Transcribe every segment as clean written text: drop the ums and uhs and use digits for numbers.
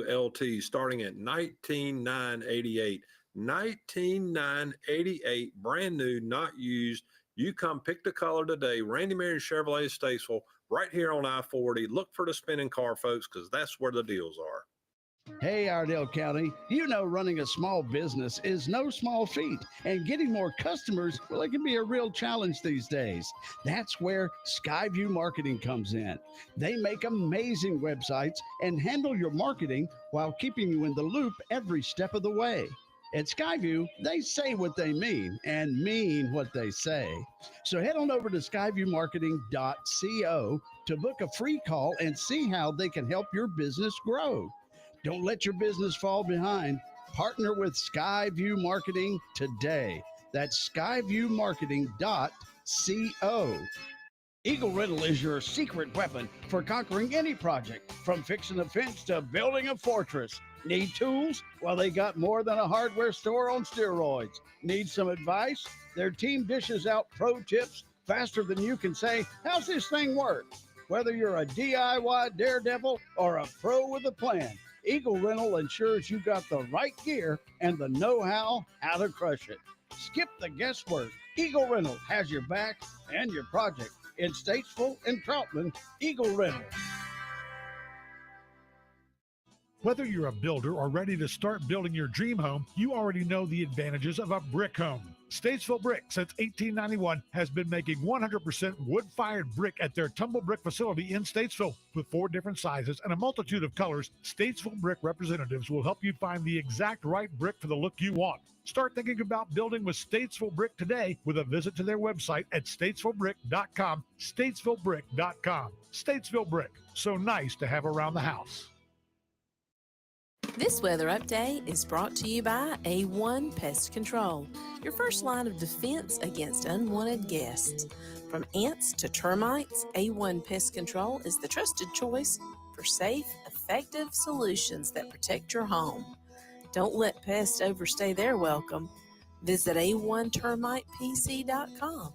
LT starting at 19,988. 19,988, brand new, not used. You come pick the color today. Randy Marion Chevrolet Statesville, right here on I-40. Look for the spinning car, folks, because that's where the deals are. Hey, Iredell County, you know running a small business is no small feat, and getting more customers, well, it can be a real challenge these days. That's where Skyview Marketing comes in. They make amazing websites and handle your marketing while keeping you in the loop every step of the way. At Skyview, they say what they mean and mean what they say. So head on over to skyviewmarketing.co to book a free call and see how they can help your business grow. Don't let your business fall behind. Partner with Skyview Marketing today. That's skyviewmarketing.co. Eagle Rental is your secret weapon for conquering any project, from fixing a fence to building a fortress. Need tools? Well, they got more than a hardware store on steroids. Need some advice? Their team dishes out pro tips faster than you can say, "How's this thing work?" Whether you're a DIY daredevil or a pro with a plan, Eagle Rental ensures you got the right gear and the know-how to crush it. Skip the guesswork. Eagle Rental has your back and your project. In Statesville and Troutman, Eagle Rental. Whether you're a builder or ready to start building your dream home, you already know the advantages of a brick home. Statesville Brick, since 1891, has been making 100% wood-fired brick at their Tumble Brick facility in Statesville. With 4 different sizes and a multitude of colors, Statesville Brick representatives will help you find the exact right brick for the look you want. Start thinking about building with Statesville Brick today with a visit to their website at statesvillebrick.com, statesvillebrick.com. Statesville Brick, so nice to have around the house. This weather update is brought to you by A1 Pest Control, your first line of defense against unwanted guests. From ants to termites, A1 Pest Control is the trusted choice for safe, effective solutions that protect your home. Don't let pests overstay their welcome. Visit a1termitepc.com.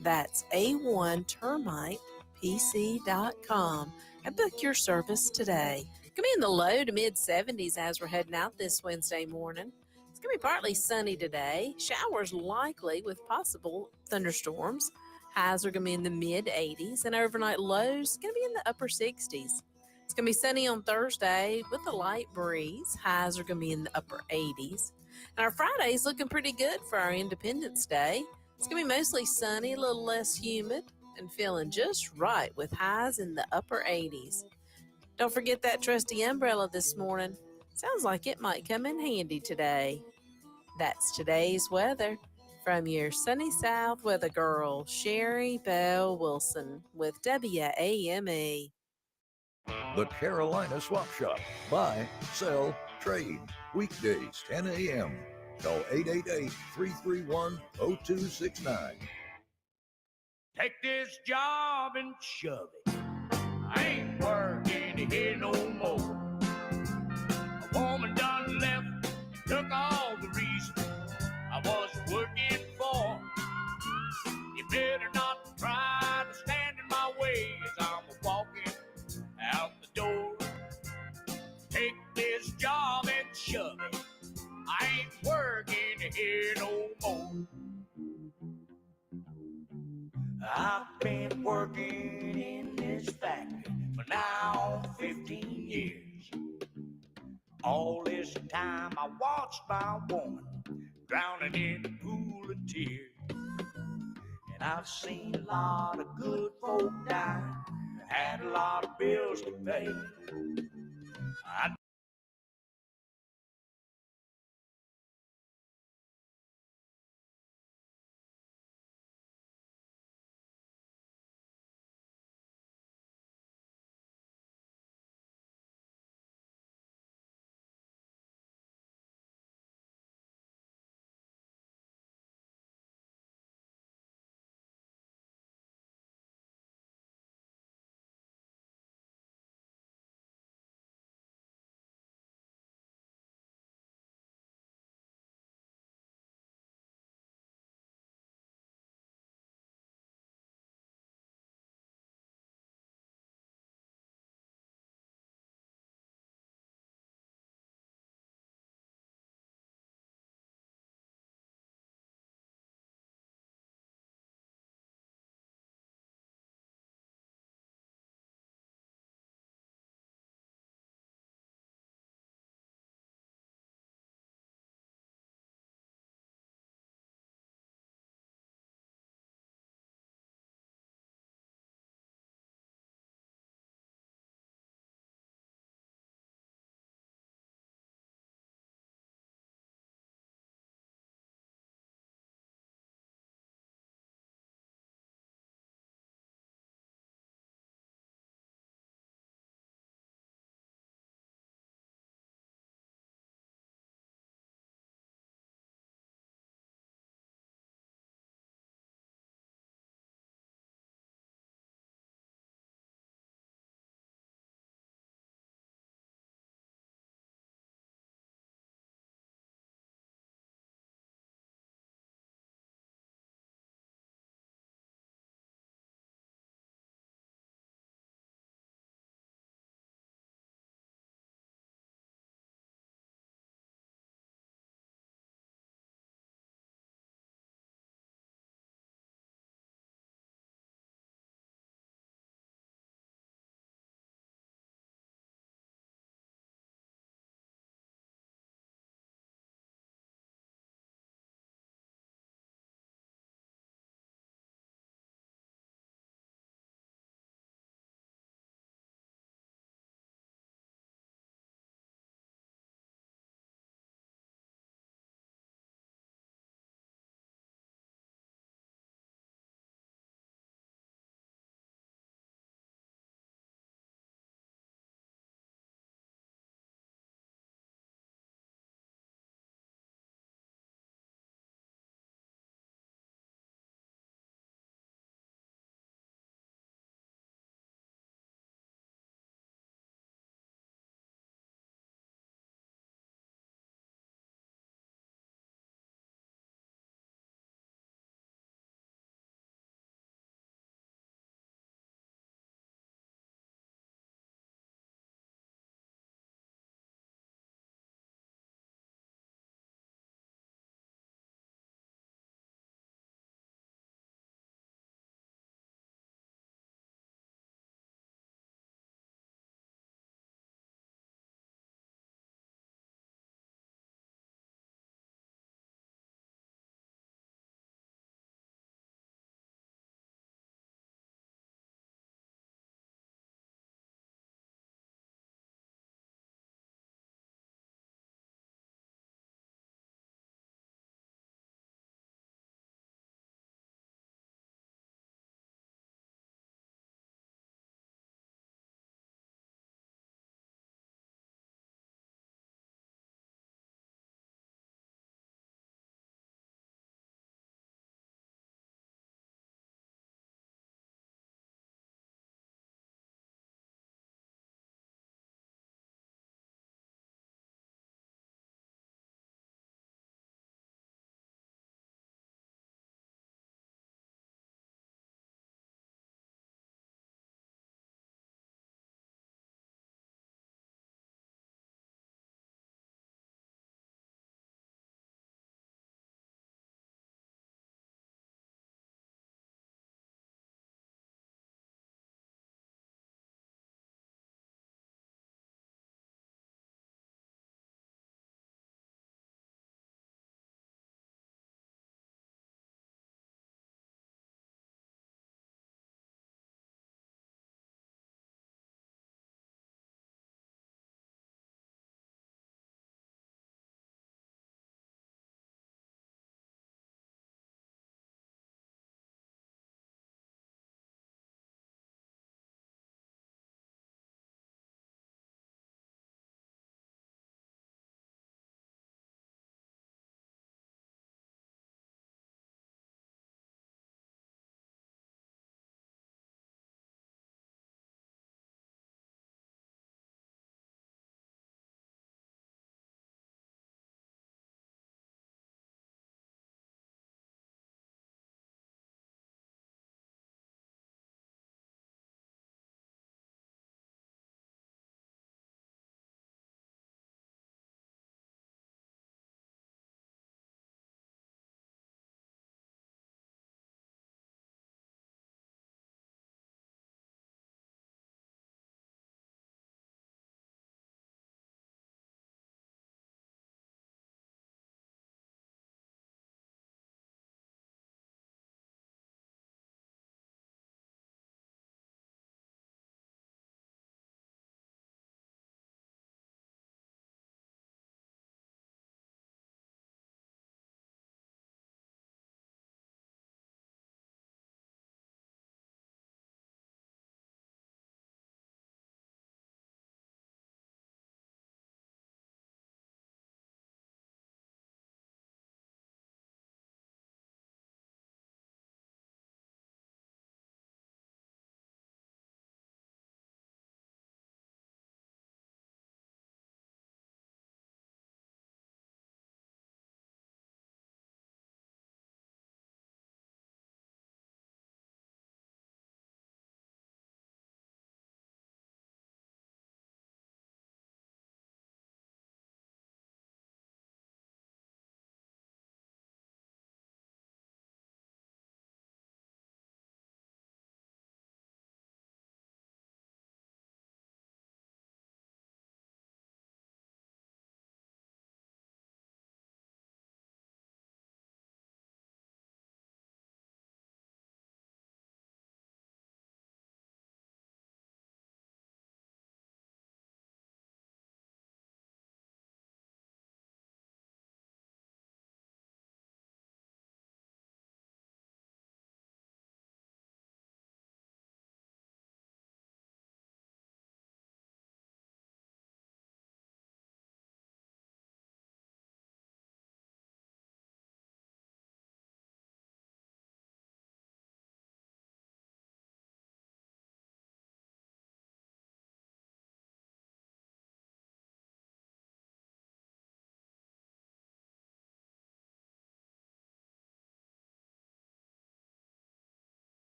That's a1termitepc.com and book your service today. It's going to be in the low to mid 70s as we're heading out this Wednesday morning. It's going to be partly sunny today. Showers likely with possible thunderstorms. Highs are going to be in the mid 80s, and overnight lows going to be in the upper 60s. It's going to be sunny on Thursday with a light breeze. Highs are going to be in the upper 80s. And our Friday's looking pretty good for our Independence Day. It's going to be mostly sunny, a little less humid, and feeling just right with highs in the upper 80s. Don't forget that trusty umbrella this morning. Sounds like it might come in handy today. That's today's weather from your sunny South weather girl, Sherry Bell Wilson with WAME. The Carolina Swap Shop. Buy, sell, trade. Weekdays, 10 a.m. Call 888-331-0269. Take this job and shove it. I ain't working here no more. A woman done left, took all the reason I was working for. You better not try to stand in my way as I'm walking out the door. Take this job and shove it. I ain't working here no more. I've been working in this factory for now 15 years. All this time I watched my woman drowning in a pool of tears. And I've seen a lot of good folk die, had a lot of bills to pay. I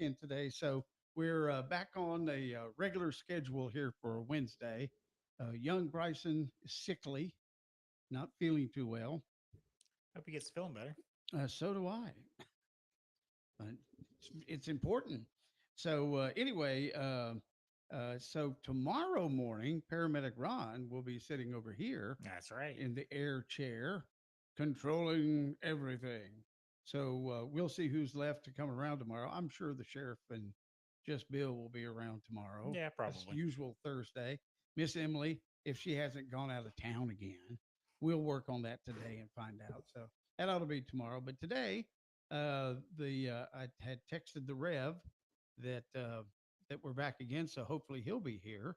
in today. So we're back on a regular schedule here for Wednesday. Young Bryson is sickly, not feeling too well. Hope he gets feeling better. So do I. It's important. So anyway, so tomorrow morning, Paramedic Ron will be sitting over here That's right. in the air chair, controlling everything. So we'll see who's left to come around tomorrow. I'm sure the sheriff and just Bill will be around tomorrow. Yeah, As probably. usual Thursday. Miss Emily, if she hasn't gone out of town again, we'll work on that today and find out. So that ought to be tomorrow. But today, I had texted the Rev that that we're back again. So hopefully he'll be here.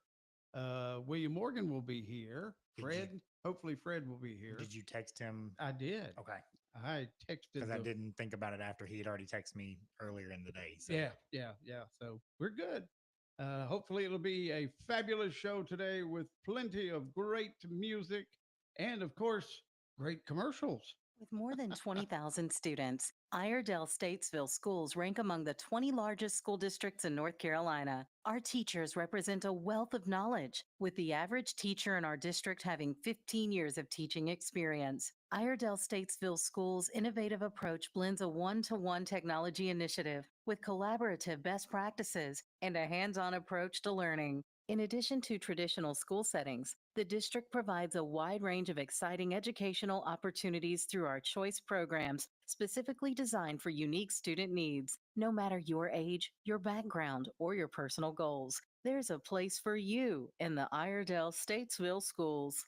William Morgan will be here. Hopefully Fred will be here. Did you text him? I did. Okay. I texted Because I didn't think about it after he had already texted me earlier in the day. So. Yeah. So we're good. Hopefully it'll be a fabulous show today with plenty of great music and, of course, great commercials. With more than 20,000 students, Iredell Statesville schools rank among the 20 largest school districts in North Carolina. Our teachers represent a wealth of knowledge, with the average teacher in our district having 15 years of teaching experience. Iredell Statesville Schools' innovative approach blends a one-to-one technology initiative with collaborative best practices and a hands-on approach to learning. In addition to traditional school settings, the district provides a wide range of exciting educational opportunities through our choice programs, specifically designed for unique student needs. No matter your age, your background, or your personal goals, there's a place for you in the Iredell Statesville schools.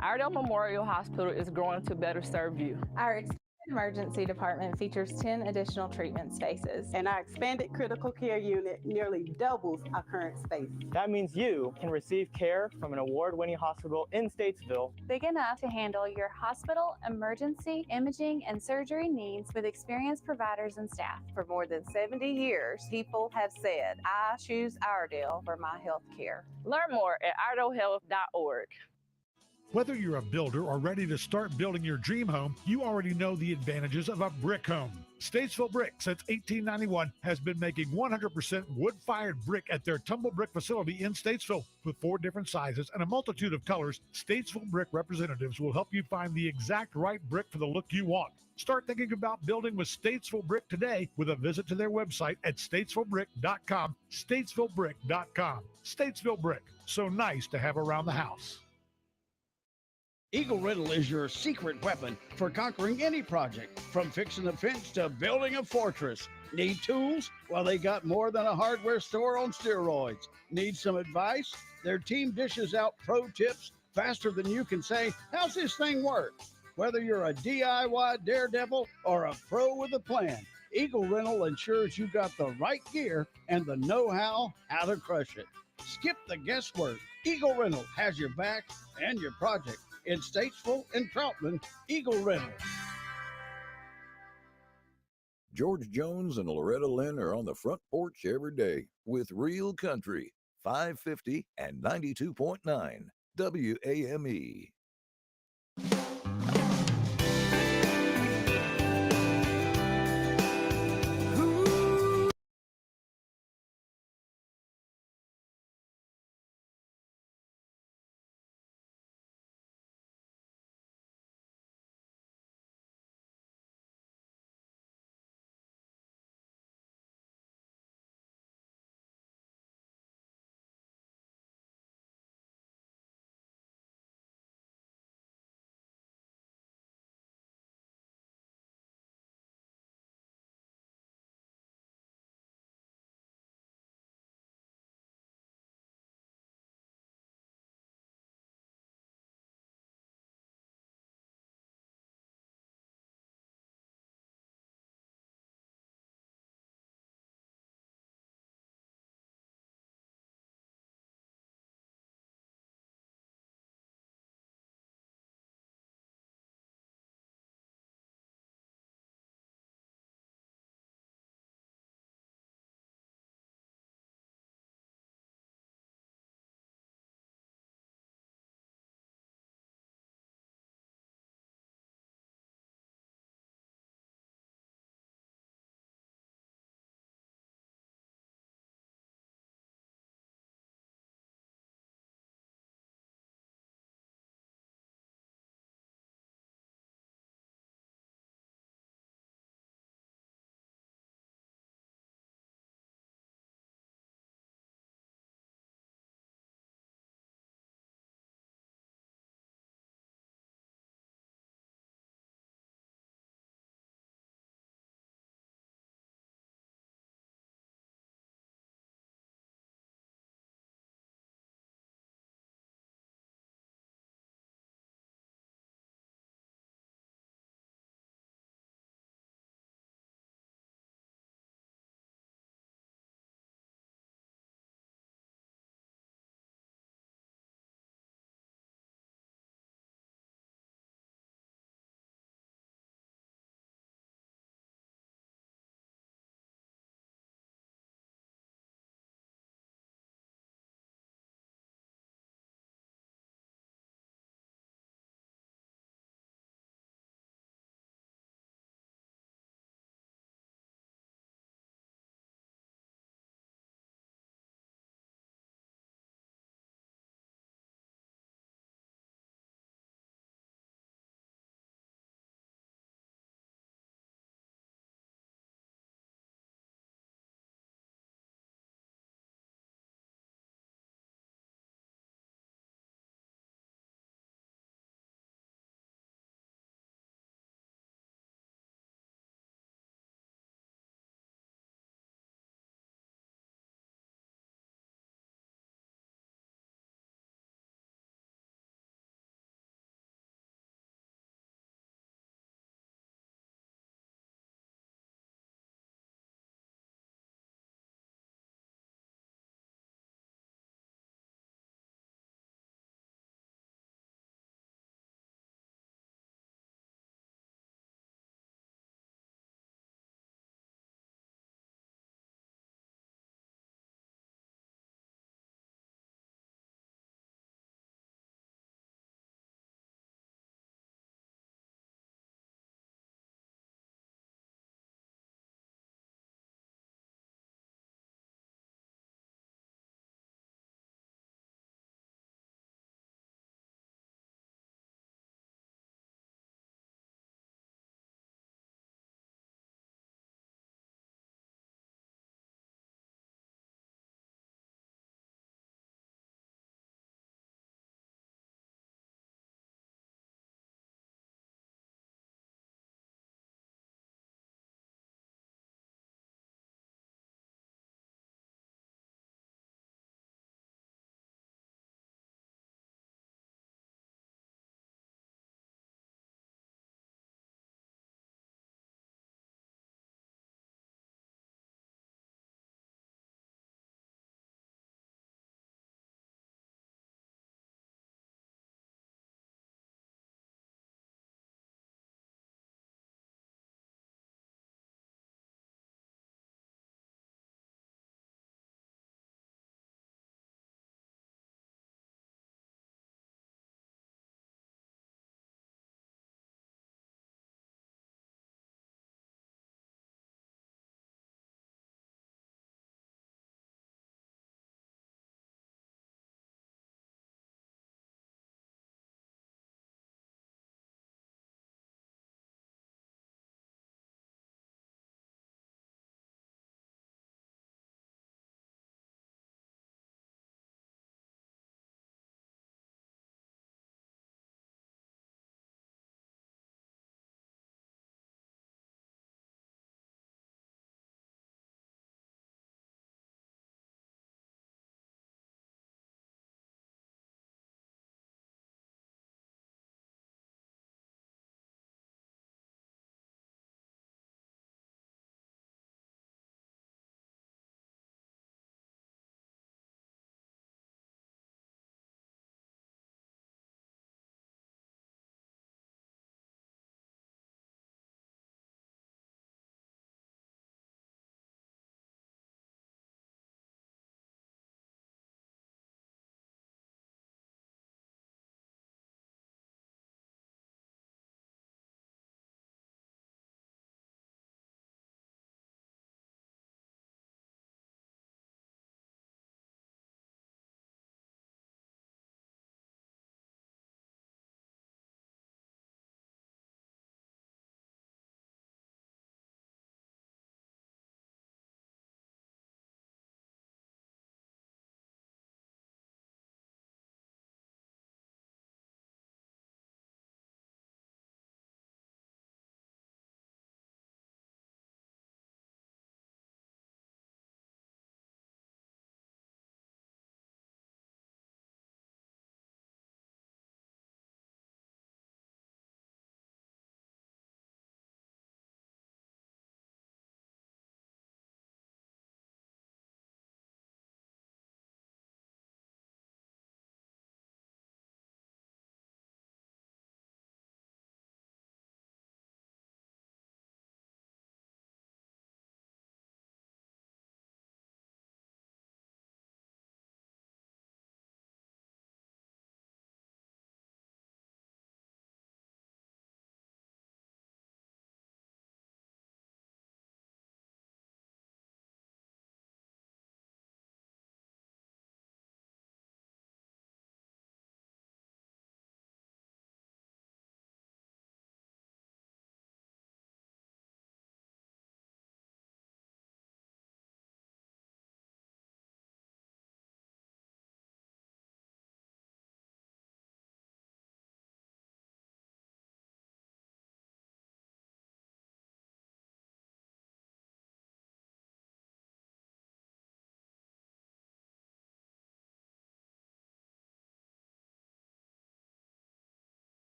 Iredell Memorial Hospital is growing to better serve you. Our emergency department features 10 additional treatment spaces. And our expanded critical care unit nearly doubles our current space. That means you can receive care from an award-winning hospital in Statesville. Big enough to handle your hospital, emergency, imaging, and surgery needs with experienced providers and staff. For more than 70 years, people have said, I choose Iredell for my health care. Learn more at iredellhealth.org. Whether you're a builder or ready to start building your dream home, you already know the advantages of a brick home. Statesville Brick, since 1891, has been making 100% wood-fired brick at their Tumble Brick facility in Statesville. With 4 different sizes and a multitude of colors, Statesville Brick representatives will help you find the exact right brick for the look you want. Start thinking about building with Statesville Brick today with a visit to their website at statesvillebrick.com, statesvillebrick.com. Statesville Brick, so nice to have around the house. Eagle Rental is your secret weapon for conquering any project, from fixing a fence to building a fortress. Need tools? Well, they got more than a hardware store on steroids. Need some advice? Their team dishes out pro tips faster than you can say, how's this thing work? Whether you're a DIY daredevil or a pro with a plan, Eagle Rental ensures you got the right gear and the know-how to crush it. Skip the guesswork. Eagle Rental has your back and your project. In Statesville and Troutman, Eagle Rental. George Jones and Loretta Lynn are on the front porch every day with Real Country, 550 and 92.9 WAME.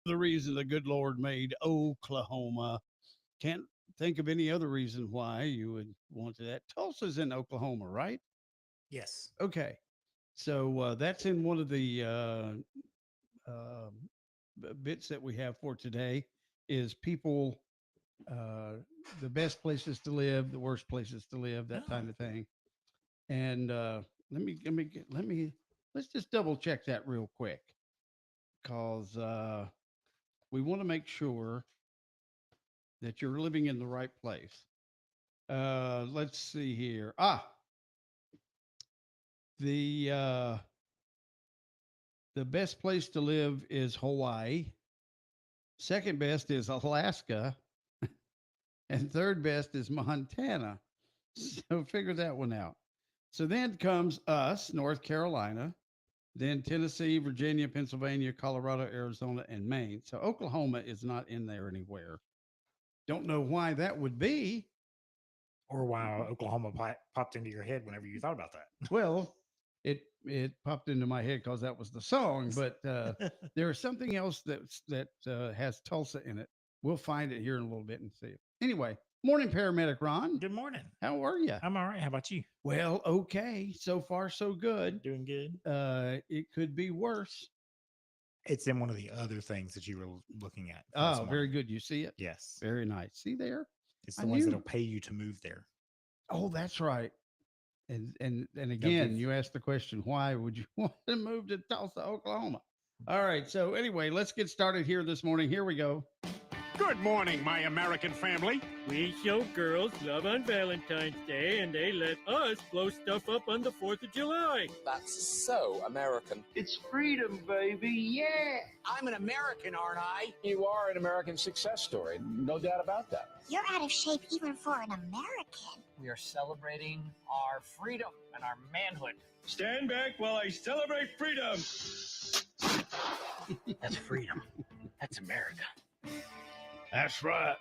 The reason the good Lord made Oklahoma. Can't think of any other reason why you would want to that. Tulsa's in Oklahoma, right? Yes. Okay. So that's in one of the bits that we have for today is people, the best places to live, the worst places to live, that kind of thing. And let's just double check that real quick because we want to make sure that you're living in the right place. Let's see here. The best place to live is Hawaii. Second best is Alaska. And third best is Montana. So figure that one out. So then comes us, North Carolina, then Tennessee, Virginia, Pennsylvania, Colorado, Arizona, and Maine. So Oklahoma is not in there anywhere. Don't know why that would be. Or why Oklahoma popped into your head whenever you thought about that. Well, it popped into my head because that was the song, but there is something else that has Tulsa in it. We'll find it here in a little bit and see. Anyway, morning, Paramedic Ron. Good morning. How are you? I'm all right. How about you? Well, okay. So far, so good. Doing good. It could be worse. It's in one of the other things that you were looking at. Oh, very good. You see it? Yes. Very nice. See there? It's the ones that'll pay you to move there. Oh, that's right. And again, you asked the question, why would you want to move to Tulsa, Oklahoma? All right. So anyway, let's get started here this morning. Here we go. Good morning, my American family. We show girls love on Valentine's Day, and they let us blow stuff up on the 4th of July. That's so American. It's freedom, baby. Yeah. I'm an American, aren't I? You are an American success story. No doubt about that. You're out of shape even for an American. We are celebrating our freedom and our manhood. Stand back while I celebrate freedom. That's freedom. That's America. That's right.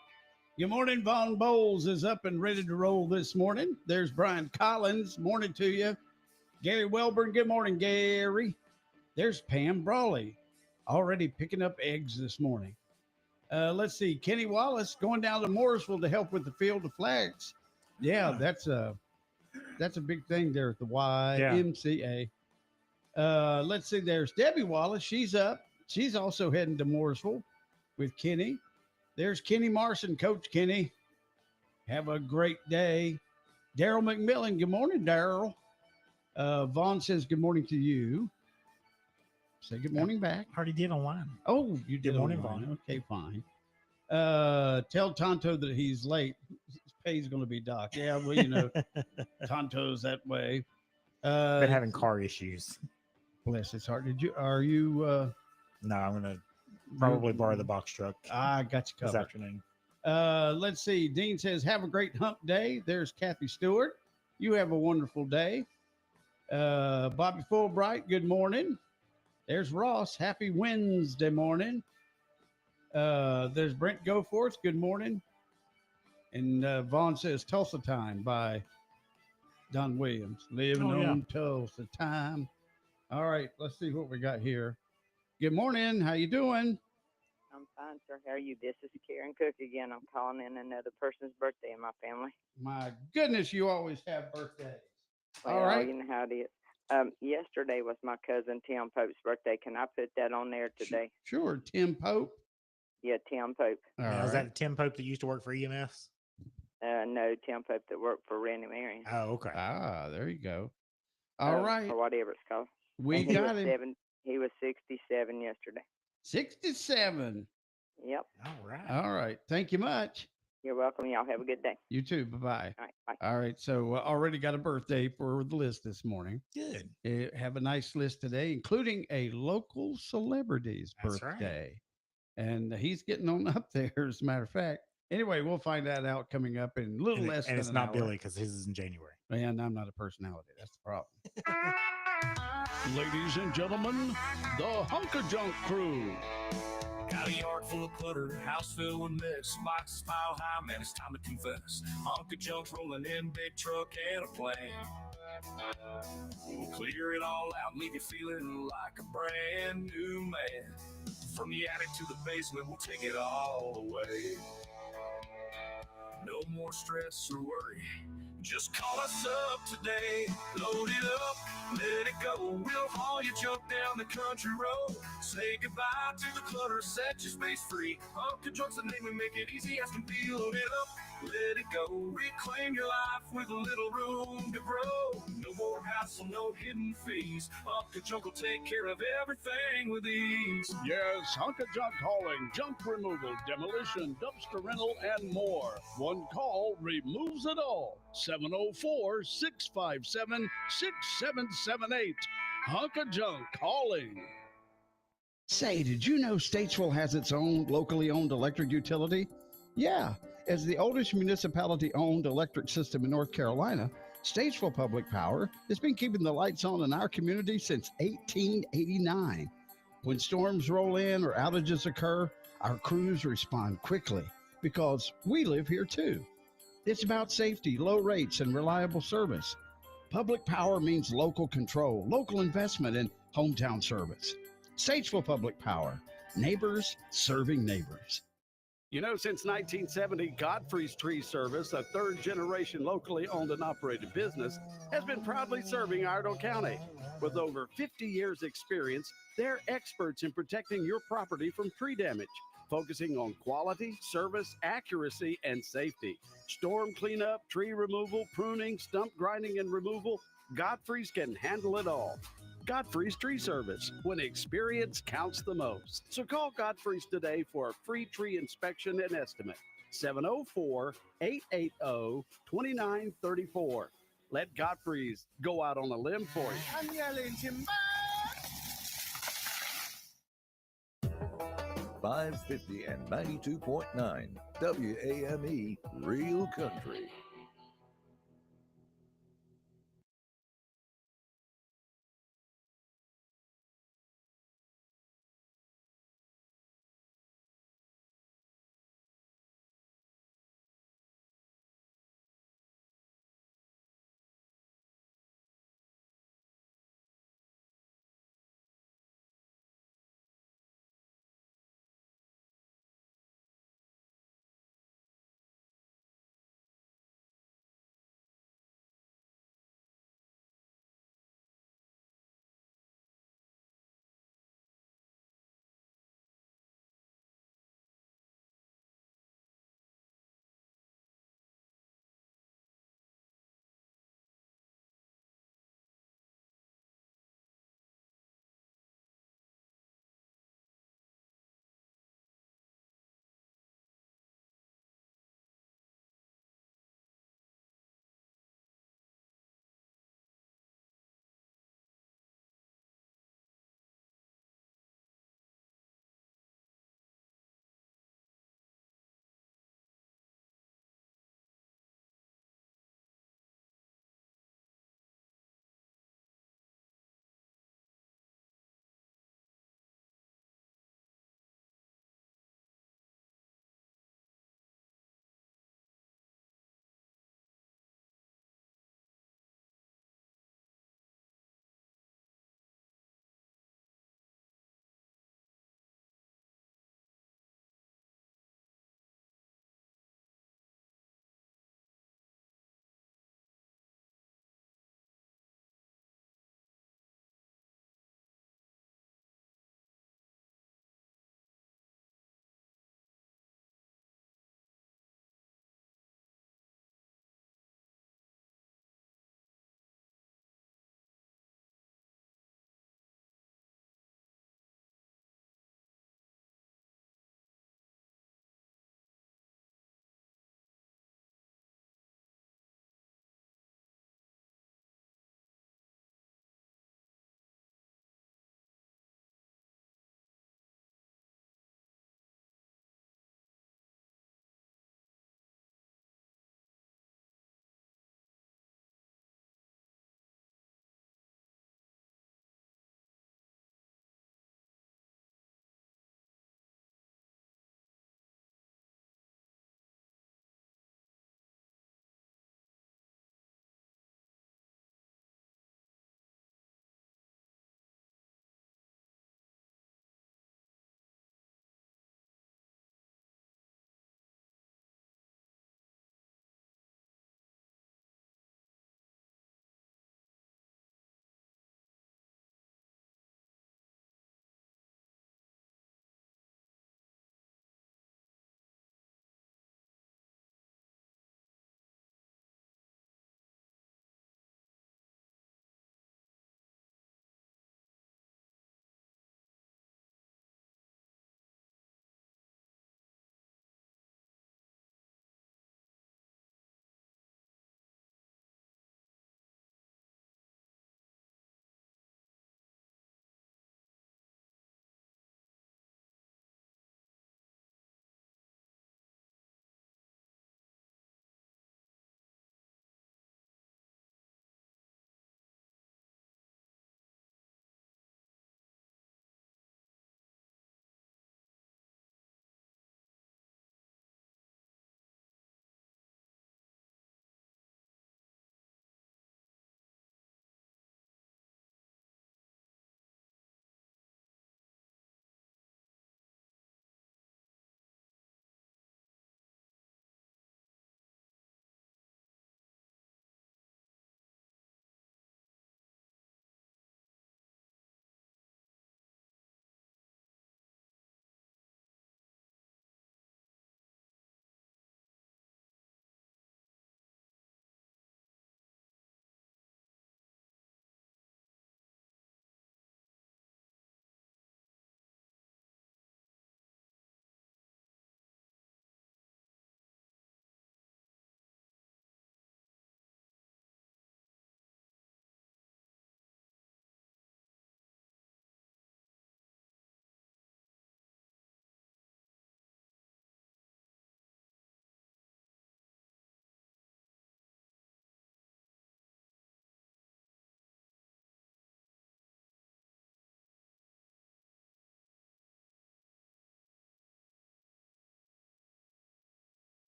Good morning. Von Bowles is up and ready to roll this morning. There's Brian Collins. Morning to you. Gary Welburn. Good morning, Gary. There's Pam Brawley. Already picking up eggs this morning. Let's see. Kenny Wallace going down to Morrisville to help with the field of flags. Yeah, that's a big thing there at the YMCA. Let's see. There's Debbie Wallace. She's up. She's also heading to Morrisville with Kenny. There's Kenny Marson. Coach Kenny. Have a great day. Daryl McMillan. Good morning, Daryl. Vaughn says good morning to you. Say good morning back. Already did online. Oh, you did. Good morning, online. Vaughn. Okay, fine. Tell Tonto that he's late. His pay's going to be docked. Yeah, well, you know, Tonto's that way. Been having car issues. Bless his heart. Are you? No, I'm going to probably borrow the box truck. I got you covered. This afternoon. Let's see. Dean says, have a great hump day. There's Kathy Stewart. You have a wonderful day. Bobby Fulbright, good morning. There's Ross. Happy Wednesday morning. There's Brent Goforth. Good morning. And Vaughn says Tulsa Time by Don Williams. Living on Tulsa Time. All right, let's see what we got here. Good morning. How you doing? I'm fine, sir. How are you? This is Karen Cook again. I'm calling in another person's birthday in my family. My goodness, you always have birthdays. Well, all right. You know how it is. Yesterday was my cousin Tim Pope's birthday. Can I put that on there today? Sure. Tim Pope? Yeah, Tim Pope. Now, is that Tim Pope that used to work for EMS? No, Tim Pope that worked for Randy Marion. Oh, okay. Ah, there you go. All right. Or whatever it's called. We got him. He was 67 yesterday. 67. Yep. All right. All right. Thank you much. You're welcome. Y'all have a good day. You too. Bye-bye. All right. Bye. All right. So already got a birthday for the list this morning. Good. Have a nice list today, including a local celebrity's birthday. Right. And he's getting on up there, as a matter of fact. Anyway, we'll find that out coming up in a little less than it's an not hour. Billy because his is in January. And I'm not a personality. That's the problem. Ladies and gentlemen, the Hunka Junk Crew. Got a yard full of clutter, house filled with mess, boxes piled high, man, it's time to confess. Hunka Junk's rolling in, big truck and a plan. We'll clear it all out, leave you feeling like a brand new man. From the attic to the basement, we'll take it all away. No more stress or worry. Just call us up today. Load it up, let it go. We'll haul your junk down the country road. Say goodbye to the clutter, set your space free. Hunka Junk's the name, we make it easy as can be. Load it up, let it go. Reclaim your life with a little room to grow. No more hassle, no hidden fees. Hunka Junk will take care of everything with ease. Yes, Hunka Junk hauling, junk removal, demolition, dumpster rental, and more. One call removes it all. 704-657-6778. Hunka Junk hauling. Say, did you know Statesville has its own locally owned electric utility? Yeah, as the oldest municipality-owned electric system in North Carolina, Statesville Public Power has been keeping the lights on in our community since 1889. When storms roll in or outages occur, our crews respond quickly because we live here too. It's about safety, low rates, and reliable service. Public power means local control, local investment, and hometown service. Statesville Public Power, neighbors serving neighbors. You know, since 1970, Godfrey's Tree Service, a third-generation locally owned and operated business, has been proudly serving Iredell County. With over 50 years' experience, they're experts in protecting your property from tree damage, focusing on quality, service, accuracy, and safety. Storm cleanup, tree removal, pruning, stump grinding and removal, Godfrey's can handle it all. Godfrey's Tree Service, when experience counts the most. So call Godfrey's today for a free tree inspection and estimate. 704-880-2934. Let Godfrey's go out on a limb for you. I'm yelling timber. 550 and 92.9 WAME Real Country.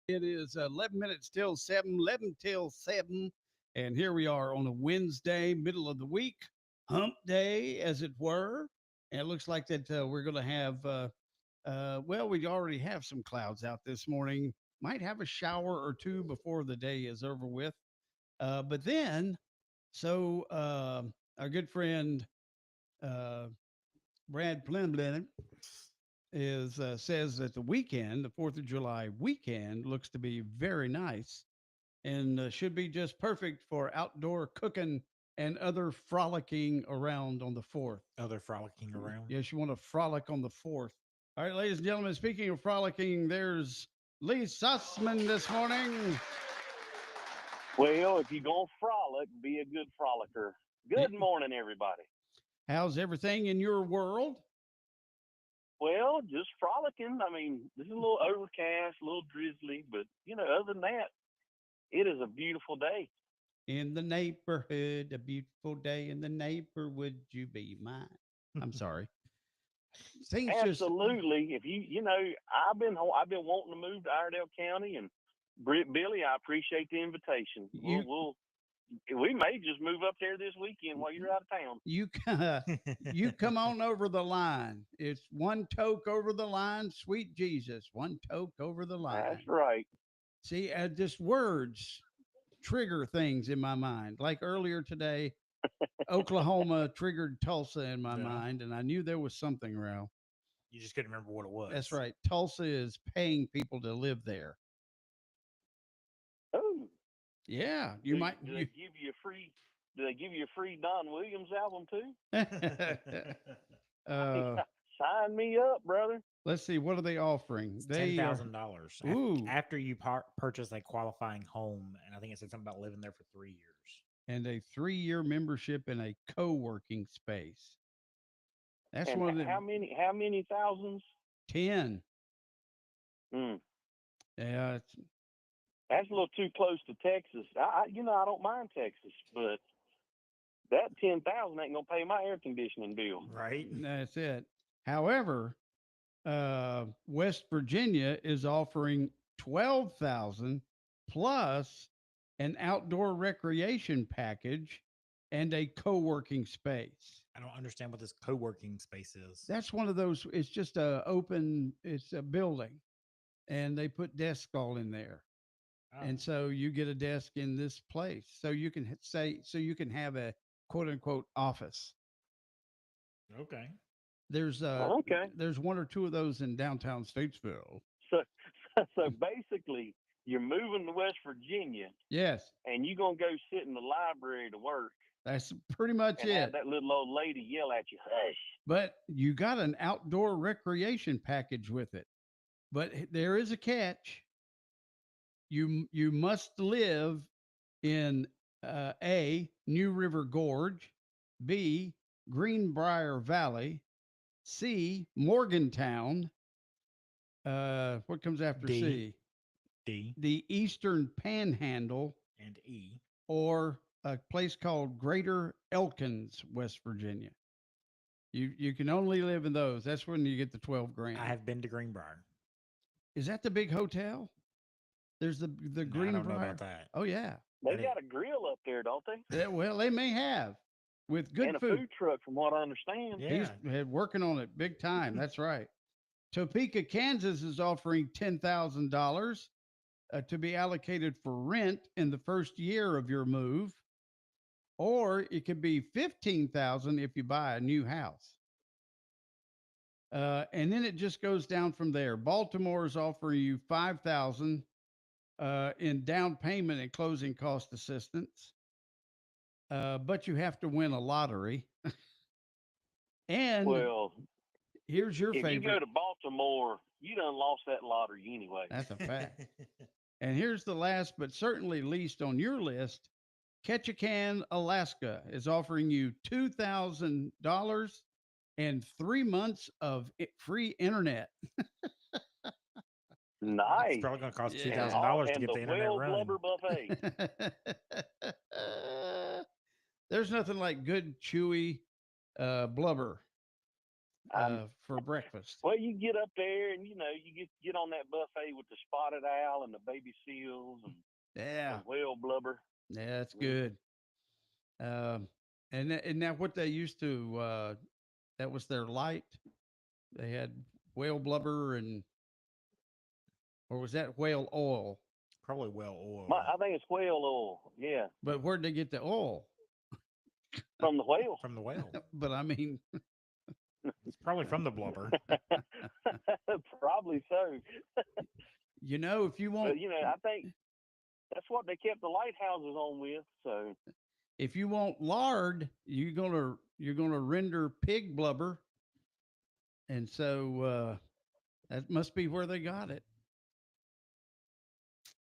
It is 11 minutes till 7, 11 till 7. And here we are on a Wednesday, middle of the week, hump day, as it were. And it looks like that we're going to have, well, we already have some clouds out this morning. Might have a shower or two before the day is over with. But then, our good friend Brad Plimblin says that the weekend, the 4th of July weekend, looks to be very nice and should be just perfect for outdoor cooking and other frolicking around on the 4th. Other frolicking around? Yes, you want to frolic on the 4th. All right, ladies and gentlemen, speaking of frolicking, there's Lee Sussman this morning. Well, if you're going to frolic, be a good frolicker. Good morning, everybody. How's everything in your world? Well, just frolicking. I mean, this is a little overcast, a little drizzly, but, other than that, it is a beautiful day. In the neighborhood, a beautiful day in the neighborhood, would you be mine? I'm sorry. Absolutely. If I've been wanting to move to Iredell County, and Billy, I appreciate the invitation. We may just move up there this weekend while you're out of town. You come on over the line. It's one toke over the line, sweet Jesus. One toke over the line. That's right. See, just words trigger things in my mind. Like earlier today, Oklahoma triggered Tulsa in my mind, and I knew there was something, Ralph. You just couldn't remember what it was. That's right. Tulsa is paying people to live there. Oh. Yeah, Do they give you a free Don Williams album too? Sign me up, brother. Let's see, what are they offering? $10,000 after you purchase a qualifying home, and I think it said something about living there for 3 years, and a 3-year membership in a co-working space. That's and one of the how many thousands? 10. Yeah, that's a little too close to Texas. I don't mind Texas, but that 10,000 ain't gonna pay my air conditioning bill. Right. That's it. However, West Virginia is offering $12,000 plus an outdoor recreation package and a co-working space. I don't understand what this co-working space is. That's one of those. It's just it's a building, and they put desks all in there. And so you get a desk in this place, so you can have a quote unquote office. Okay. There's one or two of those in downtown Statesville. So basically, you're moving to West Virginia. Yes. And you're gonna go sit in the library to work. That's pretty much and it. Have that little old lady yell at you, hush. But you got an outdoor recreation package with it. But there is a catch. You must live in A, New River Gorge, B, Greenbrier Valley, C, Morgantown. What comes after C? D. The Eastern Panhandle. And E. Or a place called Greater Elkins, West Virginia. You can only live in those. That's when you get the $12,000. I have been to Greenbrier. Is that the big hotel? There's the Greenbrier. I don't know about that. Oh yeah. They got a grill up there, don't they? Yeah, well, they may have with good and food. A food truck, from what I understand. Yeah. He's working on it big time. That's right. Topeka, Kansas is offering $10,000 to be allocated for rent in the first year of your move, or it could be $15,000 if you buy a new house. And then it just goes down from there. Baltimore is offering you $5,000 in down payment and closing cost assistance. But you have to win a lottery. And here's your favorite. If you go to Baltimore, you done lost that lottery anyway. That's a fact. And here's the last, but certainly least on your list. Ketchikan, Alaska is offering you $2,000 and 3 months of free internet. Nice. It's probably going to cost $2,000 to get the internet running. Buffet. There's nothing like good chewy blubber. for breakfast. Well, you get up there and you get on that buffet with the spotted owl and the baby seals and whale blubber. Yeah, that's good. And now what they used to that was their light. They had whale blubber or was that whale oil? Probably whale oil. I think it's whale oil. Yeah. But where'd they get the oil? From the whale. From the whale. But I mean, it's probably from the blubber. Probably so. If you want, I think that's what they kept the lighthouses on with. So, if you want lard, you're gonna render pig blubber, and so that must be where they got it.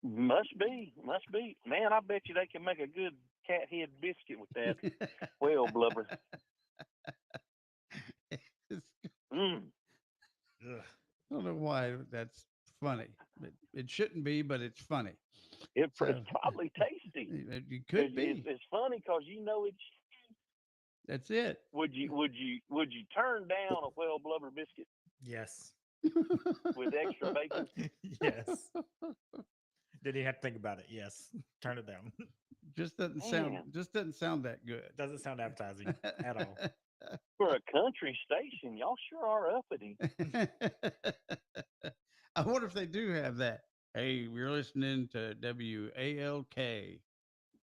Must be. Man, I bet you they can make a good cat head biscuit with that whale blubber. I don't know why that's funny. It shouldn't be, but it's funny. It's probably tasty. It could be. It's funny because it's. That's it. Would you turn down a whale blubber biscuit? Yes. With extra bacon? Yes. Did he have to think about it? Yes. Turn it down. Just doesn't sound that good. Doesn't sound appetizing at all. For a country station, y'all sure are uppity. I wonder if they do have that. Hey, we're listening to WALK,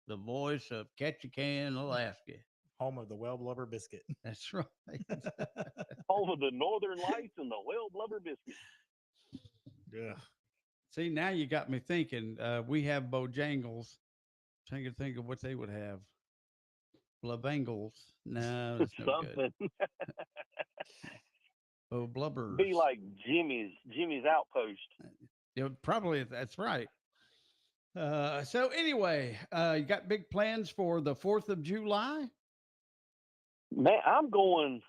the voice of Ketchikan, Alaska. Home of the whale blubber biscuit. That's right. Home of the Northern Lights and the whale blubber biscuit. Yeah. See, now you got me thinking. We have Bojangles. Trying to think of what they would have. Blabangles. No, that's no something. Oh, blubber. Be like Jimmy's Outpost. Yeah, probably that's right. So anyway, you got big plans for the 4th of July? Man, I'm going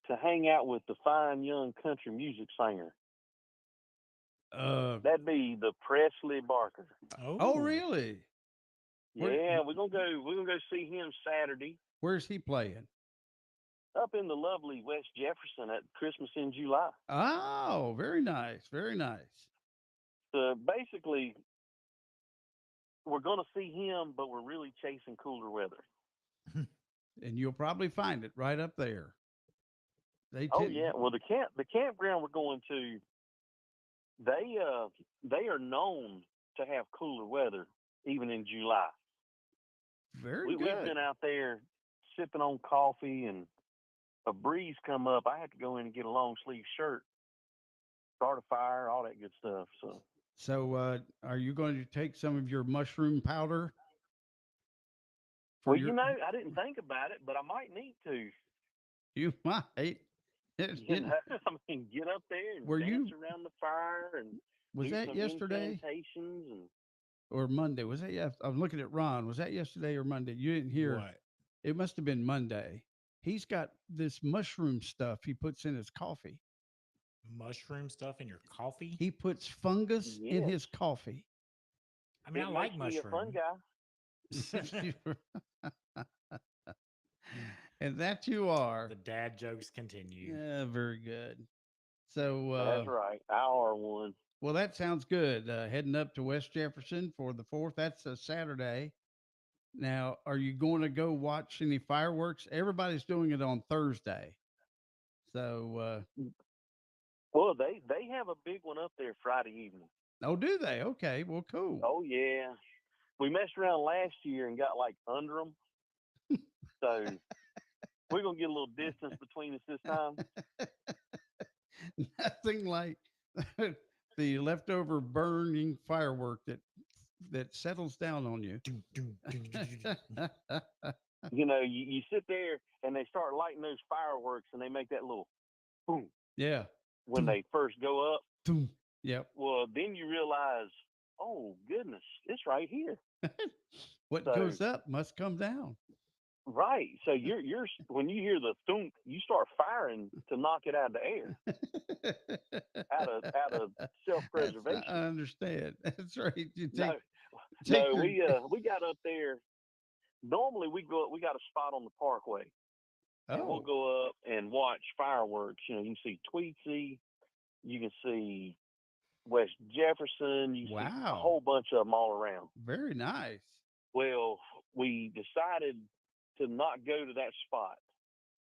to hang out with the fine young country music singer. That'd be the Presley Barker. Oh, really? Yeah, we're gonna go see him Saturday. Where's he playing? Up in the lovely West Jefferson at Christmas in July. Oh, very nice, very nice. So basically, we're gonna see him, but we're really chasing cooler weather. And you'll probably find it right up there. Yeah. Well, the campground we're going to, they are known to have cooler weather even in July. Very good. We've been out there sipping on coffee, and a breeze come up. I had to go in and get a long sleeve shirt, start a fire, all that good stuff. So are you going to take some of your mushroom powder? Well, I didn't think about it, but I might need to. You might. I mean, get up there and dance around the fire and was do that some yesterday? incantations Or Monday? Was that? I'm looking at Ron. Was that yesterday or Monday? You didn't hear. What? It must have been Monday. He's got this mushroom stuff he puts in his coffee. Mushroom stuff in your coffee? He puts fungus in his coffee. I mean, I like mushroom. Fun guy. And that you are. The dad jokes continue. Yeah, very good. So that's right. Hour one. Well, that sounds good. Heading up to West Jefferson for the 4th. That's a Saturday. Now, are you going to go watch any fireworks? Everybody's doing it on Thursday. So, well, they have a big one up there Friday evening. Oh, do they? Okay. Well, cool. Oh, yeah. We messed around last year and got like under them. So we're going to get a little distance between us this time. Nothing like the leftover burning firework that settles down on you. You sit there and they start lighting those fireworks and they make that little boom. Yeah. When they first go up. Yep. Well, then you realize, oh goodness, it's right here. What goes up must come down. Right. So you're when you hear the thunk, you start firing to knock it out of the air. out of self-preservation. I understand. That's right. We got up there. Normally we got a spot on the parkway. and we'll go up and watch fireworks. You know, you can see Tweetsy, you can see West Jefferson, you can see a whole bunch of them all around. Very nice. Well, we decided to not go to that spot.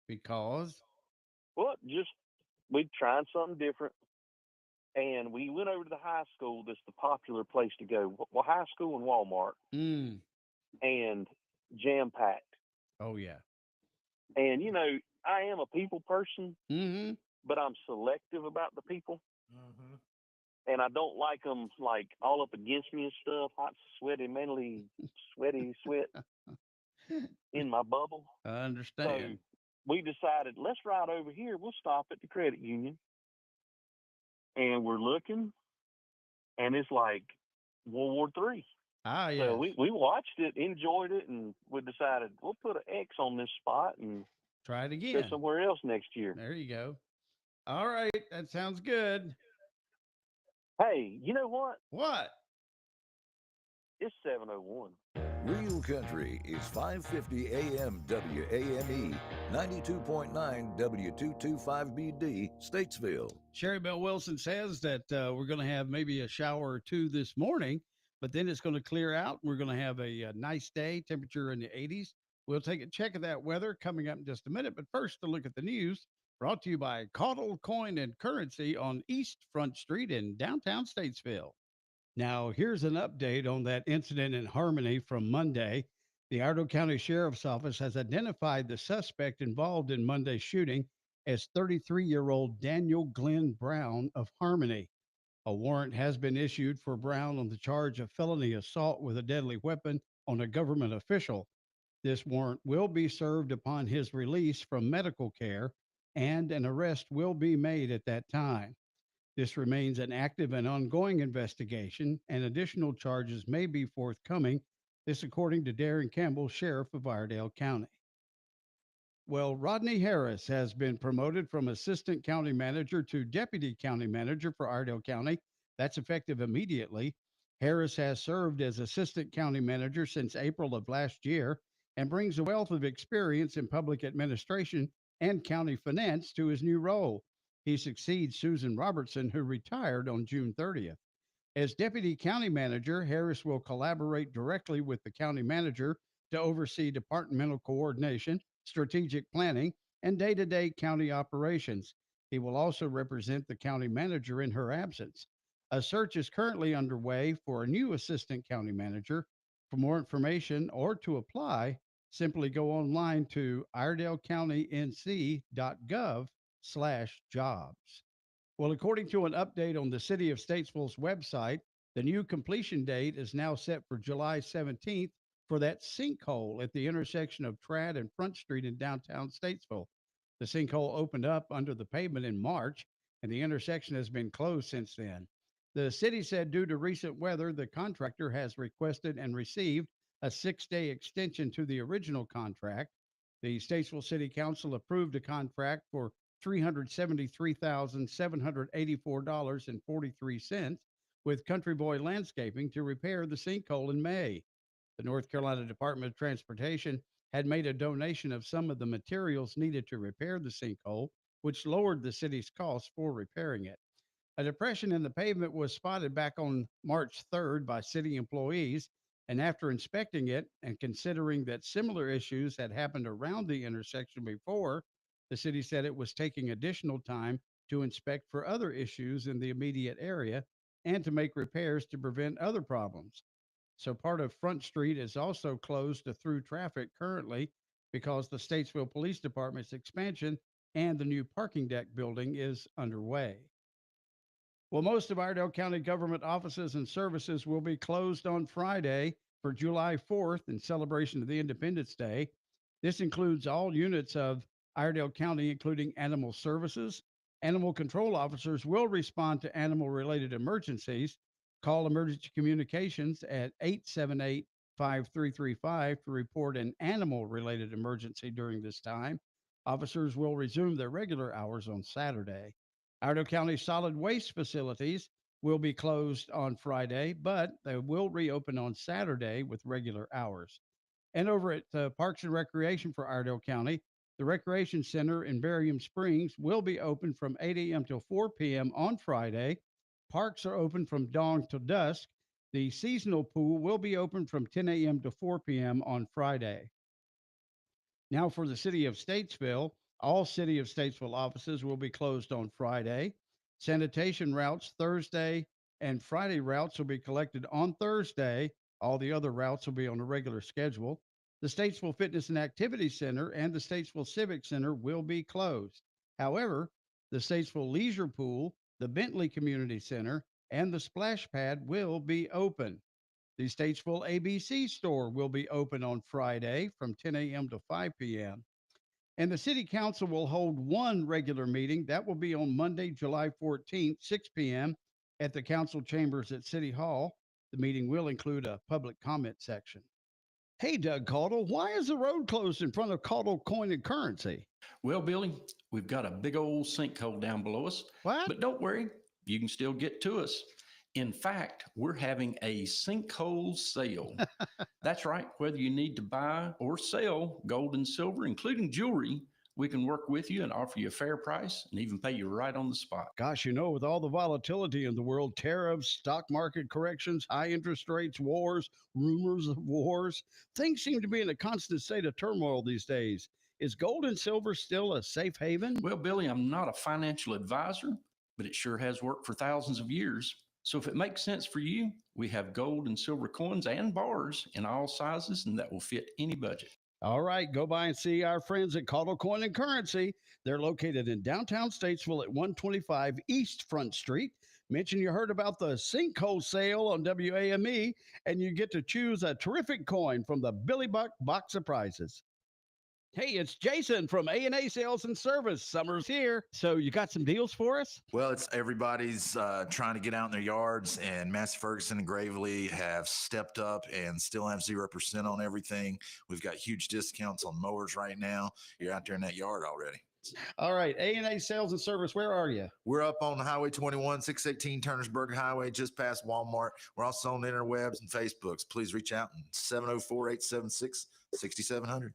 Because? Well, just we tried something different. And we went over to the high school. That's the popular place to go. Well, high school and Walmart. And jam-packed. Oh, yeah. And, you know, I am a people person, but I'm selective about the people. And I don't like them, like, all up against me and stuff. Hot, sweaty, mentally sweaty sweat in my bubble. I understand. So we decided, let's ride over here. We'll stop at the credit union. And we're looking, and it's like World War III. Ah, yeah. So we watched it, enjoyed it, and we decided we'll put an X on this spot and try it again. Go somewhere else next year. There you go. All right. That sounds good. Hey, you know what? What? It's 7:01. Real Country is 550 AM WAME, 92.9 W225BD, Statesville. Sherry Bell Wilson says that we're going to have maybe a shower or two this morning, but then it's going to clear out. We're going to have a nice day, temperature in the 80s. We'll take a check of that weather coming up in just a minute. But first, a look at the news brought to you by Caudle Coin and Currency on East Front Street in downtown Statesville. Now, here's an update on that incident in Harmony from Monday. The Iredell County Sheriff's Office has identified the suspect involved in Monday's shooting as 33-year-old Daniel Glenn Brown of Harmony. A warrant has been issued for Brown on the charge of felony assault with a deadly weapon on a government official. This warrant will be served upon his release from medical care, and an arrest will be made at that time. This remains an active and ongoing investigation, and additional charges may be forthcoming. This according to Darren Campbell, Sheriff of Iredell County. Well, Rodney Harris has been promoted from Assistant County Manager to Deputy County Manager for Iredell County. That's effective immediately. Harris has served as Assistant County Manager since April of last year and brings a wealth of experience in public administration and county finance to his new role. He succeeds Susan Robertson, who retired on June 30th. As Deputy County Manager, Harris will collaborate directly with the County Manager to oversee departmental coordination, strategic planning, and day-to-day county operations. He will also represent the County Manager in her absence. A search is currently underway for a new Assistant County Manager. For more information or to apply, simply go online to iredellcountync.gov/jobs. Well, according to an update on the City of Statesville's website, the new completion date is now set for July 17th for that sinkhole at the intersection of Trad and Front Street in downtown Statesville. The sinkhole opened up under the pavement in March, and the intersection has been closed since then. The city said due to recent weather, the contractor has requested and received a 6-day extension to the original contract. The Statesville City Council approved a contract for $373,784.43 with Country Boy Landscaping to repair the sinkhole in May. The North Carolina Department of Transportation had made a donation of some of the materials needed to repair the sinkhole, which lowered the city's costs for repairing it. A depression in the pavement was spotted back on March 3rd by city employees, and after inspecting it and considering that similar issues had happened around the intersection before, the city said it was taking additional time to inspect for other issues in the immediate area and to make repairs to prevent other problems. So part of Front Street is also closed to through traffic currently because the Statesville Police Department's expansion and the new parking deck building is underway. Well, most of Iredell County government offices and services will be closed on Friday for July 4th in celebration of the Independence Day. This includes all units of Iredell County, including animal services. Animal control officers will respond to animal-related emergencies. Call emergency communications at 878-5335 to report an animal-related emergency during this time. Officers will resume their regular hours on Saturday. Iredell County solid waste facilities will be closed on Friday, but they will reopen on Saturday with regular hours. And over at Parks and Recreation for Iredell County, The Recreation Center in Barium Springs will be open from 8 a.m. till 4 p.m. on Friday. Parks are open from dawn till dusk. The seasonal pool will be open from 10 a.m. to 4 p.m. on Friday. Now for the City of Statesville, all City of Statesville offices will be closed on Friday. Sanitation routes Thursday and Friday routes will be collected on Thursday. All the other routes will be on a regular schedule. The Statesville Fitness and Activity Center and the Statesville Civic Center will be closed. However, the Statesville Leisure Pool, the Bentley Community Center, and the Splash Pad will be open. The Statesville ABC store will be open on Friday from 10 a.m. to 5 p.m. And the City Council will hold one regular meeting. That will be on Monday, July 14th, 6 p.m. at the council chambers at City Hall. The meeting will include a public comment section. Hey, Doug Caudle, why is the road closed in front of Caudle Coin and Currency? Well, Billy, we've got a big old sinkhole down below us. What? But don't worry, you can still get to us. In fact, we're having a sinkhole sale. That's right. Whether you need to buy or sell gold and silver, including jewelry, we can work with you and offer you a fair price and even pay you right on the spot. Gosh, you know, with all the volatility in the world, tariffs, stock market corrections, high interest rates, wars, rumors of wars, things seem to be in a constant state of turmoil these days. Is gold and silver still a safe haven? Well, Billy, I'm not a financial advisor, but it sure has worked for thousands of years. So if it makes sense for you, we have gold and silver coins and bars in all sizes, and that will fit any budget. All right, go by and see our friends at Caudle Coin and Currency. They're located in downtown Statesville at 125 East Front Street. Mention you heard about the sinkhole sale on WAME, and you get to choose a terrific coin from the Billy Buck box of prizes. Hey, it's Jason from A&A Sales and Service. Summer's here, so you got some deals for us? Well, it's everybody's trying to get out in their yards, and Massey Ferguson and Gravely have stepped up and still have 0% on everything. We've got huge discounts on mowers right now. You're out there in that yard already. All right, A&A Sales and Service, where are you? We're up on Highway 21, 618 Turnersburg Highway, just past Walmart. We're also on the interwebs and Facebooks. Please reach out at 704-876-6700.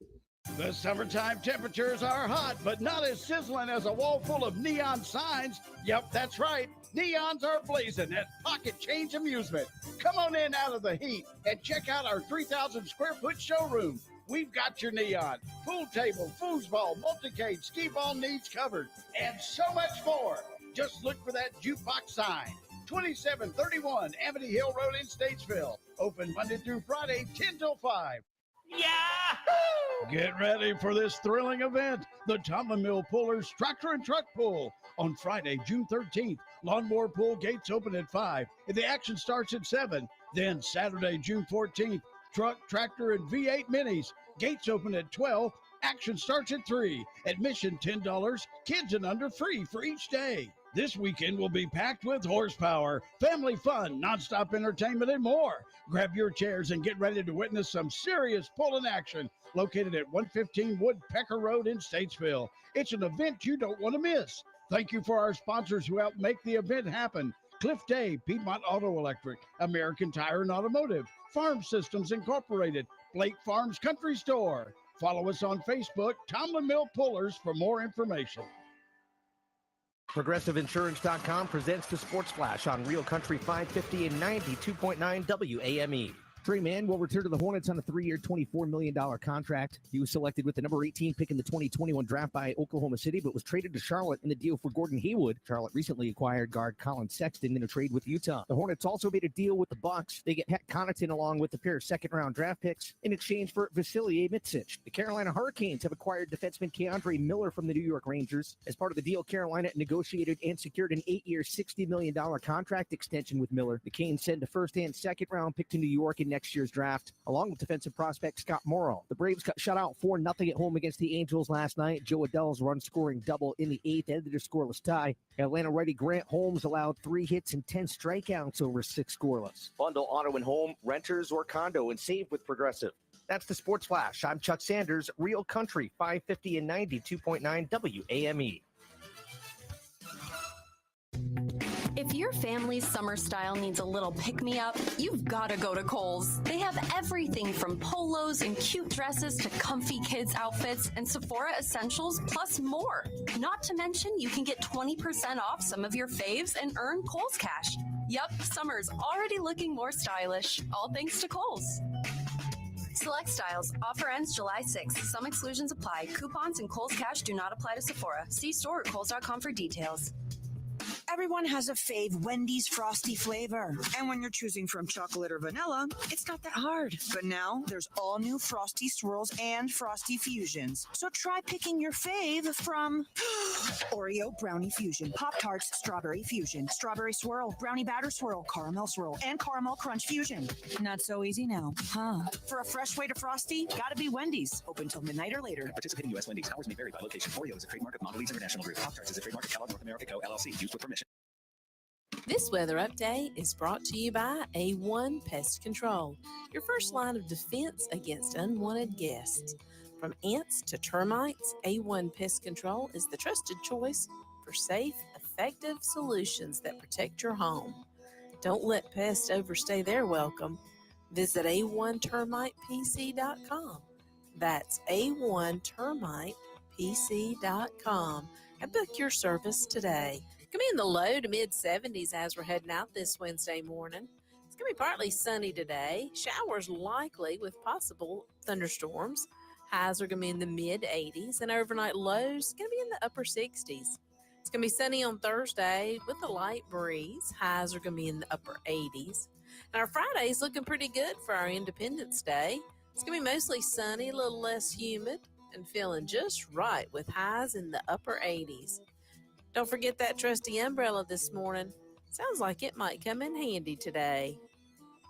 The summertime temperatures are hot, but not as sizzling as a wall full of neon signs. Yep, that's right. Neons are blazing at Pocket Change Amusement. Come on in out of the heat and check out our 3,000 square foot showroom. We've got your neon, pool table, foosball, multicade, skee ball needs covered, and so much more. Just look for that jukebox sign. 2731 Amity Hill Road in Statesville. Open Monday through Friday, 10 till 5. Yahoo! Get ready for this thrilling event, the Tomlin Mill Pullers Tractor and Truck Pull. On Friday, June 13th, Lawnmower Pull gates open at 5, and the action starts at 7. Then Saturday, June 14th, Truck, Tractor, and V8 Minis. Gates open at 12. Action starts at 3. Admission $10. Kids and under free for each day. This weekend will be packed with horsepower, family fun, nonstop entertainment, and more. Grab your chairs and get ready to witness some serious pulling action. Located at 115 Woodpecker Road in Statesville. It's an event you don't want to miss. Thank you for our sponsors who helped make the event happen. Cliff Day, Piedmont Auto Electric, American Tire and Automotive, Farm Systems Incorporated, Blake Farms Country Store. Follow us on Facebook, Tomlin Mill Pullers, for more information. ProgressiveInsurance.com presents the Sports Flash on Real Country 550 and 92.9 WAME. Trey Mann will return to the Hornets on a 3-year, $24 million contract. He was selected with the number 18 pick in the 2021 draft by Oklahoma City, but was traded to Charlotte in the deal for Gordon Hayward. Charlotte recently acquired guard Colin Sexton in a trade with Utah. The Hornets also made a deal with the Bucks. They get Pat Connaughton along with a pair of second-round draft picks in exchange for Vasily Mitsic. The Carolina Hurricanes have acquired defenseman Keandre Miller from the New York Rangers. As part of the deal, Carolina negotiated and secured an 8-year, $60 million contract extension with Miller. The Canes send a first and second-round pick to New York in next year's draft, along with defensive prospect Scott Morrow. The Braves got shut out 4-0 at home against the Angels last night. Joe Adell's run-scoring double in the 8th ended a scoreless tie. Atlanta righty Grant Holmes allowed 3 hits and 10 strikeouts over 6 scoreless. Bundle auto and home, renters, or condo and save with Progressive. That's the Sports Flash. I'm Chuck Sanders, Real Country 550 and 92.9 WAME. If your family's summer style needs a little pick-me-up, you've got to go to Kohl's. They have everything from polos and cute dresses to comfy kids outfits and Sephora essentials, plus more. Not to mention, you can get 20% off some of your faves and earn Kohl's cash. Yup, summer's already looking more stylish, all thanks to Kohl's. Select styles. Offer ends July 6th. Some exclusions apply. Coupons and Kohl's cash do not apply to Sephora. See store at kohls.com for details. Everyone has a fave Wendy's Frosty flavor. And when you're choosing from chocolate or vanilla, it's not that hard. But now there's all new Frosty Swirls and Frosty Fusions. So try picking your fave from Oreo Brownie Fusion, Pop-Tarts Strawberry Fusion, Strawberry Swirl, Brownie Batter Swirl, Caramel Swirl, and Caramel Crunch Fusion. Not so easy now, huh? For a fresh way to Frosty, gotta be Wendy's. Open till midnight or later. Participating U.S. Wendy's. Hours may vary by location. Oreo is a trademark of Mondelez International Group. Pop-Tarts is a trademark of Kellogg North America Co. LLC. Used with permission. This weather update is brought to you by A1 Pest Control, your first line of defense against unwanted guests. From ants to termites, A1 Pest Control is the trusted choice for safe, effective solutions that protect your home. Don't let pests overstay their welcome. Visit A1termitepc.com. That's A1termitepc.com and book your service today. Going to be in the low to mid 70s as we're heading out this Wednesday morning. It's going to be partly sunny today. Showers likely with possible thunderstorms. Highs are going to be in the mid 80s and overnight lows going to be in the upper 60s. It's going to be sunny on Thursday with a light breeze. Highs are going to be in the upper 80s. And our Friday's looking pretty good for our Independence Day. It's going to be mostly sunny, a little less humid, and feeling just right with highs in the upper 80s. Don't forget that trusty umbrella this morning. Sounds like it might come in handy today.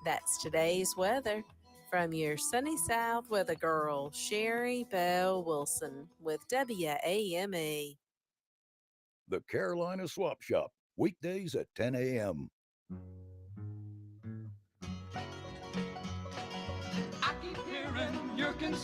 That's today's weather from your sunny South weather girl, Sherry Bell Wilson with WAME. The Carolina Swap Shop, weekdays at 10 a.m. I keep hearing your concern.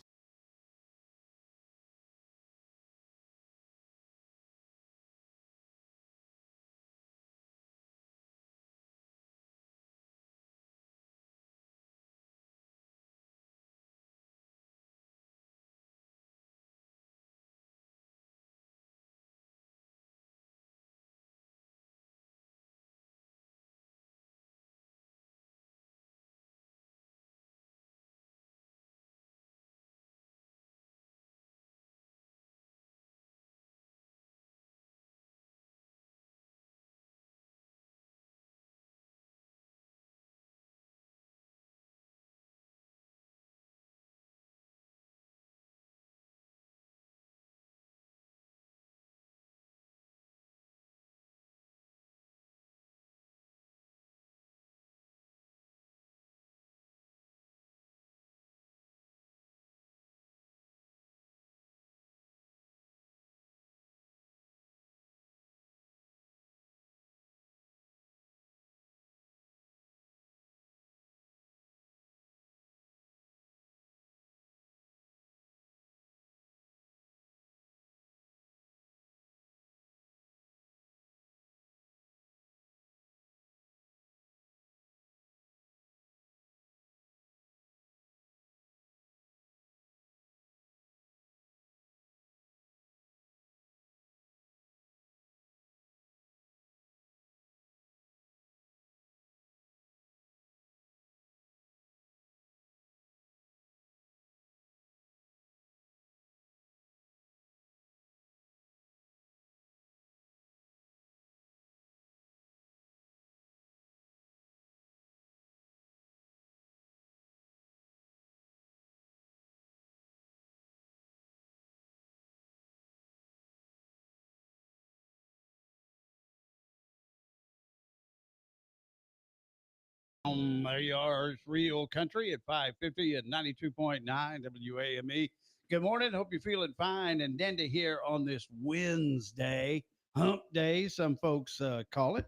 There you are, it's Real Country at 550 at 92.9 WAME. Good morning. Hope you're feeling fine and dandy here on this Wednesday, hump day, some folks call it.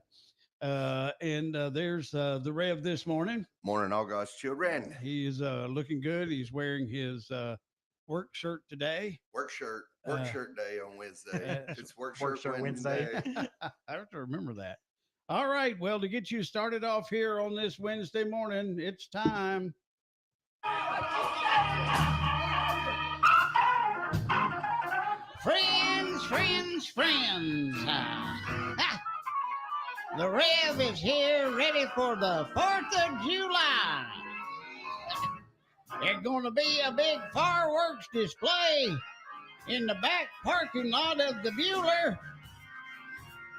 There's the Rev this morning. Morning, all God's children. He's looking good. He's wearing his work shirt today. Work shirt day on Wednesday. It's work shirt Wednesday. I have to remember that. All right. Well, to get you started off here on this Wednesday morning, it's time. Friends. The Rev is here ready for the 4th of July. There's going to be a big fireworks display in the back parking lot of the Bueller.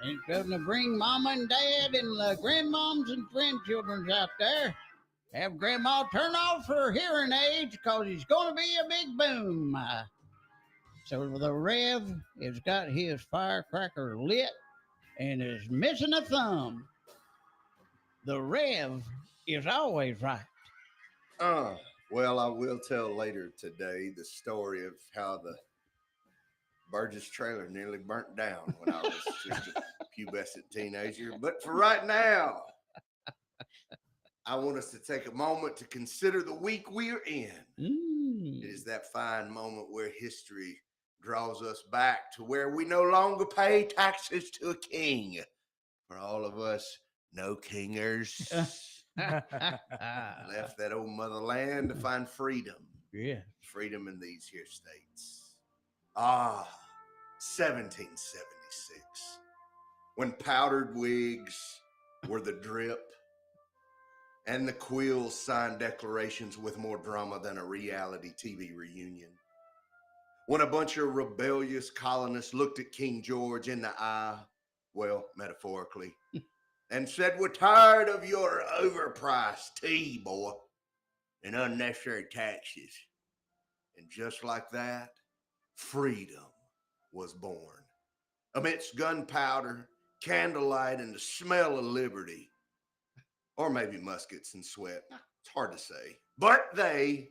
It's going to bring Mama and Dad and the grandmoms and grandchildren out there. Have Grandma turn off her hearing aids because it's going to be a big boom. So the Rev has got his firecracker lit and is missing a thumb. The Rev is always right. Well, I will tell later today the story of how the Burgess trailer nearly burnt down when I was just a pubescent teenager. But for right now, I want us to take a moment to consider the week we're in. It is that fine moment where history draws us back to where we no longer pay taxes to a king. For all of us no kingers left that old motherland to find freedom. Yeah. Freedom in these here states. 1776. When powdered wigs were the drip and the quills signed declarations with more drama than a reality TV reunion. When a bunch of rebellious colonists looked at King George in the eye, well, metaphorically, and said, "We're tired of your overpriced tea, boy, and unnecessary taxes." And just like that, freedom was born. Amidst gunpowder, candlelight, and the smell of liberty. Or maybe muskets and sweat. It's hard to say. But they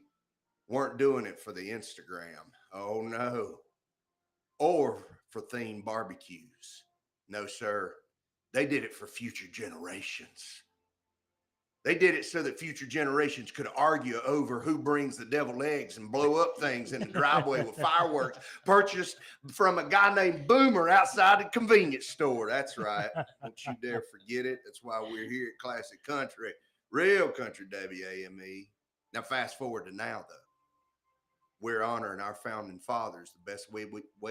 weren't doing it for the Instagram. Oh, no. Or for themed barbecues. No, sir. They did it for future generations. They did it so that future generations could argue over who brings the deviled eggs and blow up things in the driveway with fireworks purchased from a guy named Boomer outside the convenience store. That's right. Don't you dare forget it. That's why we're here at Classic Country, real country WAME. Now, fast forward to now, though. We're honoring our founding fathers the best way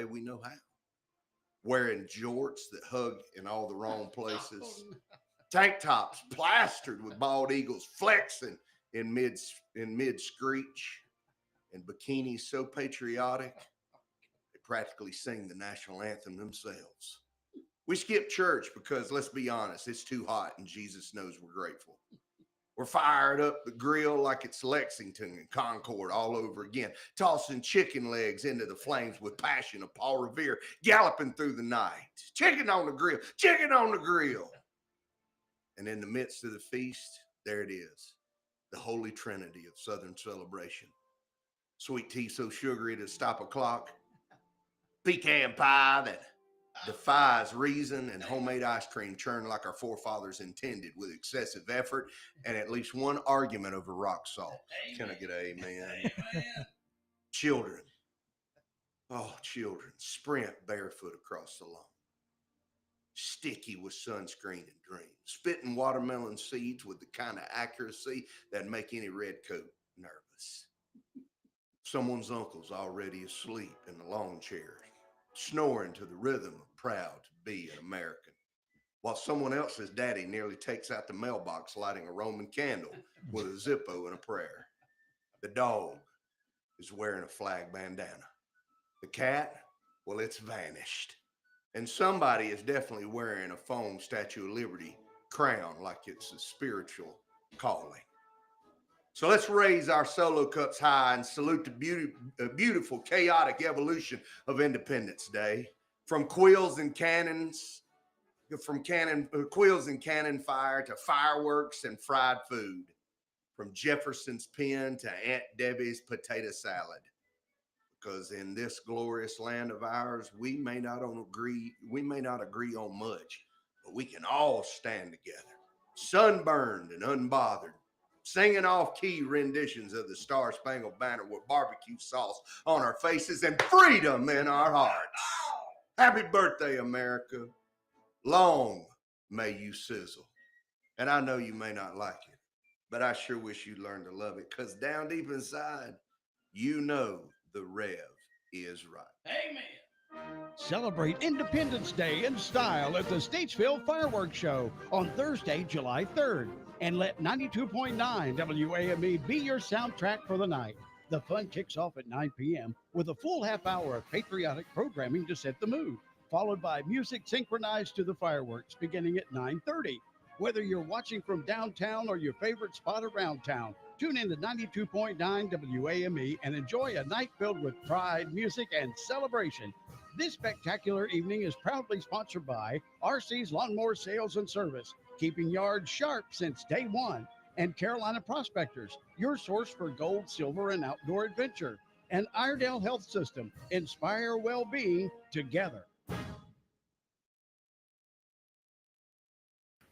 we know how. Wearing jorts that hug in all the wrong places. Tank tops plastered with bald eagles flexing in mid screech, and bikinis so patriotic they practically sing the national anthem themselves. We skip church because, let's be honest, it's too hot and Jesus knows we're grateful. We're fired up the grill like it's Lexington and Concord all over again, tossing chicken legs into the flames with passion of Paul Revere galloping through the night. Chicken on the grill, chicken on the grill. And in the midst of the feast, there it is, the holy trinity of Southern celebration. Sweet tea so sugary to stop a clock, pecan pie that defies reason, and homemade ice cream churned like our forefathers intended with excessive effort and at least one argument over rock salt. Amen. Can I get an amen? Amen. Children, sprint barefoot across the lawn. Sticky with sunscreen and dreams, spitting watermelon seeds with the kind of accuracy that'd make any redcoat nervous. Someone's uncle's already asleep in the lawn chair, snoring to the rhythm of proud to be an American, while someone else's daddy nearly takes out the mailbox lighting a Roman candle with a Zippo and a prayer. The dog is wearing a flag bandana. The cat, well, it's vanished. And somebody is definitely wearing a foam Statue of Liberty crown like it's a spiritual calling. So let's raise our solo cups high and salute the beautiful, chaotic evolution of Independence Day. From quills and cannon fire to fireworks and fried food. From Jefferson's pen to Aunt Debbie's potato salad. Because in this glorious land of ours, we may not agree on much, but we can all stand together, sunburned and unbothered, singing off-key renditions of the Star Spangled Banner with barbecue sauce on our faces and freedom in our hearts. Happy birthday, America. Long may you sizzle. And I know you may not like it, but I sure wish you'd learn to love it, because down deep inside, you know the Rev is right. Amen. Celebrate Independence Day in style at the Statesville Fireworks Show on Thursday, July 3rd. And let 92.9 WAME be your soundtrack for the night. The fun kicks off at 9 p.m. with a full half hour of patriotic programming to set the mood, followed by music synchronized to the fireworks beginning at 9:30. Whether you're watching from downtown or your favorite spot around town, tune in to 92.9 WAME and enjoy a night filled with pride, music, and celebration. This spectacular evening is proudly sponsored by RC's Lawnmower Sales and Service, keeping yards sharp since day one, and Carolina Prospectors, your source for gold, silver, and outdoor adventure, and Iredale Health System, inspire well-being together.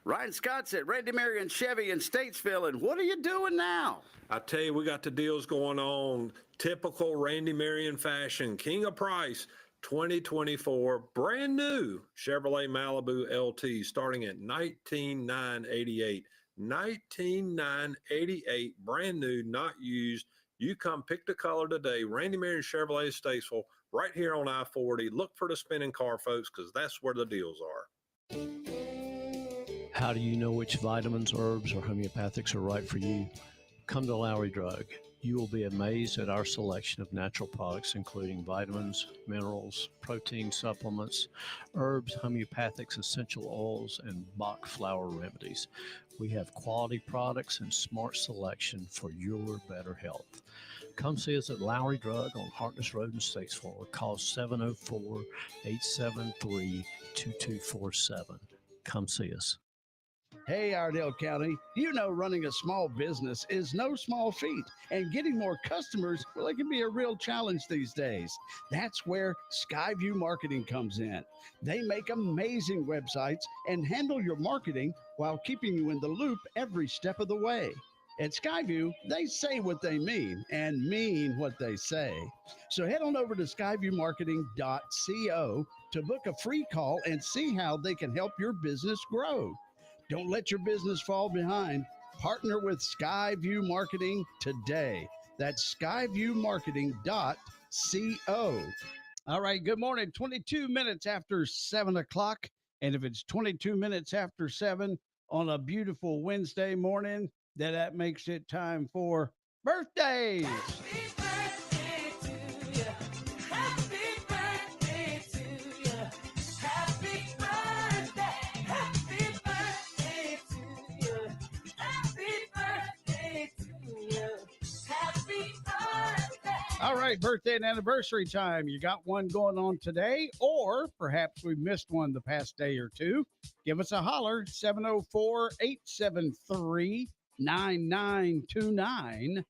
Ryan Scott's at Randy Marion Chevy in Statesville, and what are you doing now? I tell you, we got the deals going on. Typical Randy Marion fashion, king of price, 2024, brand new Chevrolet Malibu LT starting at $19,988. $19,988, brand new, not used. You come pick the color today. Randy Marion Chevrolet Statesville, right here on I-40. Look for the spinning car, folks, because that's where the deals are. How do you know which vitamins, herbs, or homeopathics are right for you? Come to Lowry Drug. You will be amazed at our selection of natural products, including vitamins, minerals, protein supplements, herbs, homeopathics, essential oils, and Bach flower remedies. We have quality products and smart selection for your better health. Come see us at Lowry Drug on Harkness Road in Statesville or call 704-873-2247. Come see us. Hey, Iredell County, you know running a small business is no small feat, and getting more customers, well, it can be a real challenge these days. That's where Skyview Marketing comes in. They make amazing websites and handle your marketing while keeping you in the loop every step of the way. At Skyview, they say what they mean and mean what they say. So head on over to skyviewmarketing.co to book a free call and see how they can help your business grow. Don't let your business fall behind. Partner with Skyview Marketing today. That's skyviewmarketing.co. All right, good morning. 22 minutes after 7 o'clock. And if it's 22 minutes after 7 on a beautiful Wednesday morning, then that makes it time for birthdays. All right, birthday and anniversary time. You got one going on today, or perhaps we missed one the past day or two. Give us a holler, 704-873-9929,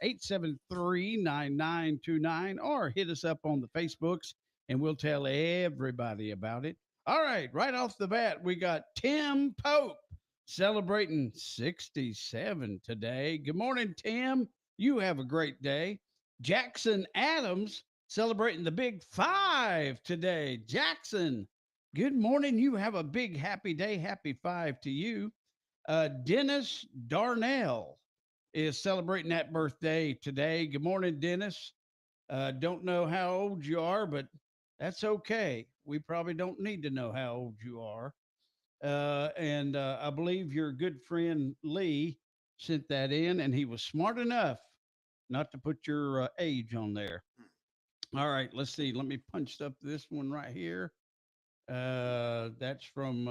873-9929, or hit us up on the Facebooks, and we'll tell everybody about it. All right, right off the bat, we got Tim Pope celebrating 67 today. Good morning, Tim. You have a great day. Jackson Adams celebrating the big 5 today. Jackson, good morning. You have a big happy day. Happy 5 to you. Dennis Darnell is celebrating that birthday today. Good morning, Dennis. Don't know how old you are, but that's okay. We probably don't need to know how old you are. And I believe your good friend Lee sent that in, and he was smart enough not to put your age on there. All right, let's see. Let me punch up this one right here. That's from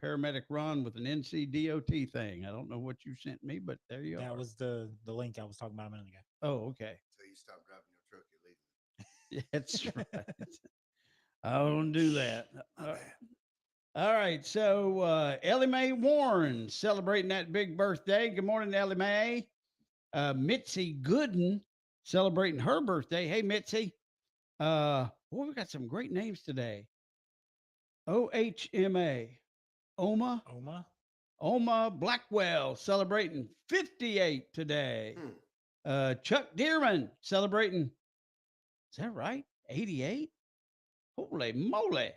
Paramedic Ron with an NCDOT thing. I don't know what you sent me, but there you are. That was the link I was talking about a minute ago. Oh, okay. So you stop driving your truck, you leave. That's right. I don't do that. All right, so Ellie Mae Warren celebrating that big birthday. Good morning, Ellie Mae. Mitzi Gooden celebrating her birthday. Hey, Mitzi. Well, we got some great names today. OHMA. Oma Blackwell celebrating 58 today. Chuck Dearman celebrating, is that right? 88? Holy moly.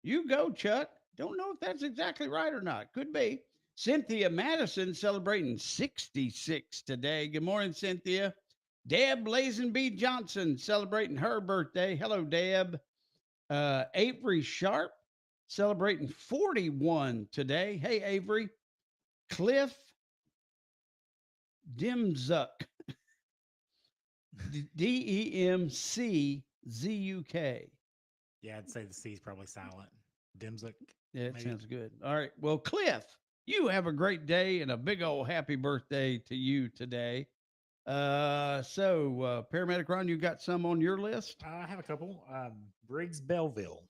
You go, Chuck. Don't know if that's exactly right or not. Could be. Cynthia Madison celebrating 66 today. Good morning, Cynthia. Deb Lazenby Johnson celebrating her birthday. Hello, Deb. Avery Sharp celebrating 41 today. Hey, Avery. Cliff Dimzuk. Demczuk. Yeah, I'd say the C is probably silent. Dimzik. Yeah, it maybe. sounds good. All right. Well, Cliff, you have a great day and a big old happy birthday to you today. Paramedic Ron, you got some on your list? I have a couple. Briggs Belleville.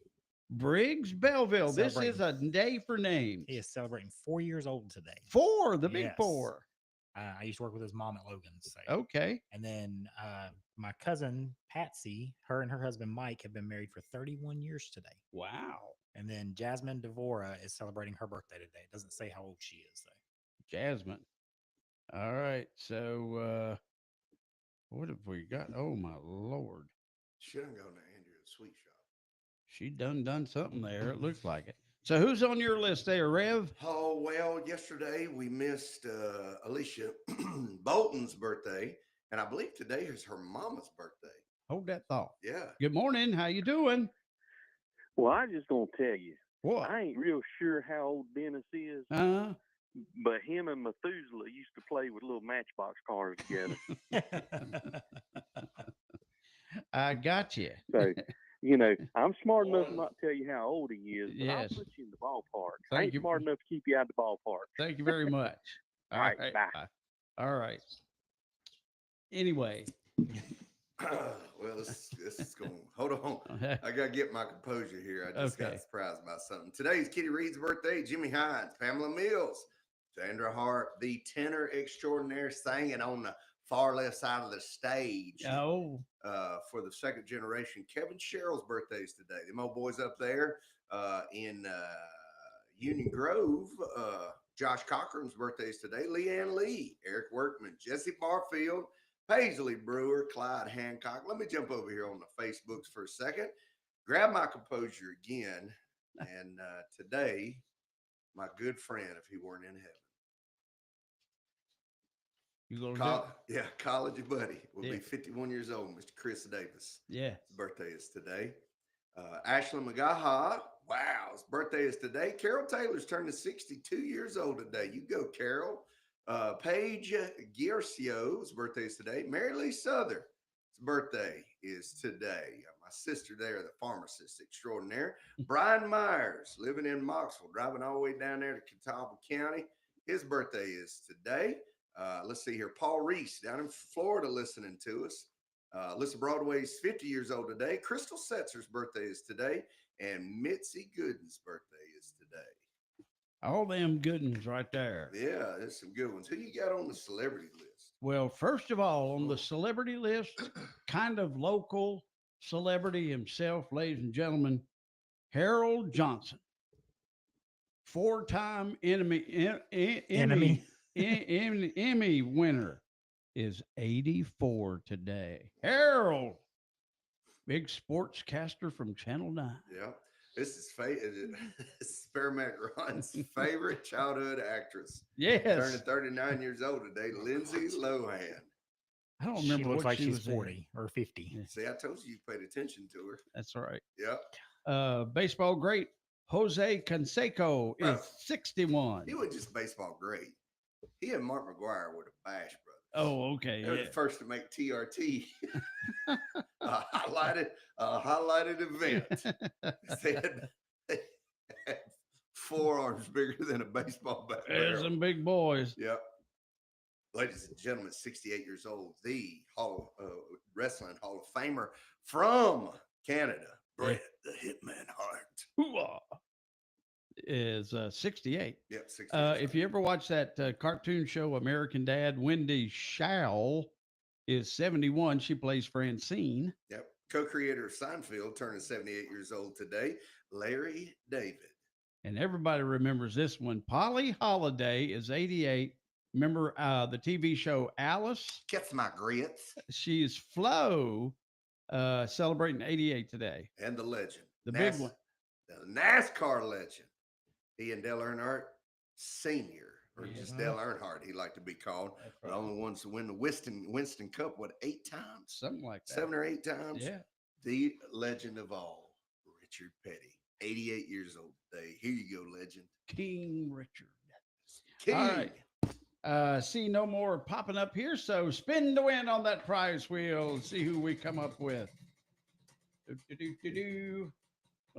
Briggs Belleville. This is Celebrating. a day for names. He is celebrating 4 years old today. 4, the big Yes. 4. I used to work with his mom at Logan's. So. Okay. And then my cousin Patsy, her and her husband Mike have been married for 31 years today. Wow. And then Jasmine Devora is celebrating her birthday today. It doesn't say how old she is though. Jasmine. All right. So what have we got? Oh my Lord. Shouldn't go to Andrew's sweet shop. She done something there. It looks like it. So who's on your list there, Rev? Oh, well, yesterday we missed Alicia Bolton's birthday, and I believe today is her mama's birthday. Hold that thought. Yeah. Good morning. How you doing? Well, I just gonna tell you, what? I ain't real sure how old Dennis is, but him and Methuselah used to play with little matchbox cars together. I got you. So, you know, I'm smart enough not to tell you how old he is, but I'll Yes. put you in the ballpark. I Thank ain't you. smart enough to keep you out of the ballpark. Thank you very much. All right, bye. All right. Anyway. Well, this is going. Hold on. I got to get my composure here. I just got surprised about something. Today's Kitty Reed's birthday. Jimmy Hines, Pamela Mills, Sandra Hart, the tenor extraordinaire, singing on the far left side of the stage. Oh. For the second generation, Kevin Sherrill's birthday is today. The old boys up there in Union Grove. Josh Cochran's birthday is today. Leanne Lee, Eric Workman, Jesse Barfield, Paisley Brewer, Clyde Hancock. Let me jump over here on the Facebooks for a second. Grab my composure again. And today, my good friend, if he weren't in heaven. You gonna college buddy will be 51 years old. Mr. Chris Davis. Yeah. His birthday is today. Ashlyn McGaha. Wow, his birthday is today. Carol Taylor's turning 62 years old today. You go, Carol. Paige Giercio's birthday is today. Mary Lee Souther's birthday is today. My sister there, the pharmacist extraordinaire. Brian Myers, living in Moxville, driving all the way down there to Catawba County. His birthday is today. Let's see here. Paul Reese down in Florida listening to us. Alyssa Broadway's 50 years old today. Crystal Setzer's birthday is today. And Mitzi Gooden's birthday is today. All them good ones right there. Yeah, there's some good ones. Who you got on the celebrity list? Well, first of all, on the celebrity list, kind of local celebrity himself, ladies and gentlemen, Harold Johnson, 4-time Emmy winner, is 84 today. Harold, big sportscaster from Channel 9. Yeah. This is Paramedic Ron's favorite childhood actress. Yes. Turning 39 years old today, Lindsay Lohan. I don't remember. She looks what like she she's was 40 or 50. See, I told you paid attention to her. That's right. Yep. Baseball great Jose Canseco is 61. He was just baseball great. He and Mark McGuire were the Bash brothers. Oh, okay. They were the first to make TRT a highlighted event. They had forearms bigger than a baseball bat. There's some big boys. Yep. Ladies and gentlemen, 68 years old, the Wrestling Hall of Famer from Canada, Bret the Hitman Hart. Hoo-ah. Is 68. Yep, 68. If you ever watch that cartoon show American Dad, Wendy Schall is 71. She plays Francine. Yep. Co-creator of Seinfeld turning 78 years old today, Larry David. And everybody remembers this one. Polly Holiday is 88. Remember the TV show Alice? Gets my grits. She's Flo, celebrating 88 today. And the legend. The big one. The NASCAR legend. He and Dale Earnhardt Senior, or just Dale Earnhardt, he liked to be called. But only ones to win the Winston Cup, 8 times? Something like that. 7 or 8 times? Yeah. The legend of all, Richard Petty, 88 years old today. Here you go, legend. King Richard. King. All right. See no more popping up here, so spin to win on that prize wheel. See who we come up with. Want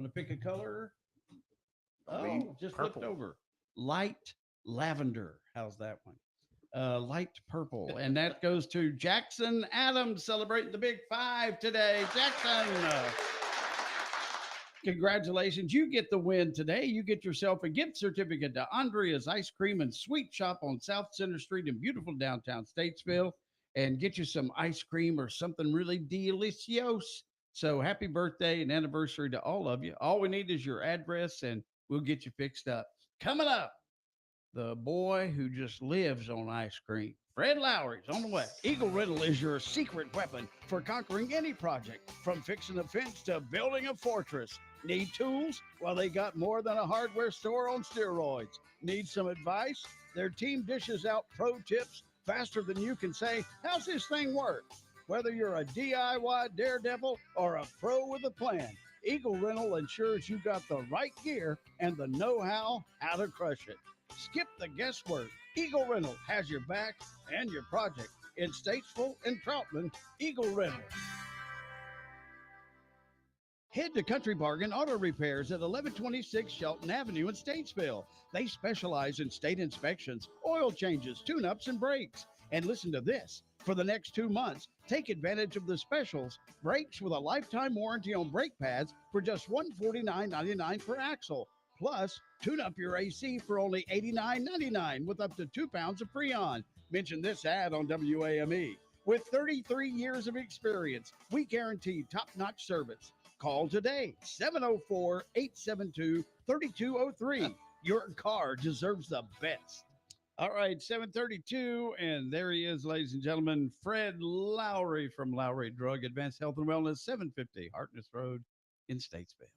to pick a color? Oh, just flipped over. Light lavender. How's that one? Light purple. And that goes to Jackson Adams, celebrating the Big 5 today. Jackson. Congratulations. You get the win today. You get yourself a gift certificate to Andrea's Ice Cream and Sweet Shop on South Center Street in beautiful downtown Statesville, and get you some ice cream or something really delicious. So happy birthday and anniversary to all of you. All we need is your address and we'll get you fixed up. Coming up, the boy who just lives on ice cream. Fred Lowry's on the way. Eagle Rental is your secret weapon for conquering any project, from fixing a fence to building a fortress. Need tools? Well, they got more than a hardware store on steroids. Need some advice? Their team dishes out pro tips faster than you can say, how's this thing work? Whether you're a DIY daredevil or a pro with a plan, Eagle Rental ensures you got the right gear and the know-how to crush it. Skip the guesswork. Eagle Rental has your back and your project. In Statesville and Troutman, Eagle Rental. Head to Country Bargain Auto Repairs at 1126 Shelton Avenue in Statesville. They specialize in state inspections, oil changes, tune-ups, and brakes. And listen to this. For the next 2 months, take advantage of the specials. Brakes with a lifetime warranty on brake pads for just $149.99 per axle. Plus, tune up your AC for only $89.99 with up to 2 pounds of Freon. Mention this ad on WAME. With 33 years of experience, we guarantee top-notch service. Call today, 704-872-3203. Your car deserves the best. All right, 7:32, and there he is, ladies and gentlemen, Fred Lowry from Lowry Drug Advanced Health and Wellness, 750 Hartness Road in Statesville.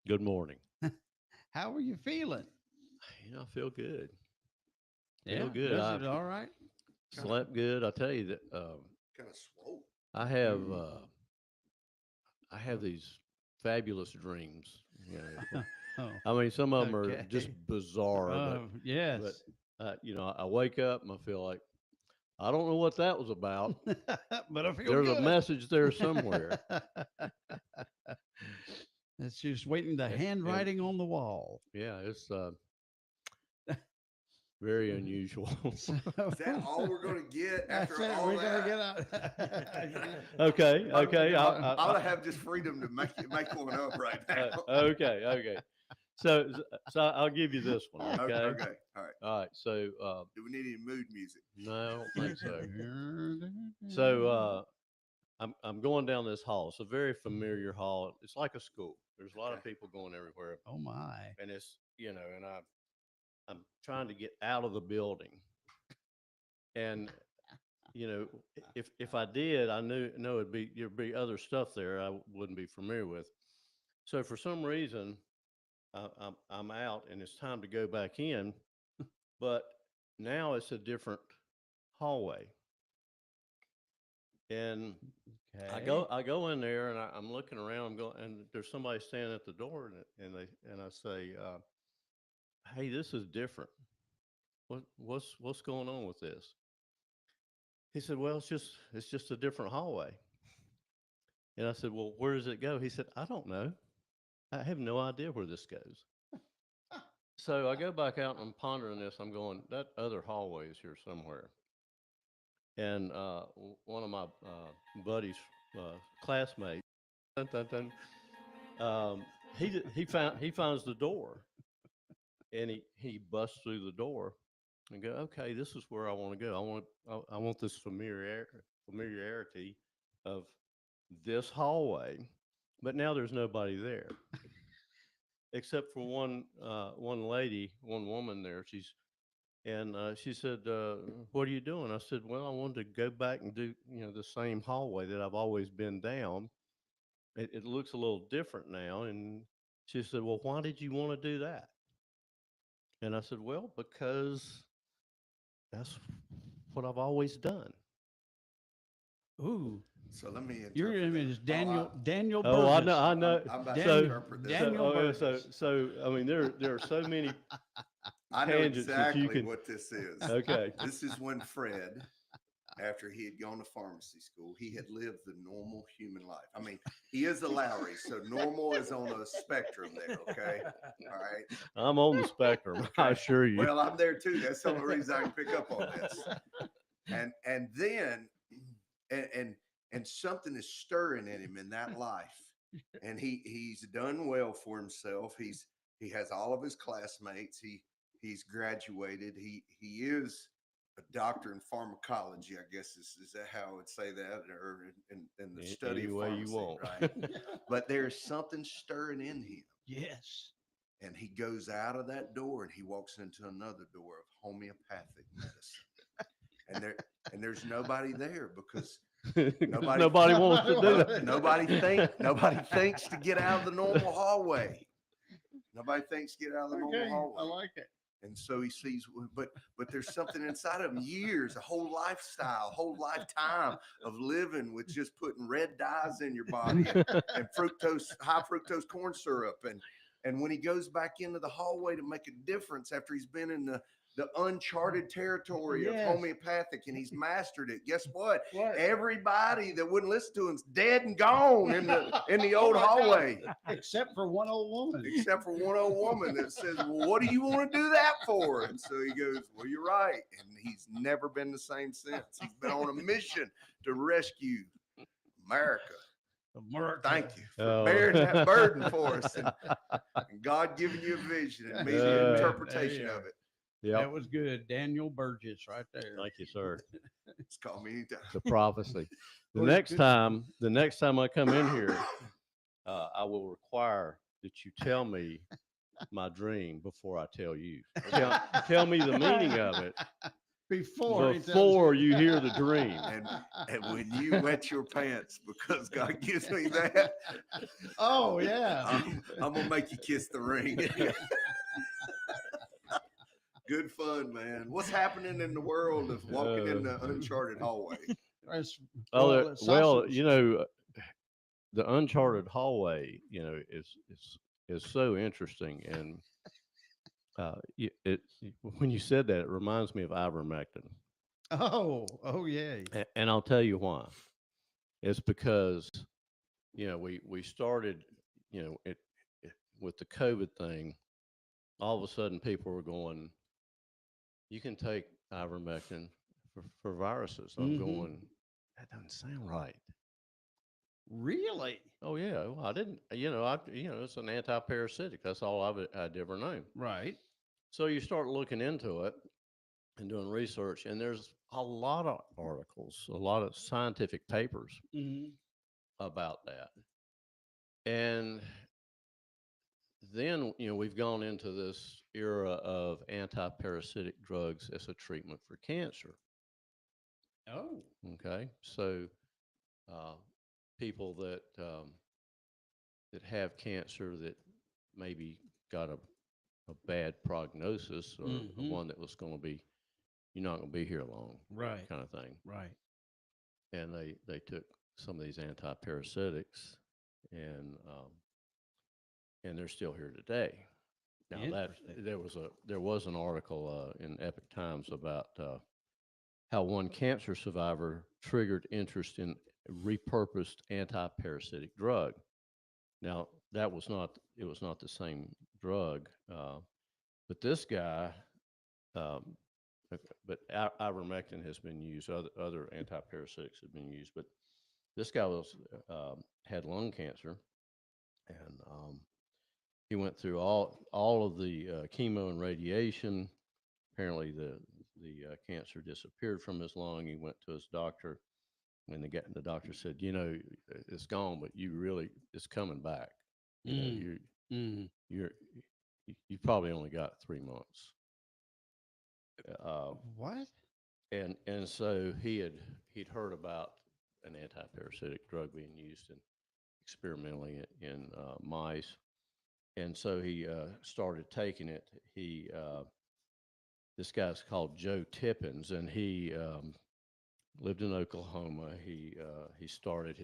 Good morning. How are you feeling? I feel good. Yeah, Feel good. is it all right? Slept good. I tell you that Kind of swole. I have these fabulous dreams. You know. I mean, some of them are just bizarre. Yes. But I wake up and I feel like I don't know what that was about, but I feel there's good. a message there somewhere. It's just waiting, the handwriting on the wall. Yeah, it's very unusual. Is that all we're going to get after That's it. all We're that? going to get out. Okay. I'll have just freedom to make one up right now. Okay. So I'll give you this one. Okay. Okay. All right. So Do we need any mood music? no, I don't think so. So I'm going down this hall. It's a very familiar hall. It's like a school. There's a lot of people going everywhere. Oh my. And it's, and I'm trying to get out of the building. And if I did, I know there'd be other stuff there I wouldn't be familiar with. So for some reason, I'm out and it's time to go back in, but now it's a different hallway. And I go in there and I'm looking around, and there's somebody standing at the door, and I say, hey, this is different. What's going on with this? He said, well, it's just a different hallway. And I said, well, where does it go? He said, I don't know. I have no idea where this goes. So I go back out and I'm pondering this. I'm going, that other hallway is here somewhere. And one of my buddies, classmates, he finds the door, and he busts through the door and go, okay, this is where I want to go. I want this familiarity of this hallway, but now there's nobody there except for one woman there. She said, what are you doing? I said, well, I wanted to go back and do, the same hallway that I've always been down. It looks a little different now. And she said, well, why did you want to do that? And I said, well, because that's what I've always done. Ooh. So let me. Your name is Daniel Daniel Burgess. Oh, I know, I know. I'm about to So, interpret this. Daniel Burgess. so I mean, there are so many I know tangents that you exactly can. what this is. Okay. This is when Fred, after he had gone to pharmacy school, he had lived the normal human life. I mean, he is a Lowry, so normal is on a spectrum there, okay? All right. I'm on the spectrum, I assure you. Well, I'm there too. That's the only reason I can pick up on this. And then and something is stirring in him in that life. And he's done well for himself. He has all of his classmates. He's graduated. He is a doctor in pharmacology, I guess is that how I would say that, or in the study Any of way pharmacy, you want. right? But there's something stirring in him. Yes. And he goes out of that door and he walks into another door of homeopathic medicine. And there's nobody there because nobody wants to do that. Nobody thinks to get out of the normal hallway. Nobody thinks to get out of the normal hallway. I like it. And so he sees, but there's something inside of him, years, a whole lifestyle, whole lifetime of living with just putting red dyes in your body and high fructose corn syrup. And when he goes back into the hallway to make a difference after he's been in the uncharted territory of homeopathic and he's mastered it, guess what? Everybody that wouldn't listen to him's dead and gone in the old hallway. Except for one old woman. Except for one old woman that says, well, what do you want to do that for? And so he goes, well, you're right. And he's never been the same since. He's been on a mission to rescue America. Thank you for bearing that burden for us and God giving you a vision and me the interpretation of it. Yeah, that was good. Daniel Burgess right there. Thank you, sir. It's called me anytime. The prophecy. The Well, next good. time I come in here, I will require that you tell me my dream before I tell you. Tell me the meaning of it before you hear the dream. And when you wet your pants because God gives me that, oh yeah, I'm gonna make you kiss the ring. Good fun, man. What's happening in the world of walking in the uncharted hallway? Well, you know, the uncharted hallway, you know, is so interesting, and when you said that, it reminds me of ivermectin. Oh yeah. And I'll tell you why. It's because, you know, we started, you know, it with the COVID thing. All of a sudden, people were going, you can take ivermectin for viruses. I'm going, that doesn't sound right. Really? Oh yeah. Well, I didn't. It's an anti-parasitic. That's all I'd ever known. Right. So you start looking into it and doing research, and there's a lot of articles, a lot of scientific papers about that. And then, you know, we've gone into this era of anti-parasitic drugs as a treatment for cancer. Oh. Okay. So people that have cancer that maybe got a bad prognosis or one that was going to be, you're not going to be here long, right, kind of thing. Right. And they took some of these anti-parasitics and they're still here today. Now there was an article in Epic Times about how one cancer survivor triggered interest in a repurposed anti-parasitic drug. Now it was not the same drug, but this guy, but ivermectin has been used. Other anti-parasitics have been used, but this guy had lung cancer, and he went through all of the chemo and radiation. Apparently, the cancer disappeared from his lung. He went to his doctor, and the doctor said, you know, it's gone, but it's coming back. You know, you probably only got 3 months. What? And so he'd heard about an anti-parasitic drug being used experimentally in mice, and so he started taking it. This guy's called Joe Tippins, and he lived in Oklahoma. He started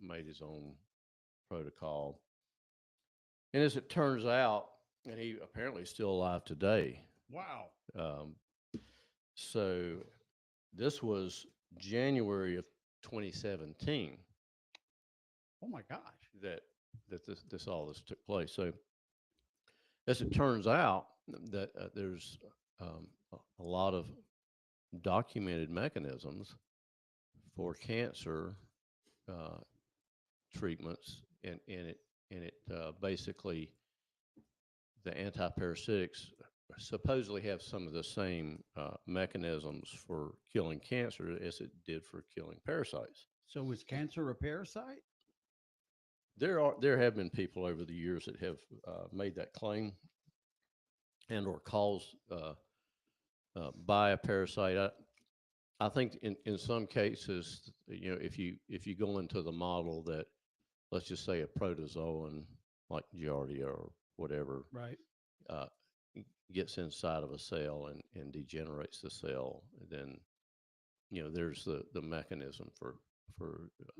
made his own protocol, and as it turns out, and he apparently is still alive today. Wow. So this was January of 2017. Oh my gosh. That all this took place. So as it turns out, that there's a lot of documented mechanisms for cancer treatments, and it basically, the antiparasitics supposedly have some of the same mechanisms for killing cancer as it did for killing parasites. So is cancer a parasite? There have been people over the years that have made that claim and or caused by a parasite. I think in some cases, if you go into the model that, let's just say, a protozoan like Giardia or whatever, right, gets inside of a cell and degenerates the cell, then there's the mechanism for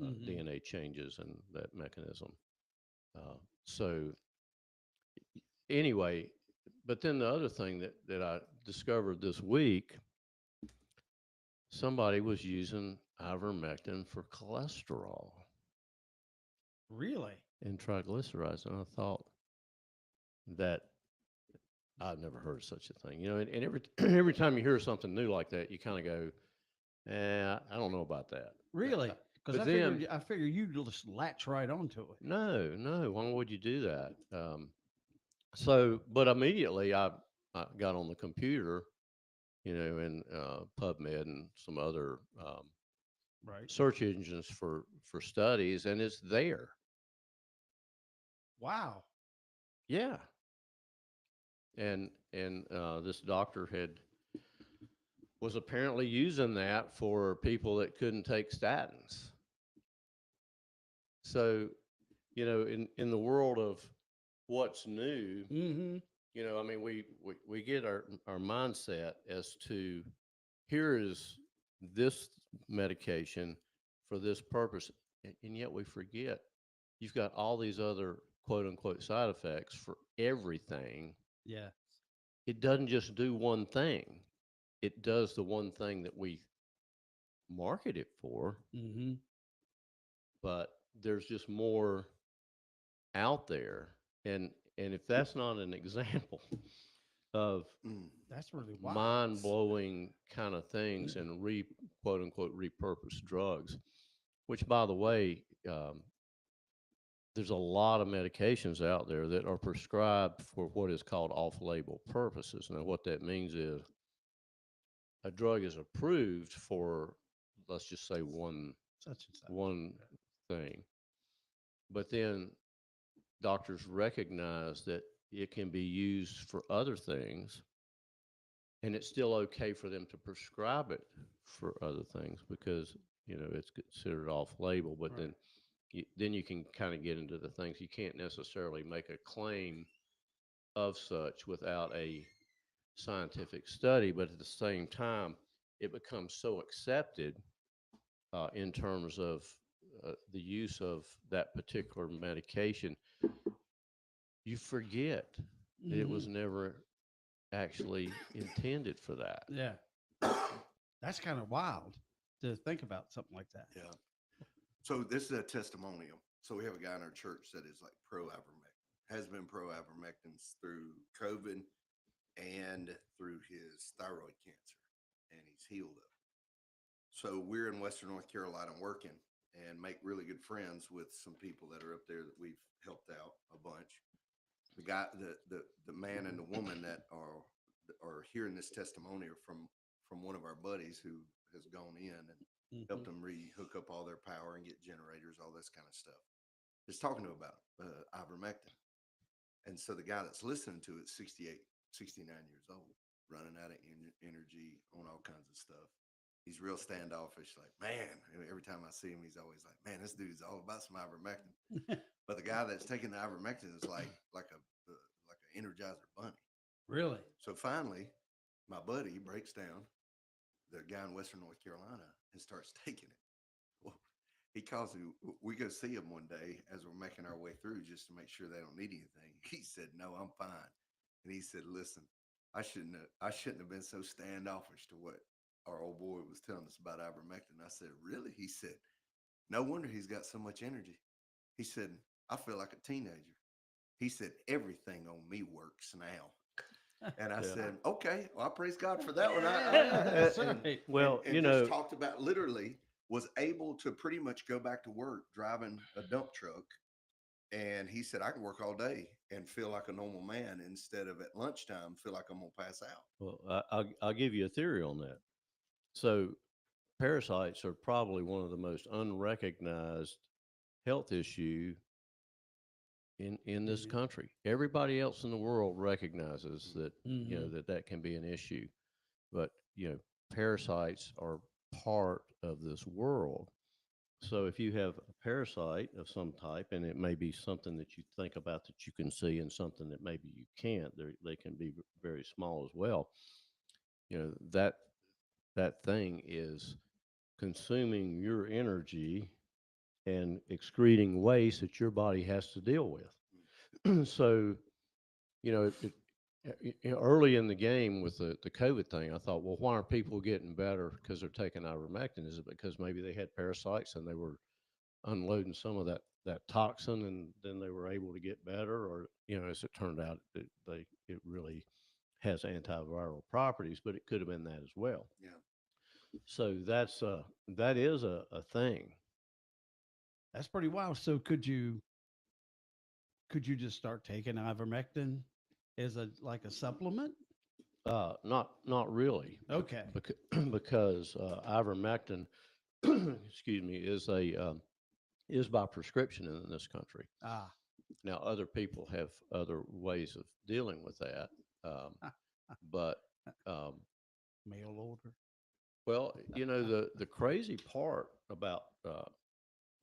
DNA changes and that mechanism. So anyway, but then the other thing that I discovered this week, somebody was using ivermectin for cholesterol. Really? And triglycerides, and I thought that I've never heard of such a thing. And every time you hear something new like that, you kind of go, I don't know about that. Really? Because I figure you just latch right onto it. No. Why would you do that? But immediately I got on the computer, and PubMed and some other search engines for studies, and it's there. Wow. Yeah. And this doctor was apparently using that for people that couldn't take statins. So, in the world of what's new, I mean, we get our mindset as to, here is this medication for this purpose, and yet we forget you've got all these other quote unquote side effects for everything. Yeah. It doesn't just do one thing. It does the one thing that we market it for. But there's just more out there. And if that's not an example of that's really wild, mind-blowing kind of things and quote unquote repurposed drugs, which, by the way, there's a lot of medications out there that are prescribed for what is called off-label purposes. Now, what that means is a drug is approved for, let's just say, one thing, but then doctors recognize that it can be used for other things, and it's still okay for them to prescribe it for other things because it's considered off-label. But then you can kind of get into the things you can't necessarily make a claim of such without a scientific study, but at the same time, it becomes so accepted in terms of the use of that particular medication, you forget that it was never actually intended for that. Yeah. That's kind of wild to think about something like that. Yeah. So this is a testimonial. So we have a guy in our church that is like pro-ivermectin, has been pro-ivermectin through COVID and through his thyroid cancer, and he's healed up. So we're in Western North Carolina working and make really good friends with some people that are up there that we've helped out a bunch. The guy, the man and the woman that are hearing this testimony are from one of our buddies who has gone in and helped them hook up all their power and get generators, all this kind of stuff. Just talking to them about ivermectin. And so the guy that's listening to it, 68, 69 years old, running out of energy on all kinds of stuff. He's real standoffish, like, man, every time I see him, he's always like, man, this dude's all about some ivermectin. But the guy that's taking the ivermectin is like a Energizer Bunny. Really? So finally, my buddy breaks down, the guy in Western North Carolina, and starts taking it. Well, he calls me. We go see him one day as we're making our way through just to make sure they don't need anything. He said, "No, I'm fine." And he said, "Listen, I shouldn't have been so standoffish to what our old boy was telling us about ivermectin." I said, "Really?" He said, "No wonder he's got so much energy." He said, "I feel like a teenager." He said, "Everything on me works now." And I said, "Okay, well, I praise God for that one." That's right. Well, and just talked about literally was able to pretty much go back to work driving a dump truck. And he said, "I can work all day and feel like a normal man instead of at lunchtime feel like I'm gonna pass out." Well, I'll give you a theory on that. So, parasites are probably one of the most unrecognized health issue in this country. Everybody else in the world recognizes that that can be an issue, but parasites are part of this world. So if you have a parasite of some type, and it may be something that you think about that you can see, and something that maybe you can't, they can be very small as well. That thing is consuming your energy and excreting waste that your body has to deal with. So, early in the game with the COVID thing, I thought, well, why aren't people getting better because they're taking ivermectin? Is it because maybe they had parasites and they were unloading some of that toxin, and then they were able to get better? Or, as it turned out, it really has antiviral properties, but it could have been that as well. Yeah. So that is a thing. That's pretty wild. So could you just start taking ivermectin as a supplement? Not really. Okay. Because ivermectin, excuse me, is by prescription in this country. Now, other people have other ways of dealing with that, but mail order. Well, the crazy part about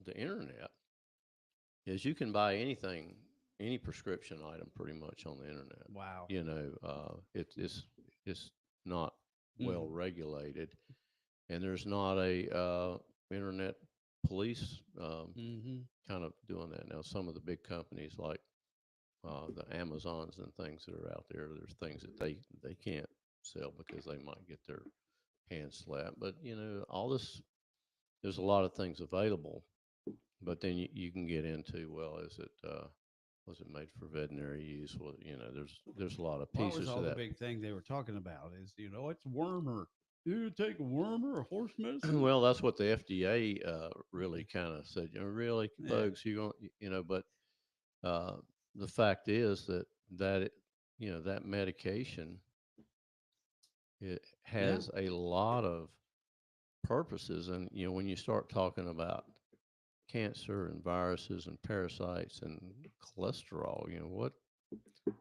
the internet is you can buy anything, any prescription item, pretty much on the internet. Wow. It's not well regulated, and there's not a internet police kind of doing that. Now, some of the big companies like the Amazons and things that are out there, there's things that they can't sell because they might get their hands slapped. But all this, there's a lot of things available, but then you can get into, well, was it made for veterinary use? Well, there's a lot of pieces was all to the that. big thing they were talking about is, it's wormer. You take a wormer or horse medicine? Well, that's what the FDA really kind of said. Really, folks, you're going, but the fact is that medication, it has a lot of purposes, and when you start talking about cancer and viruses and parasites and cholesterol, what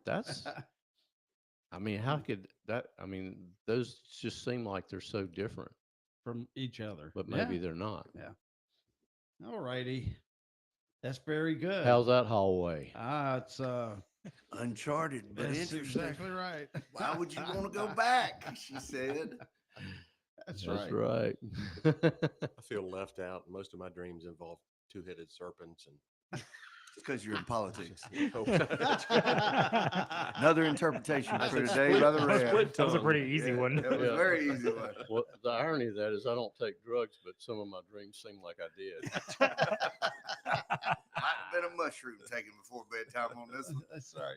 that's. I mean, how could that? I mean, those just seem like they're so different from each other, but maybe they're not. Yeah. All righty. That's very good. How's that hallway? It's uncharted, but that's interesting. Exactly right. Why would you want to go back? She said. That's right. I feel left out. Most of my dreams involve two-headed serpents and. It's because you're in politics. Another interpretation for today by the Red. That was a pretty easy one. It was a very easy one. Well, the irony of that is I don't take drugs, but some of my dreams seem like I did. Might have been a mushroom taken before bedtime on this one. That's right.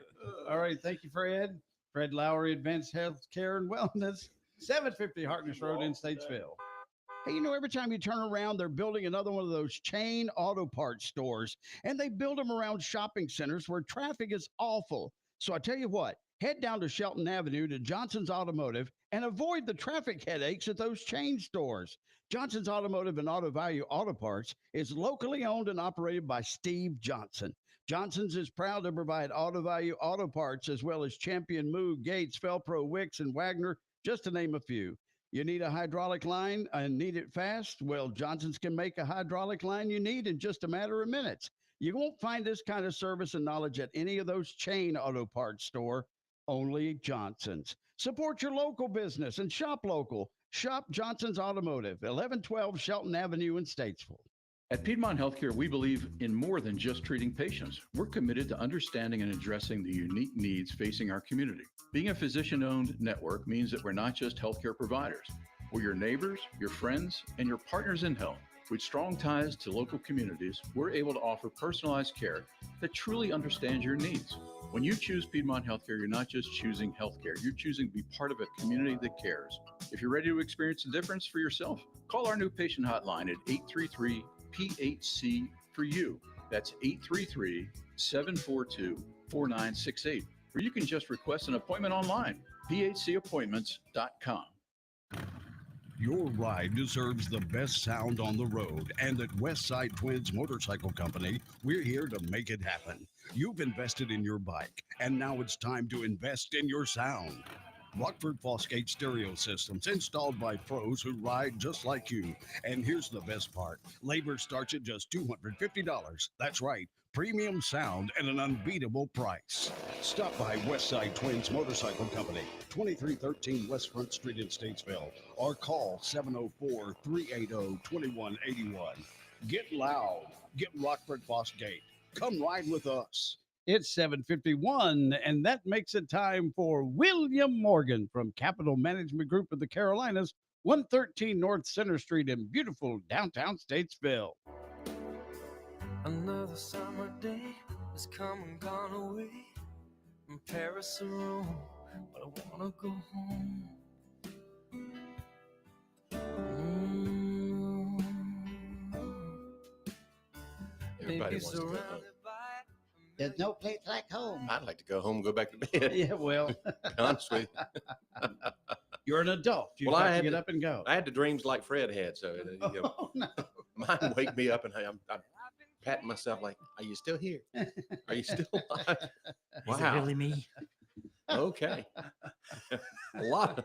All right. Thank you, Fred. Fred Lowry, Advanced Health Care and Wellness, 750 Harkness Road in Statesville. Hey, every time you turn around, they're building another one of those chain auto parts stores, and they build them around shopping centers where traffic is awful. So I tell you what, head down to Shelton Avenue to Johnson's Automotive and avoid the traffic headaches at those chain stores. Johnson's Automotive and Auto Value Auto Parts is locally owned and operated by Steve Johnson. Johnson's is proud to provide auto value auto parts as well as Champion, Moog, Gates, Felpro, Wicks, and Wagner, just to name a few. You need a hydraulic line and need it fast? Well, Johnson's can make a hydraulic line you need in just a matter of minutes. You won't find this kind of service and knowledge at any of those chain auto parts store, only Johnson's. Support your local business and shop local. Shop Johnson's Automotive, 1112 Shelton Avenue in Statesville. At Piedmont Healthcare, we believe in more than just treating patients. We're committed to understanding and addressing the unique needs facing our community. Being a physician-owned network means that we're not just healthcare providers. We're your neighbors, your friends, and your partners in health. With strong ties to local communities, we're able to offer personalized care that truly understands your needs. When you choose Piedmont Healthcare, you're not just choosing healthcare, you're choosing to be part of a community that cares. If you're ready to experience the difference for yourself, call our new patient hotline at 833-PHC for you. That's 833-742-4968. Or you can just request an appointment online, phcappointments.com. Your ride deserves the best sound on the road, and at Westside Twins Motorcycle Company, we're here to make it happen. You've invested in your bike, and now it's time to invest in your sound. Rockford Fosgate stereo systems installed by pros who ride just like you. And here's the best part. Labor starts at just $250. That's right. Premium sound at an unbeatable price. Stop by Westside Twins Motorcycle Company, 2313 West Front Street in Statesville, or call 704-380-2181. Get loud. Get Rockford Fosgate. Come ride with us. It's 7:51, and that makes it time for William Morgan from Capital Management Group of the Carolinas, 113 North Center Street in beautiful downtown Statesville. Another summer day has come and gone away from Paris or Rome, but I wanna go home. Everybody wants to go home. There's no place like home. I'd like to go home and go back to bed. Yeah, well, honestly, you're an adult. You have to get up and go. I had the dreams like Fred had, so you know, mine wake me up and I'm patting myself like, "Are you still here? Are you still alive?" Is it really me? Okay. a lot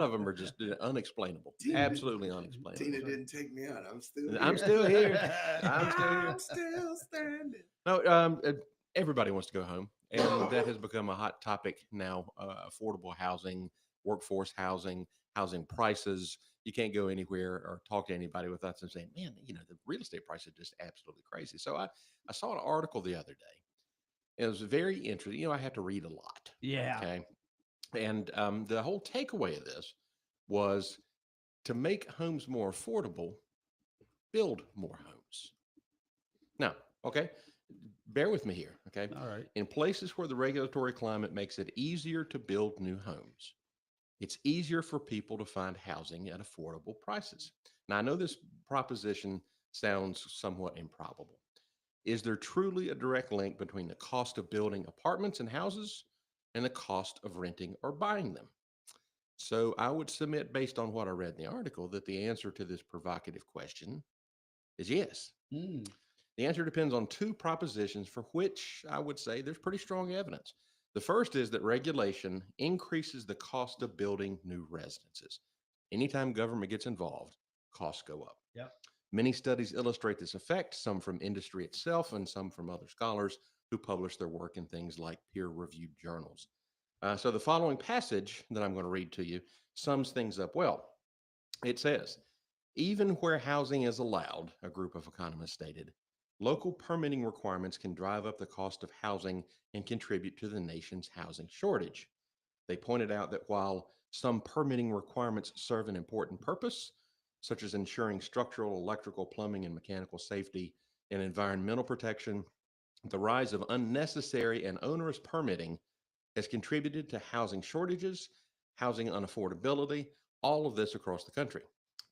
of them are just unexplainable. Absolutely unexplainable. Tina didn't take me out. I'm still here. I'm still here. I'm still here. I'm still standing. No, everybody wants to go home, and that has become a hot topic now. Affordable housing, workforce housing, housing prices. You can't go anywhere or talk to anybody without them saying, "Man, you know, the real estate prices are just absolutely crazy." So I saw an article the other day. It was very interesting. You know, I have to read a lot. Yeah. Okay. And the whole takeaway of this was to make homes more affordable, build more homes. Now, okay, bear with me here. Okay. All right. In places where the regulatory climate makes it easier to build new homes, it's easier for people to find housing at affordable prices. Now, I know this proposition sounds somewhat improbable. Is there truly a direct link between the cost of building apartments and houses and the cost of renting or buying them? So I would submit, based on what I read in the article, that the answer to this provocative question is yes. The answer depends on two propositions for which I would say there's pretty strong evidence. The first is that regulation increases the cost of building new residences. Anytime government gets involved, costs go up. Yep. Many studies illustrate this effect, some from industry itself and some from other scholars who publish their work in things like peer-reviewed journals. So the following passage that I'm going to read to you sums things up well. It says, even where housing is allowed, a group of economists stated, local permitting requirements can drive up the cost of housing and contribute to the nation's housing shortage. They pointed out that while some permitting requirements serve an important purpose, such as ensuring structural, electrical, plumbing, and mechanical safety and environmental protection, the rise of unnecessary and onerous permitting has contributed to housing shortages, housing unaffordability, all of this across the country.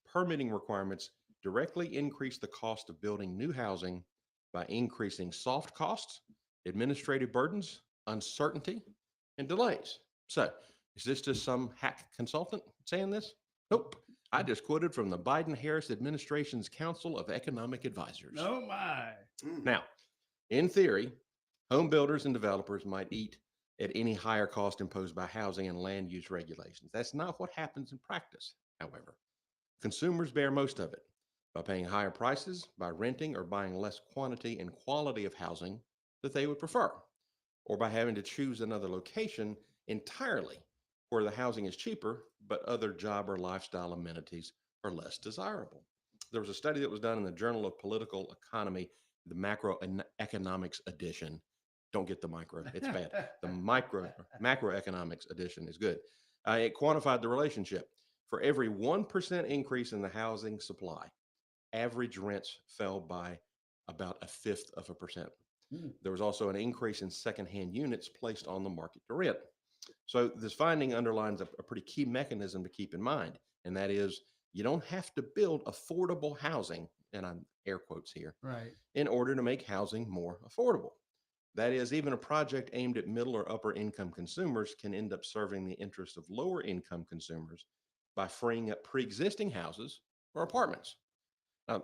Permitting requirements directly increase the cost of building new housing by increasing soft costs, administrative burdens, uncertainty, and delays. So, is this just some hack consultant saying this? Nope. I just quoted from the Biden-Harris administration's Council of Economic Advisors. Oh my. Now, in theory, home builders and developers might eat at any higher cost imposed by housing and land use regulations. That's not what happens in practice, however. Consumers bear most of it. by paying higher prices, by renting or buying less quantity and quality of housing that they would prefer, or by having to choose another location entirely where the housing is cheaper, but other job or lifestyle amenities are less desirable. There was a study that was done in the Journal of Political Economy, the macroeconomics edition. Don't get the micro, it's bad. The macroeconomics edition is good. It quantified the relationship. For every 1% increase in the housing supply, average rents fell by about 0.5%. There was also an increase in secondhand units placed on the market to rent. So this finding underlines a pretty key mechanism to keep in mind, and that is you don't have to build affordable housing, and I'm air quotes here, Right. in order to make housing more affordable. That is, even a project aimed at middle or upper income consumers can end up serving the interests of lower income consumers by freeing up pre-existing houses or apartments.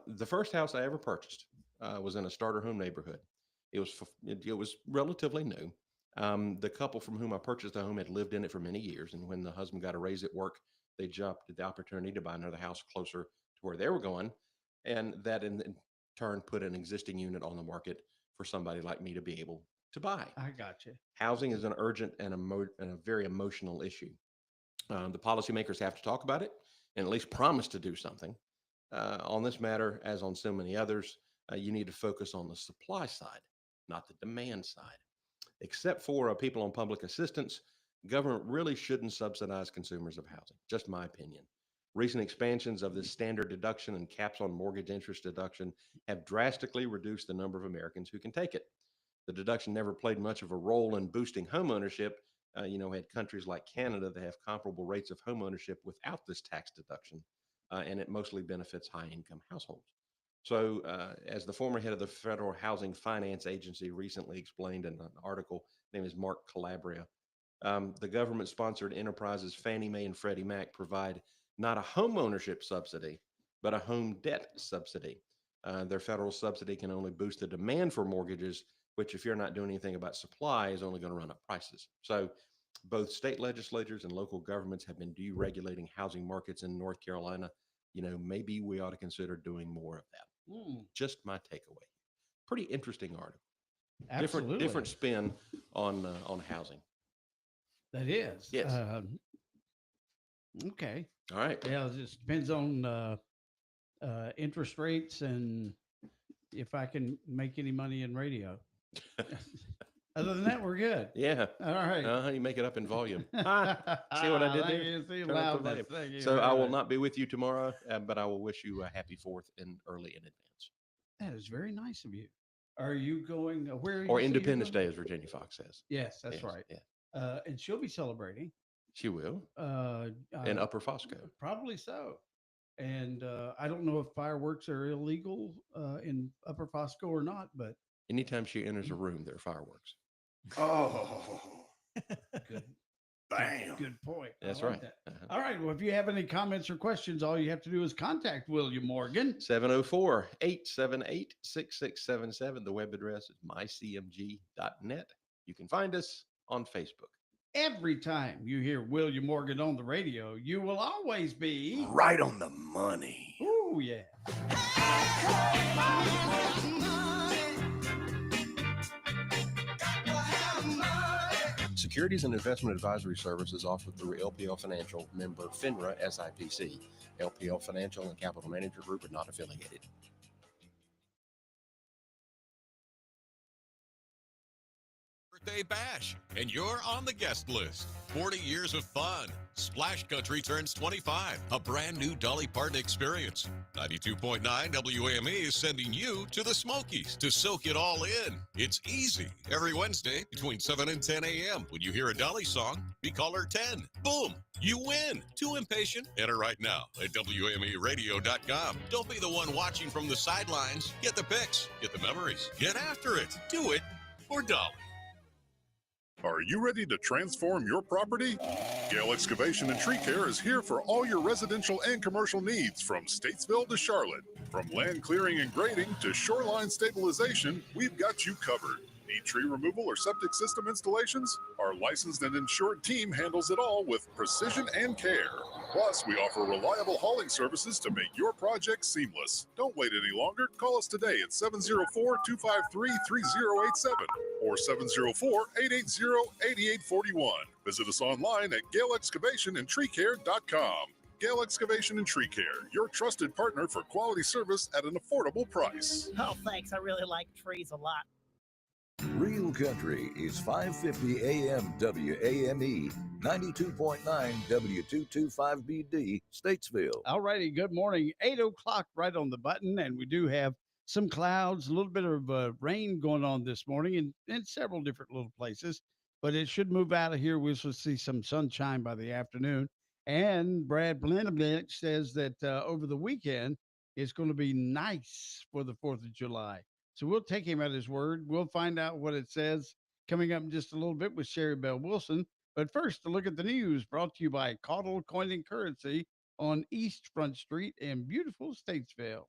The first house I ever purchased was in a starter home neighborhood. It was relatively new. The couple from whom I purchased the home had lived in it for many years, and when the husband got a raise at work, they jumped at the opportunity to buy another house closer to where they were going, and that in turn put an existing unit on the market for somebody like me to be able to buy. I got you. Housing is an urgent and a very emotional issue. The policymakers have to talk about it and at least promise to do something. On this matter, as on so many others, you need to focus on the supply side, not the demand side. Except for people on public assistance, government really shouldn't subsidize consumers of housing, just my opinion. Recent expansions of the standard deduction and caps on mortgage interest deduction have drastically reduced the number of Americans who can take it. The deduction never played much of a role in boosting homeownership. Had countries like Canada that have comparable rates of homeownership without this tax deduction, and it mostly benefits high-income households. So, as the former head of the Federal Housing Finance Agency recently explained in an article, his name is Mark Calabria, the government-sponsored enterprises Fannie Mae and Freddie Mac provide not a home ownership subsidy, but a home debt subsidy. Their federal subsidy can only boost the demand for mortgages, which, if you're not doing anything about supply, is only going to run up prices. So both state legislatures and local governments have been deregulating housing markets in North Carolina. Maybe we ought to consider doing more of that. Just my takeaway. Pretty interesting article. Absolutely. Different spin on housing. That is. Yes. Okay. All right. Yeah, it just depends on interest rates and if I can make any money in radio. Other than that, we're good. Yeah. All right. You make it up in volume. See what I did there? See Turn up the loudness. volume. So I will not be with you tomorrow, but I will wish you a happy 4th and early in advance. That is very nice of you. Are you going where? Are you Or say you're Independence going? Day, as Virginia Fox says. Yes, that's right. Yeah. And she'll be celebrating. She will. In Upper Fosco. Probably so. And I don't know if fireworks are illegal in Upper Fosco or not, but Anytime she enters a room, there are fireworks. Oh, good. Bam. Good point. I That's like right. that. All right. Well, if you have any comments or questions, all you have to do is contact William Morgan. 704-878-6677. The web address is mycmg.net. You can find us on Facebook. Every time you hear William Morgan on the radio, you will always be Right on the money. Oh, yeah. Securities and investment advisory services offered through LPL Financial, member FINRA SIPC. LPL Financial and Capital Manager Group are not affiliated. Birthday bash, and you're on the guest list. 40 years of fun. Splash Country turns 25. A brand new Dolly Parton experience. 92.9 WAME is sending you to the Smokies to soak it all in. It's easy. Every Wednesday between 7 and 10 a.m. When you hear a Dolly song, be caller 10. Boom! You win. Too impatient? Enter right now at WAMEradio.com. Don't be the one watching from the sidelines. Get the pics. Get the memories. Get after it. Do it for Dolly. Are you ready to transform your property? Gale Excavation and Tree Care is here for all your residential and commercial needs from Statesville to Charlotte. From land clearing and grading to shoreline stabilization, we've got you covered. Need tree removal or septic system installations? Our licensed and insured team handles it all with precision and care. Plus, we offer reliable hauling services to make your project seamless. Don't wait any longer. Call us today at 704-253-3087 or 704-880-8841. Visit us online at GaleExcavationandTreeCare.com. Gale Excavation and Tree Care, your trusted partner for quality service at an affordable price. Oh, thanks. I really like trees a lot. Real Country is 550 AM WAME, 92.9 W225BD, Statesville. All righty. Good morning. 8 o'clock right on the button. And we do have some clouds, a little bit of rain going on this morning in several different little places. But it should move out of here. We'll see some sunshine by the afternoon. And Brad Paramedic says that over the weekend, it's going to be nice for the 4th of July. So we'll take him at his word. We'll find out what it says coming up in just a little bit with Sherry Bell Wilson. But first, a look at the news brought to you by Caudle Coin and Currency on East Front Street in beautiful Statesville.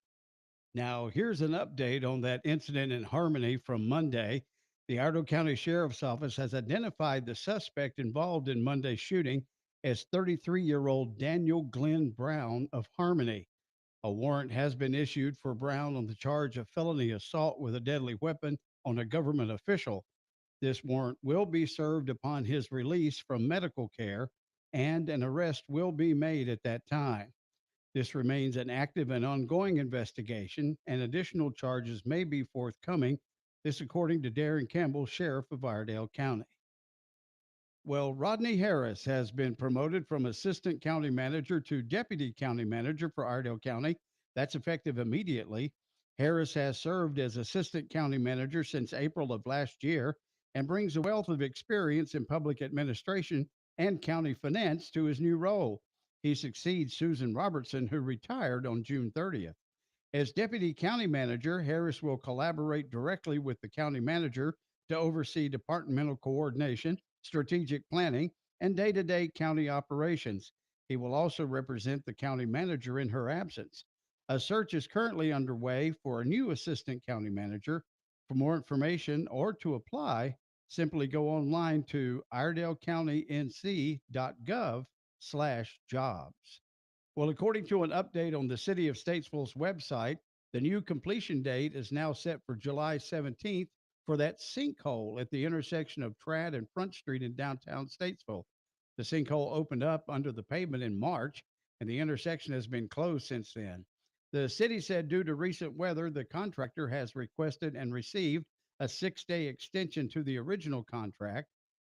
Now, here's an update on that incident in Harmony from Monday. The Iredell County Sheriff's Office has identified the suspect involved in Monday's shooting as 33-year-old Daniel Glenn Brown of Harmony. A warrant has been issued for Brown on the charge of felony assault with a deadly weapon on a government official. This warrant will be served upon his release from medical care, and an arrest will be made at that time. This remains an active and ongoing investigation, and additional charges may be forthcoming. This according to Darren Campbell, Sheriff of Iredell County. Well, Rodney Harris has been promoted from Assistant County Manager to Deputy County Manager for Iredell County. That's effective immediately. Harris has served as Assistant County Manager since April of last year and brings a wealth of experience in public administration and county finance to his new role. He succeeds Susan Robertson, who retired on June 30th. As Deputy County Manager, Harris will collaborate directly with the County Manager to oversee departmental coordination, strategic planning, and day-to-day county operations. He will also represent the county manager in her absence. A search is currently underway for a new assistant county manager. For more information or to apply, simply go online to iredellcountync.gov/jobs. Well, according to an update on the City of Statesville's website, the new completion date is now set for July 17th for that sinkhole at the intersection of Trad and Front Street in downtown Statesville. The sinkhole opened up under the pavement in March, and the intersection has been closed since then. The city said due to recent weather, the contractor has requested and received a 6-day extension to the original contract.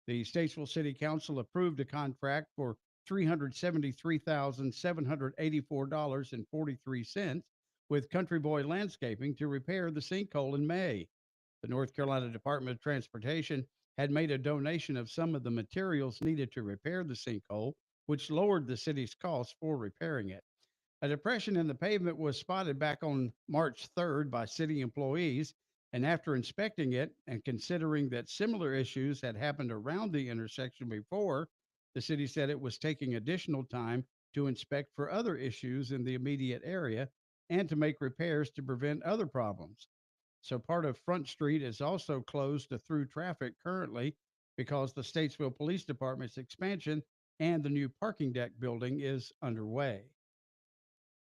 The Statesville City Council approved a contract for $373,784.43 with Country Boy Landscaping to repair the sinkhole in May. The North Carolina Department of Transportation had made a donation of some of the materials needed to repair the sinkhole, which lowered the city's costs for repairing it. A depression in the pavement was spotted back on March 3rd by city employees, and after inspecting it and considering that similar issues had happened around the intersection before, the city said it was taking additional time to inspect for other issues in the immediate area and to make repairs to prevent other problems. So part of Front Street is also closed to through traffic currently because the Statesville Police Department's expansion and the new parking deck building is underway.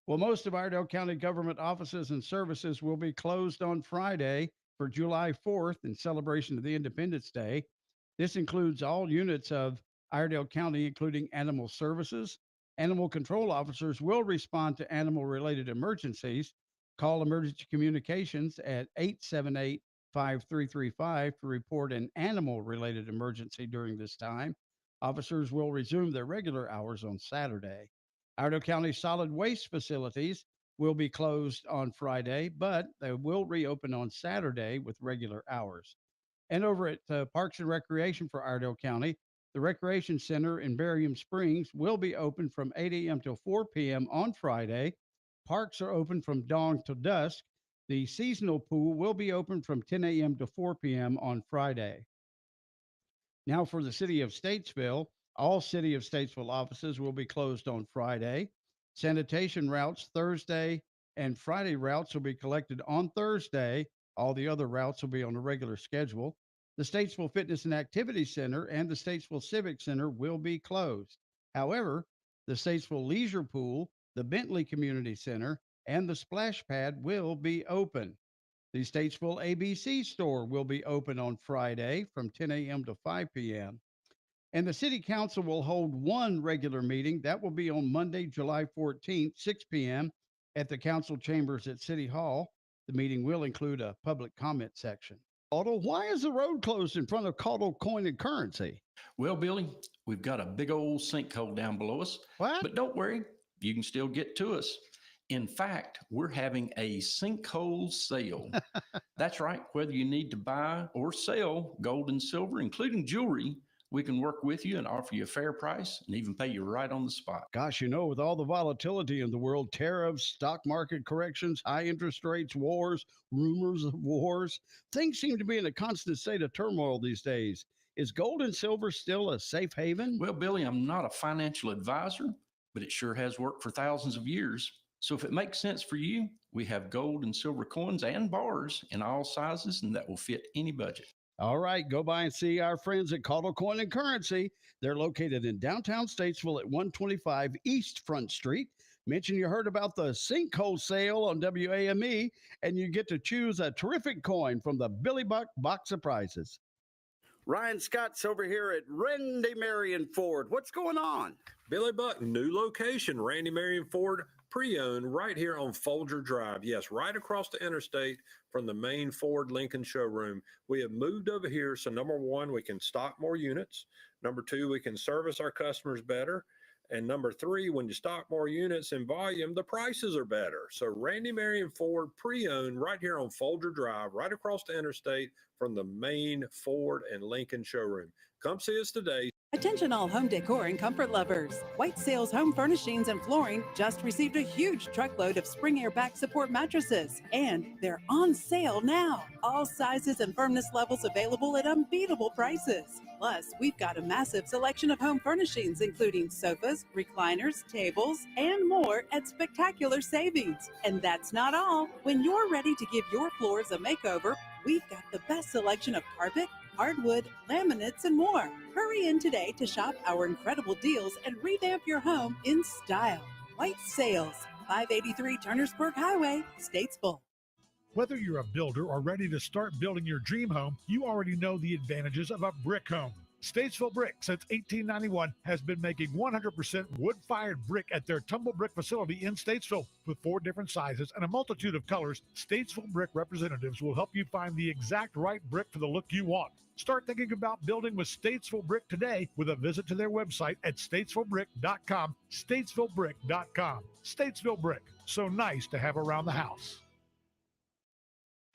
Well, most of Iredell County government offices and services will be closed on Friday for July 4th in celebration of the Independence Day. This includes all units of Iredell County, including animal services. Animal control officers will respond to animal-related emergencies. Call emergency communications at 878-5335 to report an animal-related emergency during this time. Officers will resume their regular hours on Saturday. Iredell County solid waste facilities will be closed on Friday, but they will reopen on Saturday with regular hours. And over at Parks and Recreation for Iredell County, the Recreation Center in Barium Springs will be open from 8 a.m. till 4 p.m. on Friday. Parks are open from dawn till dusk. The seasonal pool will be open from 10 a.m. to 4 p.m. on Friday. Now for the City of Statesville, all City of Statesville offices will be closed on Friday. Sanitation routes Thursday and Friday routes will be collected on Thursday. All the other routes will be on a regular schedule. The Statesville Fitness and Activity Center and the Statesville Civic Center will be closed. However, the Statesville Leisure Pool, the Bentley Community Center, and the Splash Pad will be open. The Statesville ABC store will be open on Friday from 10 a.m. to 5 p.m. And the City Council will hold one regular meeting. That will be on Monday, July 14th, 6 p.m. at the council chambers at City Hall. The meeting will include a public comment section. Otto, why is the road closed in front of Caudle Coin and Currency? Well, Billy, we've got a big old sinkhole down below us. What? But don't worry, you can still get to us. In fact, we're having a sinkhole sale. That's right. Whether you need to buy or sell gold and silver, including jewelry, we can work with you and offer you a fair price and even pay you right on the spot. Gosh, with all the volatility in the world, tariffs, stock market corrections, high interest rates, wars, rumors of wars, things seem to be in a constant state of turmoil these days. Is gold and silver still a safe haven? Well, Billy, I'm not a financial advisor, but it sure has worked for thousands of years. So if it makes sense for you, we have gold and silver coins and bars in all sizes, and that will fit any budget. All right, go by and see our friends at Caudle Coin and Currency. They're located in downtown Statesville at 125 East Front Street. Mention you heard about the sinkhole sale on WAME, and you get to choose a terrific coin from the Billy Buck box of prizes. Ryan Scott's over here at Randy Marion Ford. What's going on? Billy Buck, new location, Randy Marion Ford, pre-owned right here on Folger Drive. Yes, right across the interstate from the main Ford Lincoln showroom. We have moved over here, so number one, we can stock more units. Number two, we can service our customers better. And number three, when you stock more units in volume, the prices are better. So Randy Marion Ford, pre-owned right here on Folger Drive, right across the interstate from the main Ford and Lincoln showroom. Come see us today. Attention all home decor and comfort lovers. White Sales Home Furnishings and Flooring just received a huge truckload of Spring Air back support mattresses, and they're on sale now. All sizes and firmness levels available at unbeatable prices. Plus, we've got a massive selection of home furnishings, including sofas, recliners, tables, and more at spectacular savings. And that's not all. When you're ready to give your floors a makeover, we've got the best selection of carpet, hardwood, laminates, and more. Hurry in today to shop our incredible deals and revamp your home in style. White Sales, 583 Turnersburg Highway, Statesville. Whether you're a builder or ready to start building your dream home, you already know the advantages of a brick home. Statesville Brick, since 1891, has been making 100% wood-fired brick at their Tumble Brick facility in Statesville. With 4 different sizes and a multitude of colors, Statesville Brick representatives will help you find the exact right brick for the look you want. Start thinking about building with Statesville Brick today with a visit to their website at statesvillebrick.com, statesvillebrick.com. Statesville Brick, so nice to have around the house.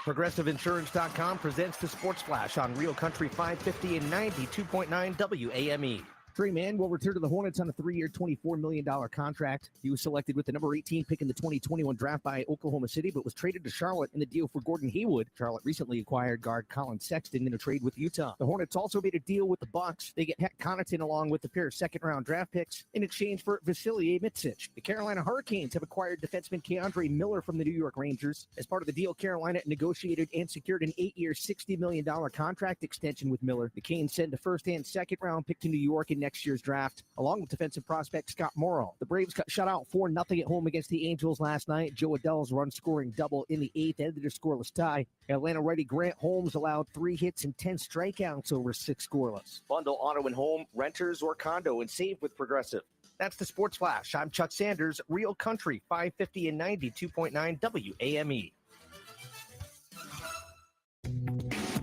ProgressiveInsurance.com presents the Sports Flash on Real Country 550 and 92.9 WAME. Trey Mann will return to the Hornets on a 3-year, $24 million contract. He was selected with the number 18 pick in the 2021 draft by Oklahoma City, but was traded to Charlotte in the deal for Gordon Hayward. Charlotte recently acquired guard Colin Sexton in a trade with Utah. The Hornets also made a deal with the Bucks. They get Heck Connaughton along with a pair of second-round draft picks in exchange for Vasily Mitsic. The Carolina Hurricanes have acquired defenseman Keandre Miller from the New York Rangers. As part of the deal, Carolina negotiated and secured an 8-year, $60 million contract extension with Miller. The Canes send a first and second-round pick to New York in next year's draft, along with defensive prospect Scott Morrow. The Braves got shut out 4-0 at home against the Angels last night. Joe Adell's run-scoring double in the 8th ended a scoreless tie. Atlanta righty Grant Holmes allowed 3 hits and 10 strikeouts over 6 scoreless. Bundle auto and home, renters, or condo and save with Progressive. That's the Sports Flash. I'm Chuck Sanders, Real Country 550 and 92.9 WAME.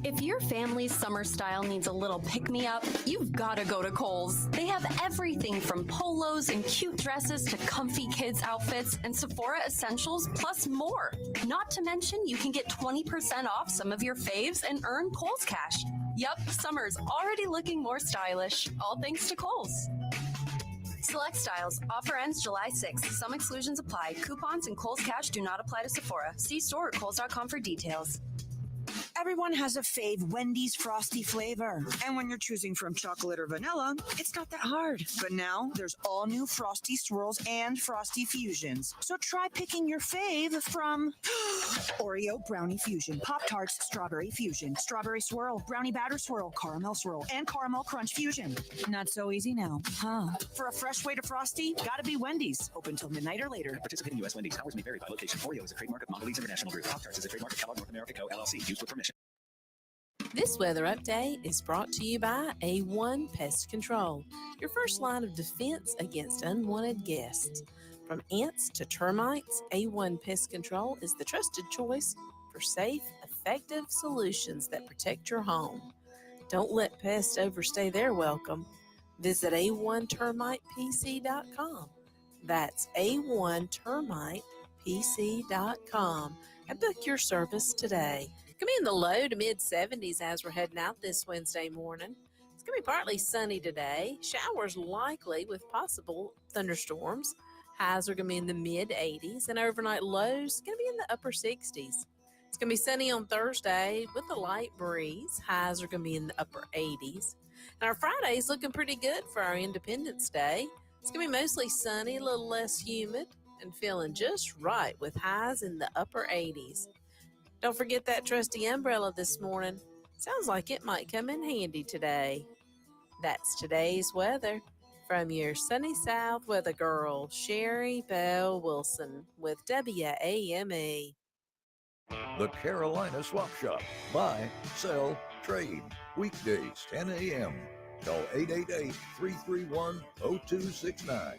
If your family's summer style needs a little pick-me-up, you've got to go to Kohl's. They have everything from polos and cute dresses to comfy kids outfits and Sephora essentials, plus more. Not to mention, you can get 20% off some of your faves and earn Kohl's cash. Yup, summer's already looking more stylish, all thanks to Kohl's. Select styles. Offer ends July 6th. Some exclusions apply. Coupons and Kohl's cash do not apply to Sephora. See store or Kohl's.com for details. Everyone has a fave Wendy's Frosty flavor. And when you're choosing from chocolate or vanilla, it's not that hard. But now there's all new Frosty Swirls and Frosty Fusions. So try picking your fave from Oreo Brownie Fusion, Pop-Tarts Strawberry Fusion, Strawberry Swirl, Brownie Batter Swirl, Caramel Swirl, and Caramel Crunch Fusion. Not so easy now, huh? For a fresh way to Frosty, gotta be Wendy's. Open till midnight or later. Participating U.S. Wendy's. Hours may vary by location. Oreo is a trademark of Mondelez International Group. Pop-Tarts is a trademark of Kellogg North America Co. LLC. Used with permission. This weather update is brought to you by A1 Pest Control, your first line of defense against unwanted guests. From ants to termites, A1 Pest Control is the trusted choice for safe, effective solutions that protect your home. Don't let pests overstay their welcome. Visit a1termitepc.com. That's a1termitepc.com and book your service today. It's going to be in the low to mid 70s as we're heading out this Wednesday morning. It's going to be partly sunny today. Showers likely with possible thunderstorms. Highs are going to be in the mid 80s and overnight lows going to be in the upper 60s. It's going to be sunny on Thursday with a light breeze. Highs are going to be in the upper 80s. And our Friday is looking pretty good for our Independence Day. It's going to be mostly sunny, a little less humid, and feeling just right with highs in the upper 80s. Don't forget that trusty umbrella this morning. Sounds like it might come in handy today. That's today's weather from your sunny South weather girl, Sherry Bell Wilson with WAME. The Carolina Swap Shop. Buy, sell, trade. Weekdays, 10 a.m. Call 888-331-0269.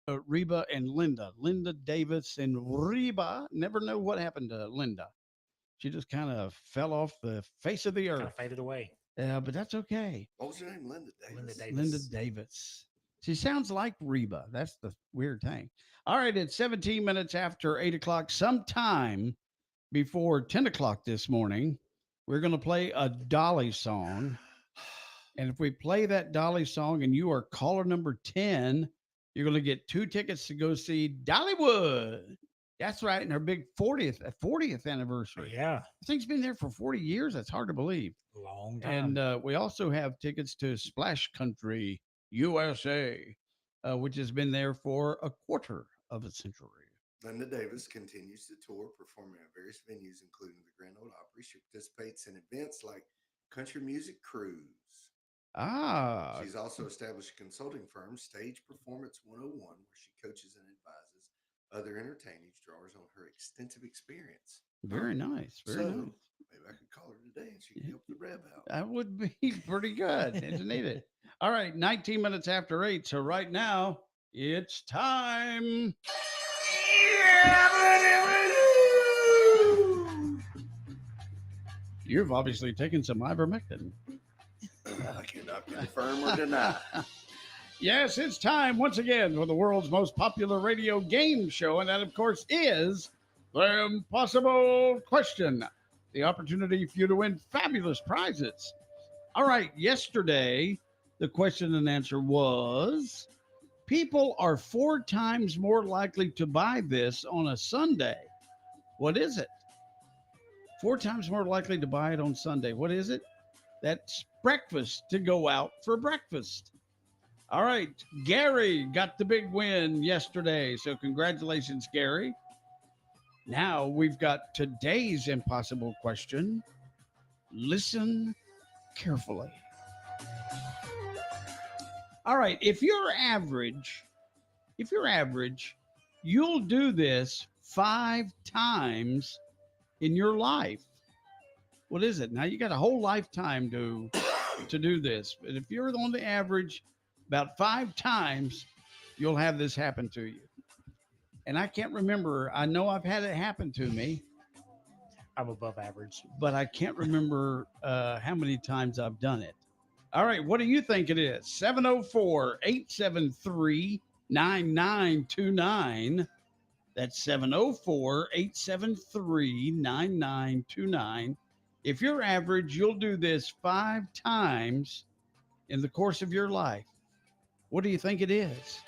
Reba and Linda. Linda Davis and Reba. Never know what happened to Linda. She just kind of fell off the face of the Kind earth. of faded away. But that's okay. What was her name? Linda Davis. Linda Davis. Linda Davis. She sounds like Reba. That's the weird thing. All right, it's 17 minutes after 8 o'clock. Sometime before 10 o'clock this morning, we're going to play a Dolly song. And if we play that Dolly song and you are caller number 10, you're going to get 2 tickets to go see Dollywood. That's right. And our big 40th anniversary. Yeah. I think it's been there for 40 years. That's hard to believe. Long time. And we also have tickets to Splash Country USA, which has been there for a quarter of a century. Linda Davis continues to tour, performing at various venues, including the Grand Ole Opry. She participates in events like Country Music Cruise. She's also established a consulting firm, Stage Performance 101, where she coaches and advises other entertainers, drawers on her extensive experience. Very nice. Very nice. Maybe I could call her today and she could help the rev out. That would be pretty good. Isn't it? All right, 19 minutes after 8. So right now, it's time. You've obviously taken some ivermectin. I cannot confirm or deny. Yes, it's time once again for the world's most popular radio game show, and that, of course, is The Impossible Question. The opportunity for you to win fabulous prizes. All right, yesterday, the question and answer was, people are 4 times more likely to buy this on a Sunday. What is it? 4 times more likely to buy it on Sunday. What is it? That's breakfast, to go out for breakfast. All right, Gary got the big win yesterday, so congratulations, Gary. Now we've got today's impossible question. Listen carefully. All right, if you're average, you'll do this 5 times in your life. What is it? Now you got a whole lifetime to do this. But if you're on the average, about 5 times, you'll have this happen to you. And I can't remember. I know I've had it happen to me. I'm above average. But I can't remember how many times I've done it. All right. What do you think it is? 704-873-9929. That's 704-873-9929. If you're average, you'll do this 5 times in the course of your life. What do you think it is?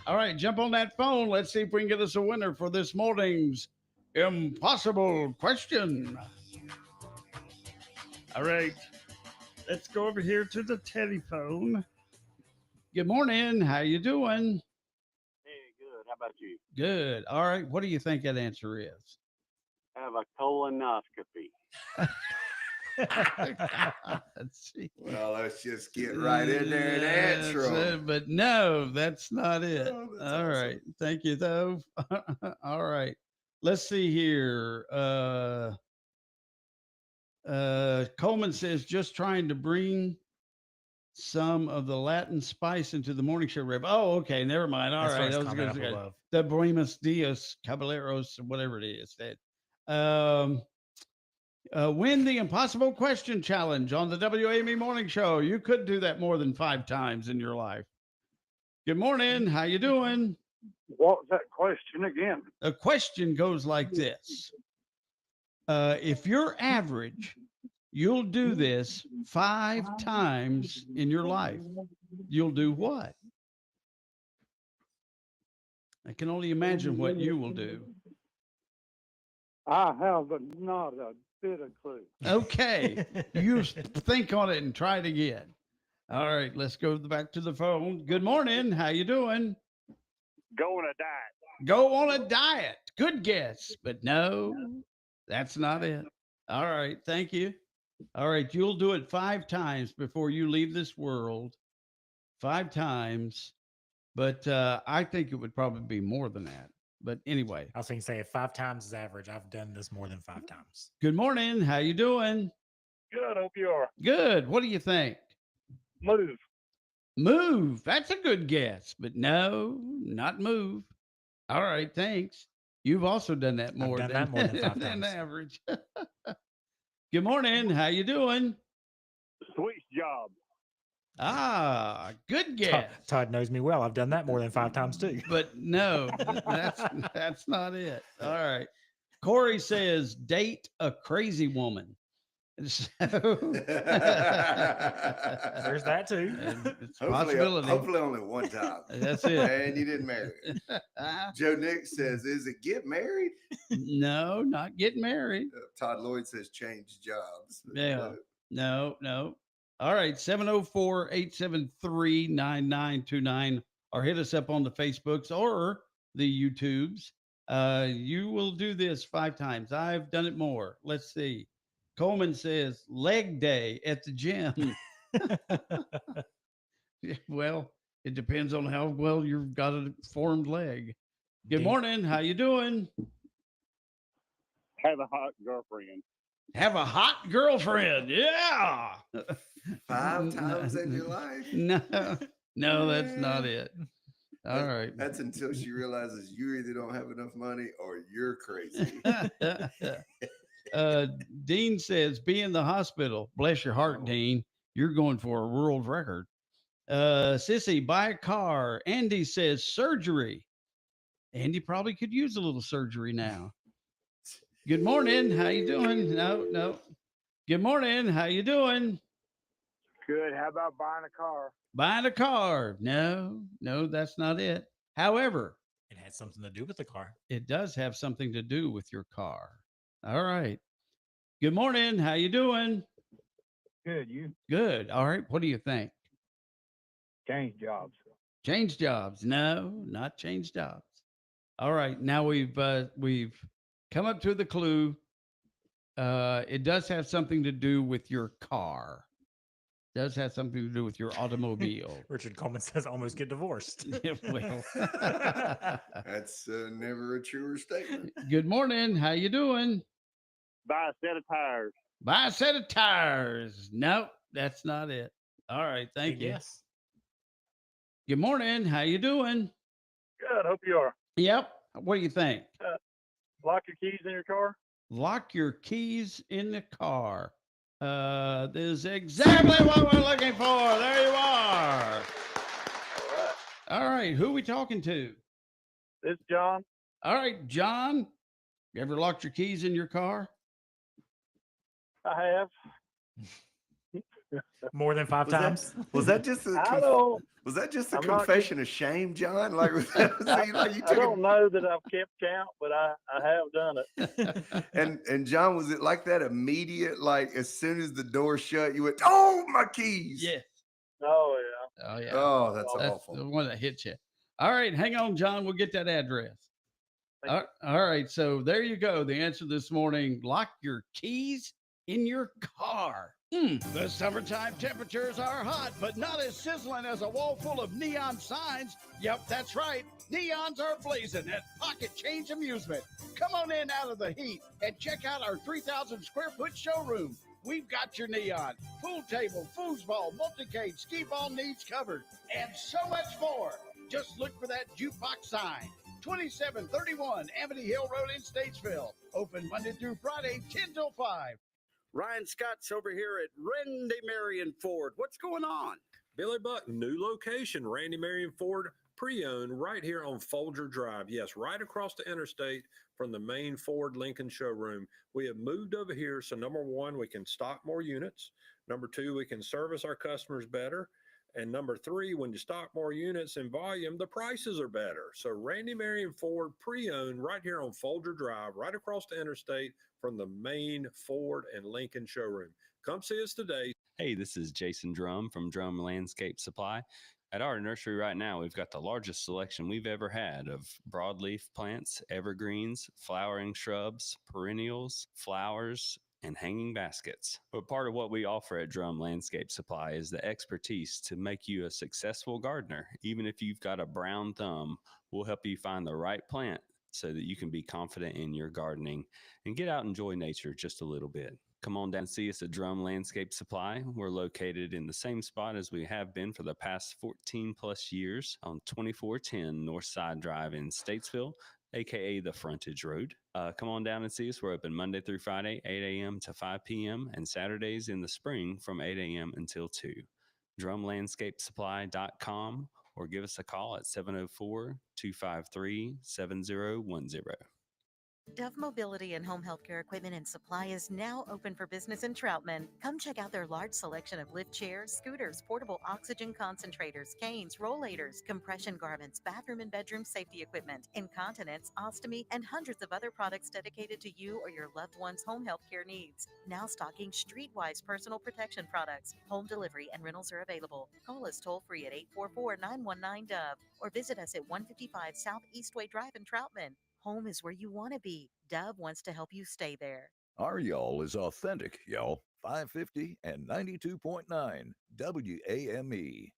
All right, jump on that phone. Let's see if we can get us a winner for this morning's impossible question. All right, let's go over here to the telephone. Good morning. How you doing? Hey, good. How about you? Good. All right. What do you think that answer is? I have a colonoscopy. Let's see. Well, let's just get right in there and answer them. But no, that's not it. Oh, that's all awesome. right. Thank you, though. All right. Let's see here. Coleman says, just trying to bring some of the Latin spice into the morning show rib. Oh, okay. Never mind. All That's right. first I was comment gonna up say, above. the Buenos Dias, Caballeros, whatever it is. That. Win the Impossible Question Challenge on the WAME Morning Show. You could do that more than 5 times in your life. Good morning. How you doing? What was that question again? The question goes like this. If you're average, you'll do this 5 times in your life. You'll do what? I can only imagine what you will do. I have not a bit of clue. Okay. You think on it and try it again. All right, let's go back to the phone. Good morning. How you doing? Go on a diet. Go on a diet. Good guess, but no, that's not it. All right, thank you. All right, you'll do it 5 times before you leave this world. 5 times, but I think it would probably be more than that. But anyway. I was going to say, if 5 times is average, I've done this more than 5 times. Good morning. How you doing? Good. Hope you are. Good. What do you think? Move. Move. That's a good guess, but no, not move. All right, thanks. You've also done that more done than that more than 5 than times. average. Good morning. How you doing? Sweet job. Ah, good Todd, guess. Todd knows me well. I've done that more than 5 times too. But no, that's not it. All right. Corey says date a crazy woman. So, There's that too. It's a possibility. Hopefully only one time. That's it. And you didn't marry her. Joe Nick says, is it get married? No, not get married. Todd Lloyd says change jobs. Yeah. No. All right. 704-873-9929 or hit us up on the Facebooks or the YouTubes. You will do this 5 times. I've done it more. Let's see. Coleman says leg day at the gym. Yeah, well, it depends on how well you've got a formed leg. Good morning. How you doing? Have a hot girlfriend. Have a hot girlfriend. Yeah. 5 times in your life? No, that's not it. All right. That's until she realizes you either don't have enough money or you're crazy. Dean says, be in the hospital. Bless your heart, Dean. You're going for a world record. Sissy, buy a car. Andy says surgery. Andy probably could use a little surgery now. Good morning. How you doing? No. Good morning. How you doing? Good. How about buying a car? Buying a car. No, that's not it. However, It had something to do with the car. it does have something to do with your car. All right. Good morning. How you doing? Good. You Good. All right. What do you think? change jobs. Change jobs. No, not change jobs. All right. Now we've come up to the clue. It does have something to do with your car. Does have something to do with your automobile. Richard Coleman says almost get divorced. Well, That's never a truer statement. good morning. How you doing? Buy a set of tires. Buy a set of tires. Nope, that's not it. All right. Thank you. Yes. Good morning. How you doing? Good. Hope you are. Yep. What do you think? Lock your keys in your car. Lock your keys in the car. This is exactly what we're looking for. There you are. All right. Who are we talking to? This is John. All right, John. You ever locked your keys in your car? I have. More than 5 times. Was that just a I don't. was that just a I'm not- confession of shame, John? Like, was that, like you I took don't know that I've kept count, but I have done it. and John, was it like that immediate? Like as soon as the door shut, you went, "Oh, my keys!" Yes. Oh yeah. Oh, yeah. Oh, that's That's awful. the one that hits you. All right. Hang on, John. We'll get that address. All right. So there you go. The answer this morning, lock your keys in your car. The summertime temperatures are hot, but not as sizzling as a wall full of neon signs. Yep, that's right. Neons are blazing at Pocket Change Amusement. Come on in out of the heat and check out our 3,000 square foot showroom. We've got your neon, pool table, foosball, multi-cage, skee ball needs covered, and so much more. Just look for that jukebox sign. 2731 Amity Hill Road in Statesville. Open Monday through Friday, 10 till 5. Ryan Scott's over here at Randy Marion Ford. What's going on? Billy Buck, new location, Randy Marion Ford pre-owned right here on Folger Drive. Yes, right across the interstate from the main Ford Lincoln showroom. We have moved over here, so number one, we can stock more units. Number two, we can service our customers better. And number three, when you stock more units in volume, the prices are better. So Randy Marion Ford pre-owned right here on Folger Drive, right across the interstate from the main Ford and Lincoln showroom. Come see us today. Hey, this is Jason Drum from Drum Landscape Supply. At our nursery right now, we've got the largest selection we've ever had of broadleaf plants, evergreens, flowering shrubs, perennials, flowers, and hanging baskets. But part of what we offer at Drum Landscape Supply is the expertise to make you a successful gardener. Even if you've got a brown thumb, we'll help you find the right plant so that you can be confident in your gardening and get out and enjoy nature just a little bit. Come on down and see us at Drum Landscape Supply. We're located in the same spot as we have been for the past 14 plus years on 2410 Northside Drive in Statesville, aka the Frontage Road. Come on down and see us. We're open Monday through Friday, 8 a.m. to 5 p.m., and Saturdays in the spring from 8 a.m. until 2. DrumLandscapeSupply.com or give us a call at 704-253-7010. Dove Mobility and Home Healthcare Equipment and Supply is now open for business in Troutman. Come check out their large selection of lift chairs, scooters, portable oxygen concentrators, canes, rollators, compression garments, bathroom and bedroom safety equipment, incontinence, ostomy, and hundreds of other products dedicated to you or your loved one's home healthcare needs. Now stocking Streetwise personal protection products. Home delivery and rentals are available. Call us toll-free at 844-919-DOVE or visit us at 155 South Eastway Drive in Troutman. Home is where you want to be. Dove wants to help you stay there. Our y'all is authentic, y'all. 550 and 92.9 WAME.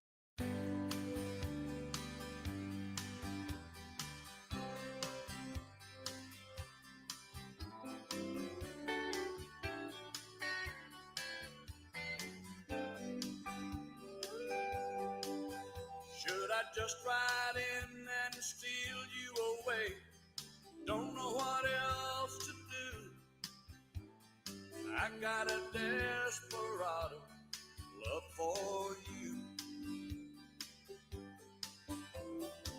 Should I just ride in and steal you away? Don't know what else to do. I got a desperado love for you.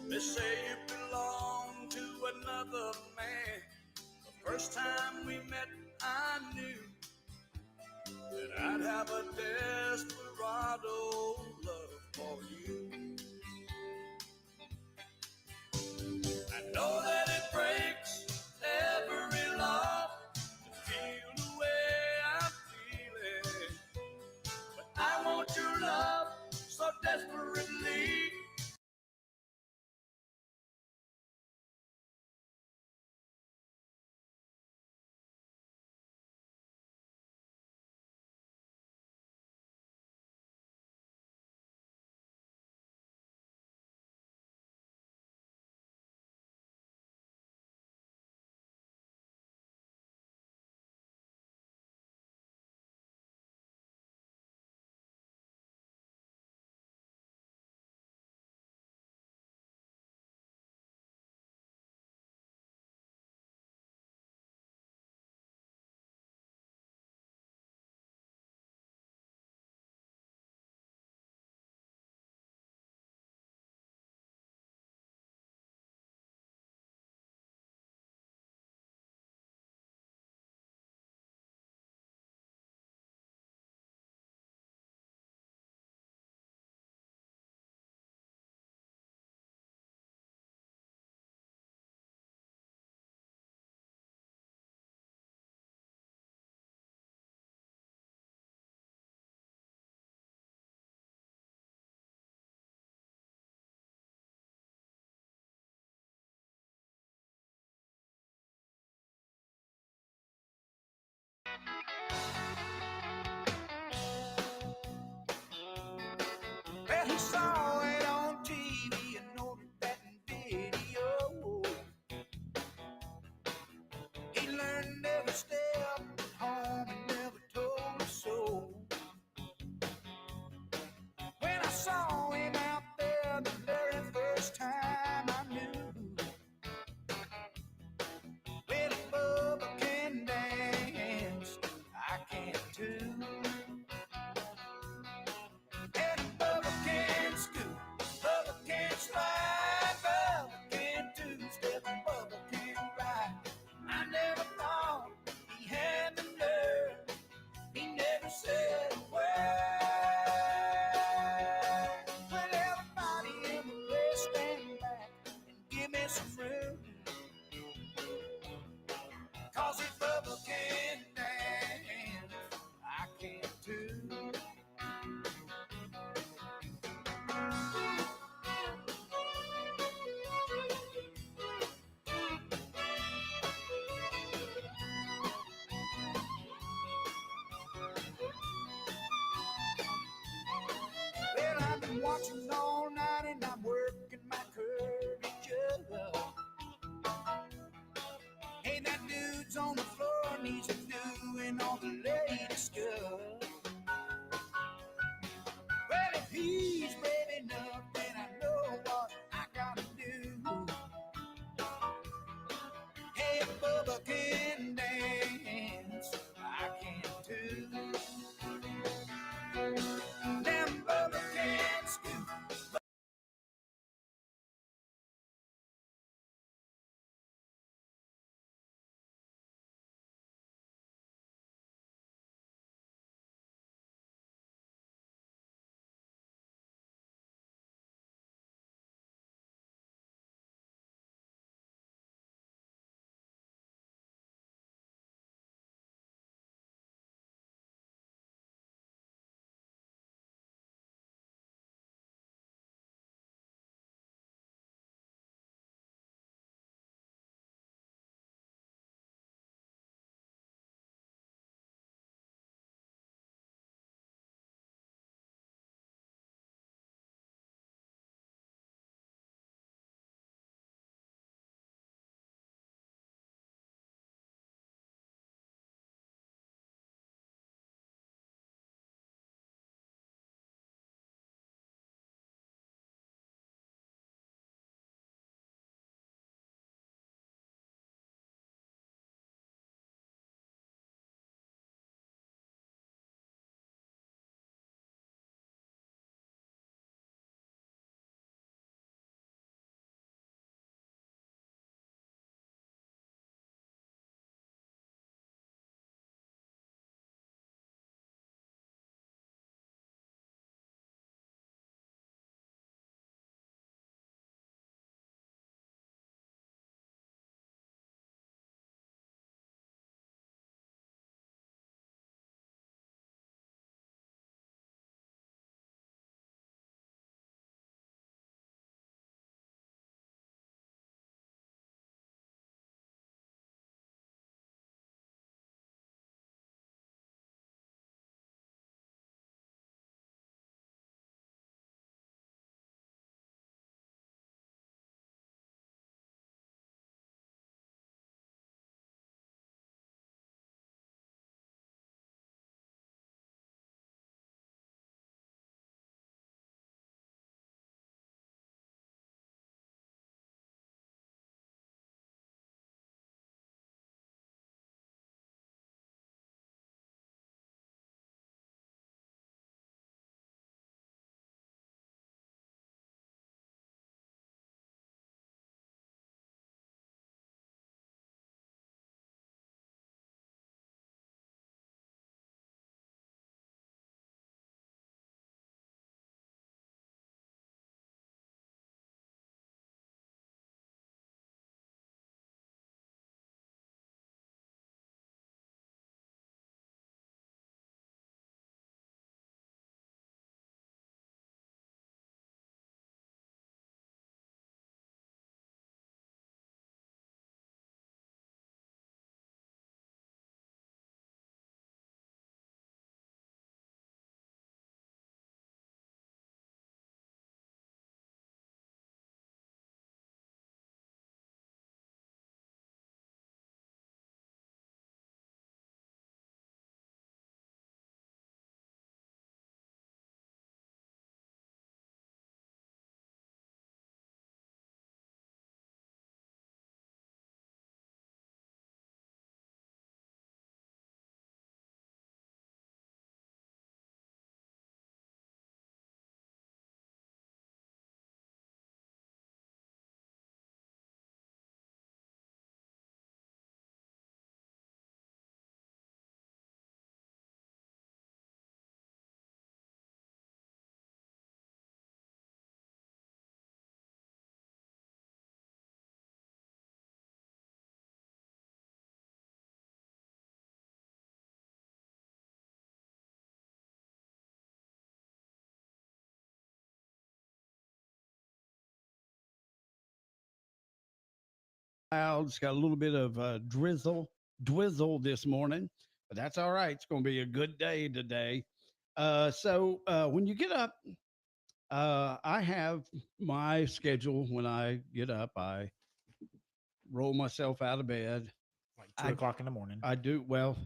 They say you belong to another man. The first time we met, I knew that I'd have a desperado love for you. I know that it breaks every love to feel the way I'm feeling, but I want your love so desperately. Well, he saw it on TV and ordered that video. He learned every step at home and never told a soul. When I saw him out there the very first time, I knew when a bubba can dance, I can too. And a bubba can scoot, bubba can slide, bubba can two-step, and bubba can ride. I never thought he had the nerve. He never said a word. Well, everybody in the place stand back and give me some room. 'Cause if Bubba can dance, I can too. Well, I've been watching all night and I'm working my courage up. Hey, that dude's on the floor and he's doing all the laying clouds, got a little bit of drizzle this morning, but that's all right. It's going to be a good day today. So when you get up, I have my schedule. When I get up, I roll myself out of bed. Like 2 o'clock in the morning. I do. Well,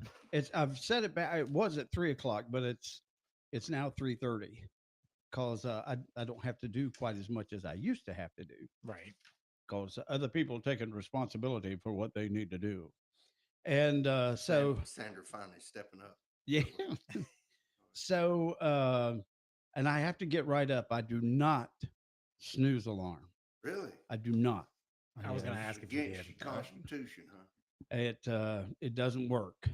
I've set it back. It was at 3 o'clock, but it's now 3:30 because I don't have to do quite as much as I used to have to do. Right. Because other people are taking responsibility for what they need to do. And so Sandra finally stepping up. yeah. So and I have to get right up. I do not snooze alarm. Really? I do not. I was going to ask if you Against did. your Constitution, huh? It doesn't work.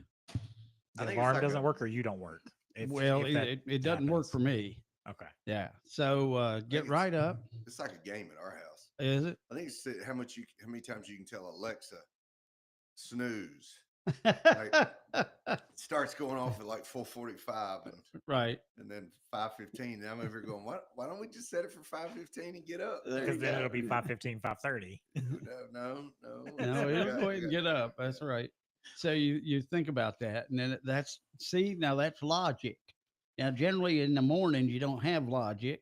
The alarm doesn't work, or you don't work. It doesn't work for me. Okay. Yeah. So get right up. It's like a game at our house. Is it? I think it's how many times you can tell Alexa snooze. Like, it starts going off at like 4:45 and right, and then 5:15. And I'm over here going, what? Why don't we just set it for 5:15 and get up? Because then it'll be 5:15, 5:30. No. No, it'll go ahead and get up. That's right. So you think about that, and then that's logic. Now, generally in the morning you don't have logic.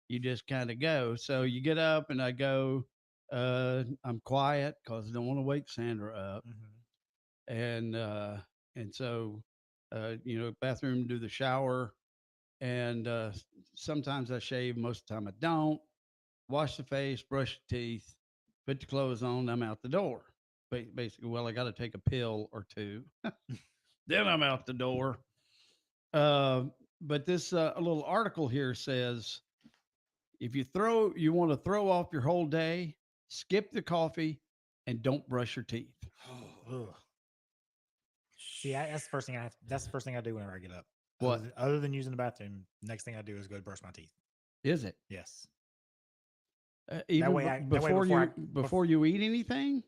You just kind of go. So you get up, and I go. I'm quiet because I don't want to wake Sandra up. Mm-hmm. And so bathroom, do the shower, and sometimes I shave. Most of the time I don't. Wash the face, brush the teeth, put the clothes on. I'm out the door. Basically, well, I got to take a pill or two. Then I'm out the door. But this a little article here says, if you want to throw off your whole day, skip the coffee and don't brush your teeth. Ugh. See, that's the first thing that's the first thing I do whenever I get up. What? Other than using the bathroom, next thing I do is go to brush my teeth. Is it? Yes. Even before you eat anything?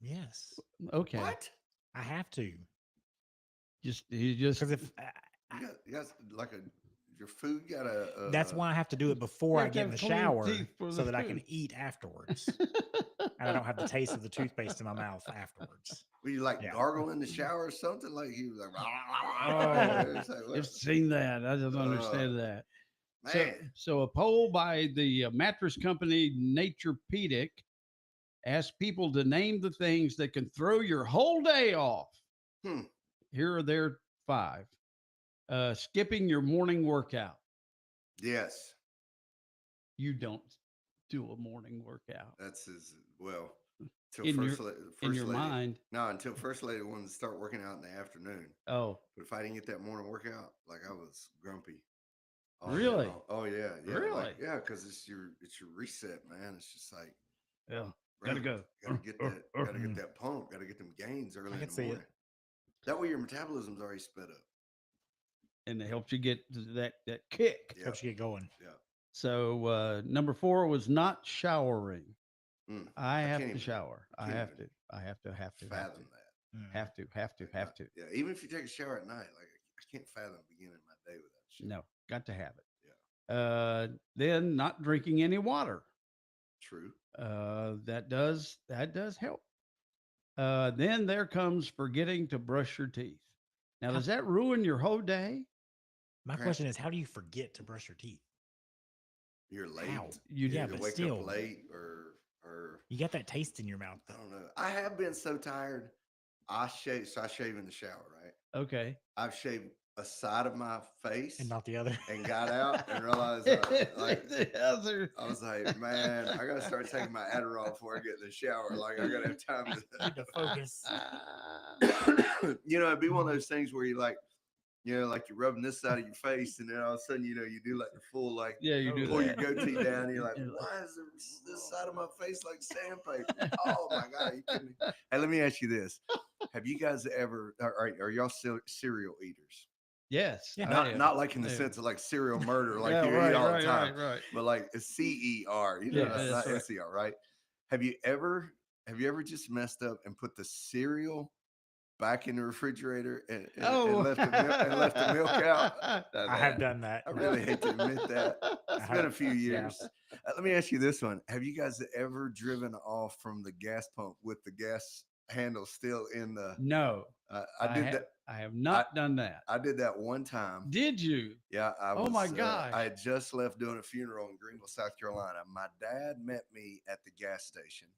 Yes. Okay. What? I have to. You just you got like your food got a. That's why I have to do it before I get in the shower, so that I can food. eat afterwards, and I don't have the taste of the toothpaste in my mouth afterwards. Were you gargle in the shower or something? Like you like. I've seen that. I don't understand that. Man. So a poll by the mattress company Naturepedic asked people to name the things that can throw your whole day off. Here are their 5. Skipping your morning workout. Yes. You don't do a morning workout. That's as well. In your mind. No, until first lady wanted to start working out in the afternoon. Oh. But if I didn't get that morning workout, like I was grumpy. Really? Oh yeah. Really? Yeah, because it's your reset, man. It's just like, yeah, gotta go. Gotta get that pump. Gotta get them gains early in the morning. That way your metabolism's already sped up. And it helps you get that kick. Yeah. Helps you get going. Yeah. So number 4 was not showering. I have to even- shower. I have to fathom that. Have to. Yeah, even if you take a shower at night, like I can't fathom beginning my day without shit. No, got to have it. Yeah. Then not drinking any water. True. That does help. Then there comes forgetting to brush your teeth. Now, does that ruin your whole day? My question is, how do you forget to brush your teeth? You're late. How? You but wake still, up late or you got that taste in your mouth. I don't know. I have been so tired. I shave in the shower, right? Okay. I've shaved a side of my face and not the other, and got out and realized I was like, man, I gotta start taking my Adderall before I get in the shower. Like I gotta have time to focus. It'd be one of those things where you like you're rubbing this side of your face, and then all of a sudden, you do like the full you do pull that. your goatee down. And you're like, why is this side of my face like sandpaper? Oh my god! You kidding me? Hey, let me ask you this: have you guys ever? Are y'all cereal eaters? Yes. Yeah. Not like in the sense of like serial murder, like you eat all the time, right. But like a CER, not SER, right? Have you ever just messed up and put the cereal back in the refrigerator and left the milk out? I have done that. I really hate to admit that. It's been a few years. Let me ask you this one. Have you guys ever driven off from the gas pump with the gas handle still in the? No. I did that. I have not done that. I did that one time. Did you? Yeah, Oh my gosh. I had just left doing a funeral in Greenville, South Carolina. My dad met me at the gas station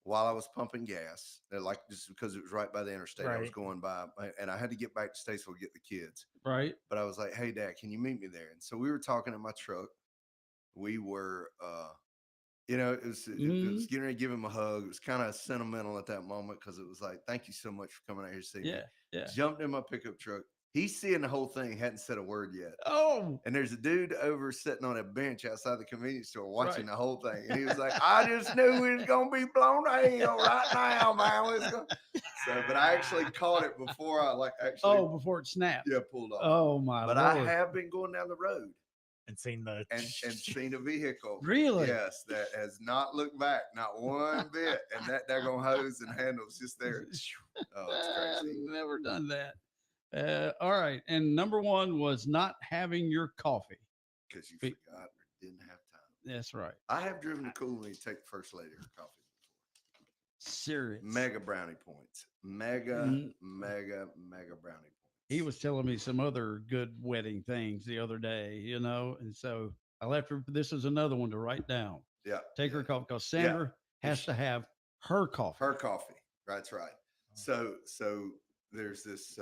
while I was pumping gas, like just because it was right by the interstate. I was Right. going by, and I had to get back to Statesville to get the kids. Right. But I was like, "Hey, Dad, can you meet me there?" And so we were talking in my truck. We were, it was getting ready to give him a hug. It was kind of sentimental at that moment because it was like, "Thank you so much for coming out here to see me." Yeah. Jumped in my pickup truck. He's seeing the whole thing, hadn't said a word yet. Oh. And there's a dude over sitting on a bench outside the convenience store watching Right. the whole thing. And he was like, "I just knew we was gonna be blown to hell right now, man." But I actually caught it before I before it snapped. Yeah, pulled off. Oh my But Lord. I have been going down the road and seen the and seen a vehicle. Really? Yes, that has not looked back, not one bit. And that daggone hose and handle's just there. Oh, it's crazy. Never done that. All right. And number one was not having your coffee. Because you forgot or didn't have time. That's right. I have driven to Cooley to take the first lady her coffee. Serious. Mega brownie points. Mega brownie points. He was telling me some other good wedding things the other day, and so I left her. This is another one to write down. Yeah. Take her coffee because Sandra has to have her coffee. Her coffee. That's right. So there's this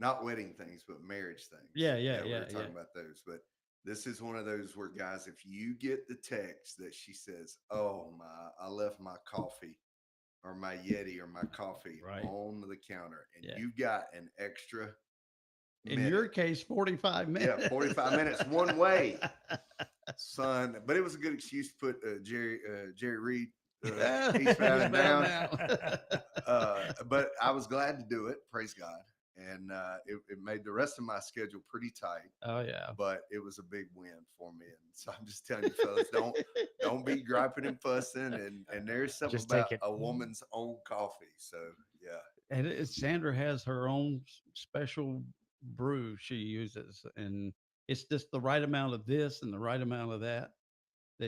not wedding things, but marriage things. Yeah. We were talking about those. But this is one of those where, guys, if you get the text that she says, "Oh I left my coffee or my Yeti or my coffee on the counter," and you've got an extra In your case, 45 minutes. Yeah, 45 minutes one way, son. But it was a good excuse to put Jerry Reed eastbound and down. But I was glad to do it. Praise God. And it made the rest of my schedule pretty tight. Oh yeah. But it was a big win for me. And so I'm just telling you, fellas, don't be griping and fussing. And there's something Just take about it. a woman's own coffee. So yeah. And Sandra has her own special brew she uses, and it's just the right amount of this and the right amount of that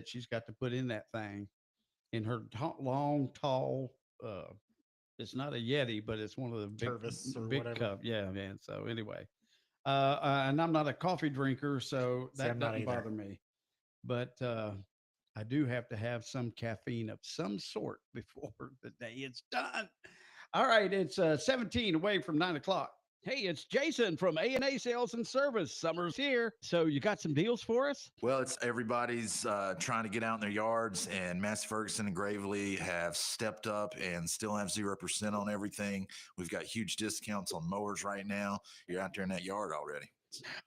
she's got to put in that thing. In her long, tall, it's not a Yeti, but it's one of the big cup. Yeah, man. So anyway, and I'm not a coffee drinker, so that doesn't bother me. But I do have to have some caffeine of some sort before the day is done. All right, it's 17 away from 9 o'clock. Hey, it's Jason from A&A Sales and Service. Summer's here, so you got some deals for us? Well, it's everybody's trying to get out in their yards, and Massey Ferguson and Gravely have stepped up and still have 0% on everything. We've got huge discounts on mowers right now. You're out there in that yard already.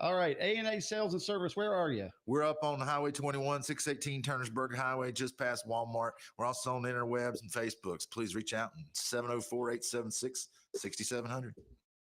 All right, A&A Sales and Service, where are you? We're up on Highway 21, 618 Turnersburg Highway, just past Walmart. We're also on the interwebs and Facebooks. Please reach out at 704-876-6700.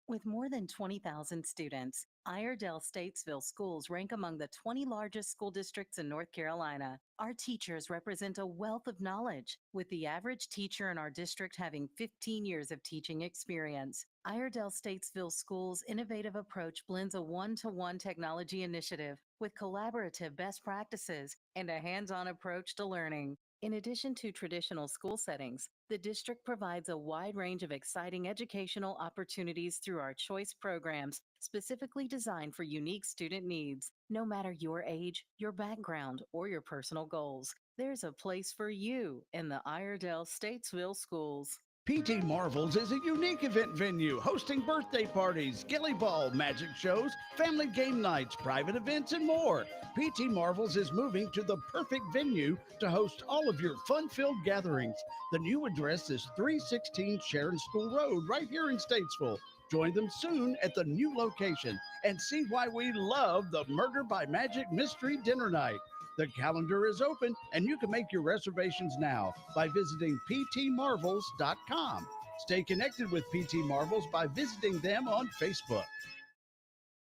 With more than 20,000 students, Iredell Statesville schools rank among the 20 largest school districts in North Carolina. Our teachers represent a wealth of knowledge, with the average teacher in our district having 15 years of teaching experience. Iredell Statesville Schools' innovative approach blends a one-to-one technology initiative with collaborative best practices and a hands-on approach to learning. In addition to traditional school settings, the district provides a wide range of exciting educational opportunities through our choice programs, specifically designed for unique student needs. No matter your age, your background, or your personal goals, there's a place for you in the Iredell Statesville Schools. PT Marvels is a unique event venue hosting birthday parties, ghillie ball, magic shows, family game nights, private events, and more. PT Marvels is moving to the perfect venue to host all of your fun-filled gatherings. The new address is 316 Sharon School Road, right here in Statesville. Join them soon at the new location and see why we love the Murder by Magic Mystery Dinner Night. The calendar is open, and you can make your reservations now by visiting ptmarvels.com. Stay connected with PT Marvels by visiting them on Facebook.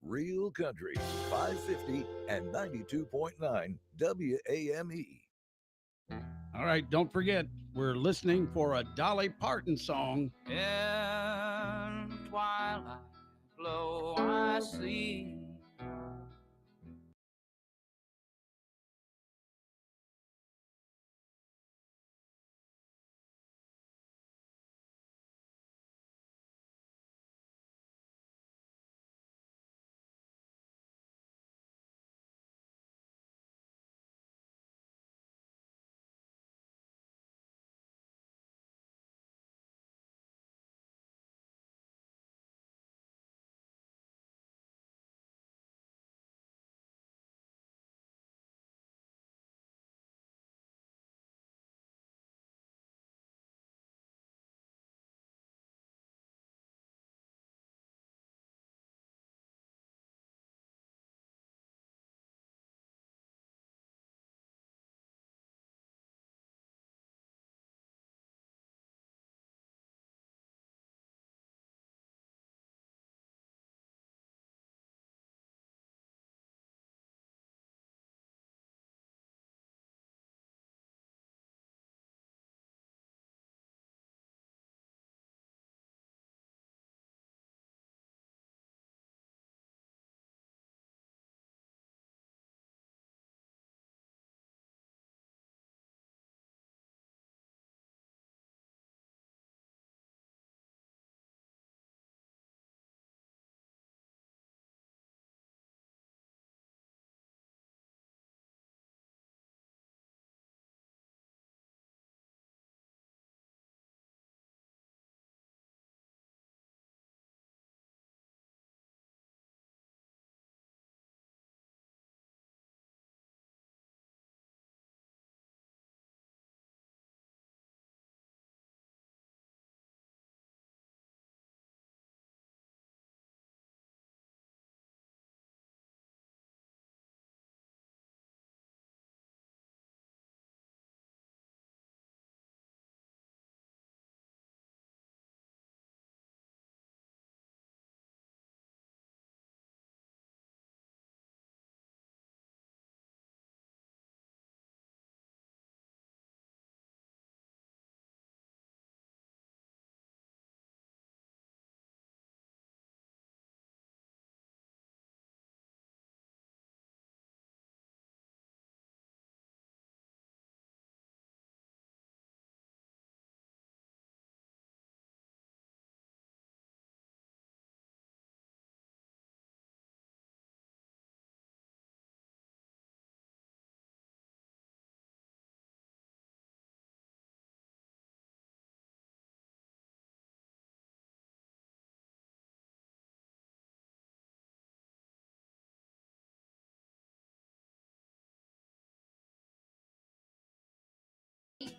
Real Country, 550 and 92.9 WAME. All right, don't forget, we're listening for a Dolly Parton song. In twilight glow I see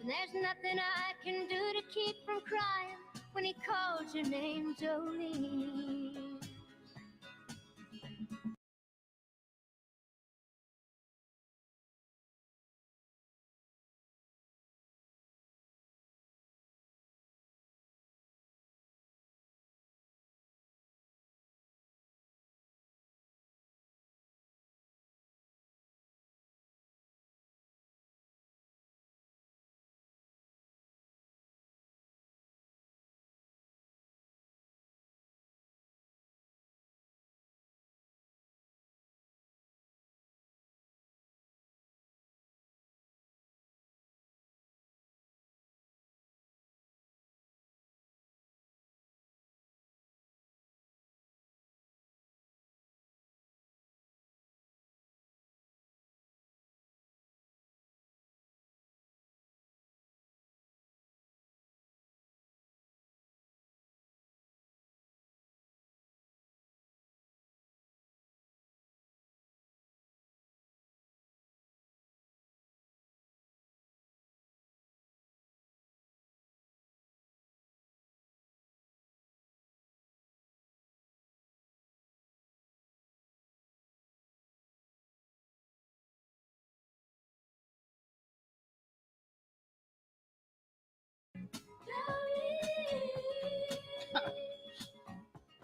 And there's nothing I can do to keep from crying when he calls your name, Jolene.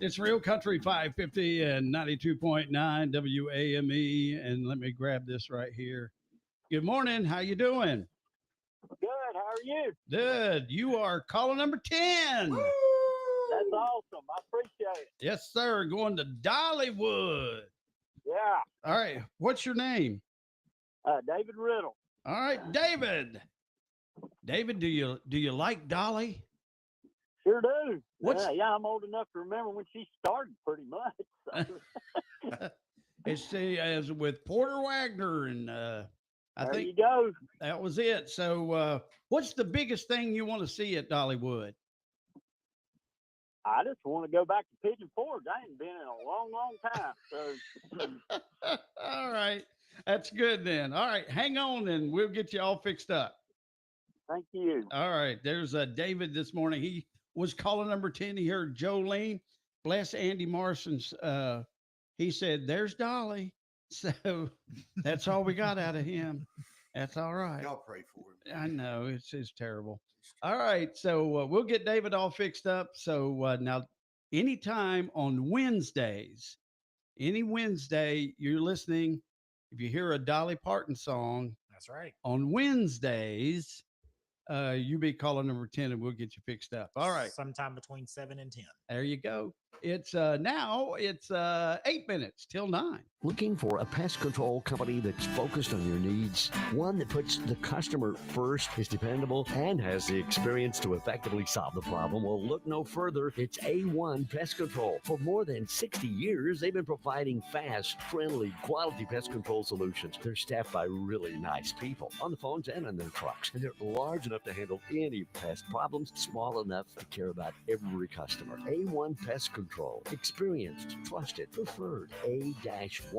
It's Real Country 550 and 92.9 WAME. And let me grab this right here. Good morning. How you doing? Good. How are you? Good. You are caller number 10. That's awesome. I appreciate it. Yes, sir. Going to Dollywood. Yeah. All right. What's your name? David Riddle. All right, David. David, do you like Dolly? Sure do. What's- Yeah, I'm old enough to remember when she started pretty much. So. It's as with Porter Wagner, and I There think you go. that was it. So, what's the biggest thing you want to see at Dollywood? I just want to go back to Pigeon Forge. I ain't been in a long, long time. So All right, that's good then. All right, hang on, and we'll get you all fixed up. thank you. All right, there's David this morning. He was calling number 10. He heard Jolene. Bless Andy Morrison's. He said, "There's Dolly." So that's all we got out of him. That's all right. Y'all pray for him. I know it's terrible. All right, so we'll get David all fixed up. So now, anytime on Wednesdays, any Wednesday you're listening, if you hear a Dolly Parton song, That's right. on Wednesdays, you be calling number 10 and we'll get you fixed up. All right. Sometime between 7 and 10. There you go. It's now it's 8 minutes till 9. Looking for a pest control company that's focused on your needs? One that puts the customer first, is dependable, and has the experience to effectively solve the problem? Well, look no further. It's A1 Pest Control. For more than 60 years, they've been providing fast, friendly, quality pest control solutions. They're staffed by really nice people on the phones and on their trucks. And they're large enough to handle any pest problems, small enough to care about every customer. A1 Pest Control. Experienced, trusted, preferred. A-1PC.com.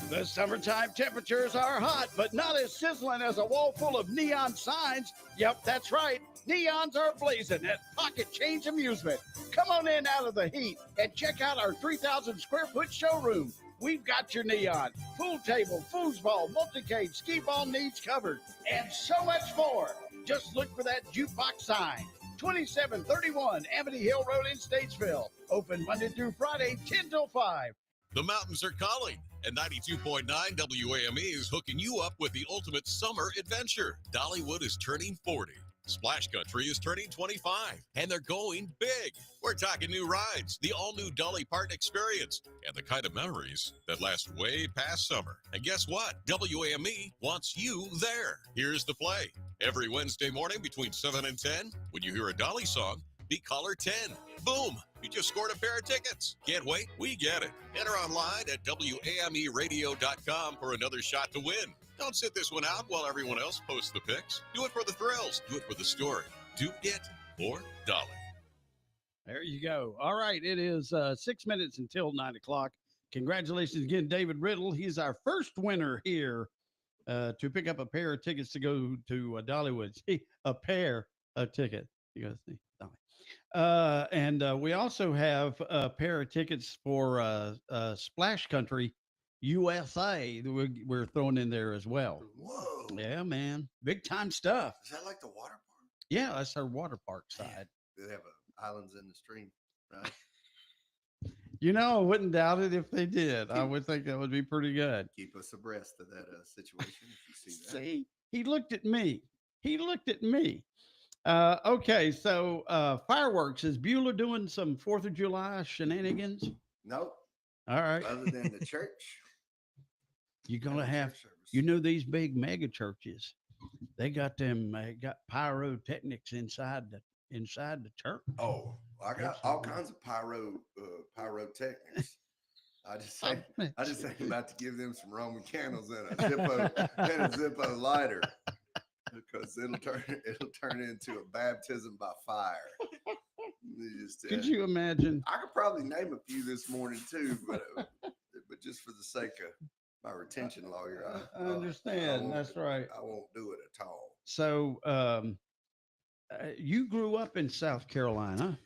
The summertime temperatures are hot, but not as sizzling as a wall full of neon signs. Yep, that's right. Neons are blazing at Pocket Change Amusement. Come on in out of the heat and check out our 3,000 square foot showroom. We've got your neon, pool table, foosball, multi-cage, skee ball needs covered, and so much more. Just look for that jukebox sign. 2731 Amity Hill Road in Statesville. Open Monday through Friday, 10 till 5. The mountains are calling, and 92.9 WAME is hooking you up with the ultimate summer adventure. Dollywood is turning 40. Splash Country is turning 25, and they're going big. We're talking new rides, the all-new Dolly Parton experience, and the kind of memories that last way past summer. And guess what? WAME wants you there. Here's the play. Every Wednesday morning between 7 and 10, when you hear a Dolly song, be caller 10. Boom! You just scored a pair of tickets. Can't wait? We get it. Enter online at WAMEradio.com for another shot to win. Don't sit this one out while everyone else posts the pics. Do it for the thrills. Do it for the story. Do it for Dolly. There you go. All right. It is 6 minutes until 9 o'clock. Congratulations again, David Riddle. He's our first winner here to pick up a pair of tickets to go to Dollywood. See, a pair of tickets. You go see Dolly. And we also have a pair of tickets for Splash Country USA. that We're throwing in there as well. Whoa. Yeah, man. Big time stuff. Is that like the water park? Yeah, that's our water park side. They have islands in the stream, right? You know, I wouldn't doubt it if they did. I would think that would be pretty good. Keep us abreast of that situation if you see that. See, he looked at me. He looked at me. Okay, so fireworks. Is Beulah doing some 4th of July shenanigans? Nope. All right. Other than the church. You're gonna have, you know, these big mega churches. They got them. They got pyrotechnics inside the church. Oh, I got all kinds of pyrotechnics. I just think about to give them some Roman candles and a Zippo lighter, because it'll turn into a baptism by fire. Could you imagine? I could probably name a few this morning too, but just for the sake of my retention lawyer, I understand. That's right. I won't do it at all. So, you grew up in South Carolina.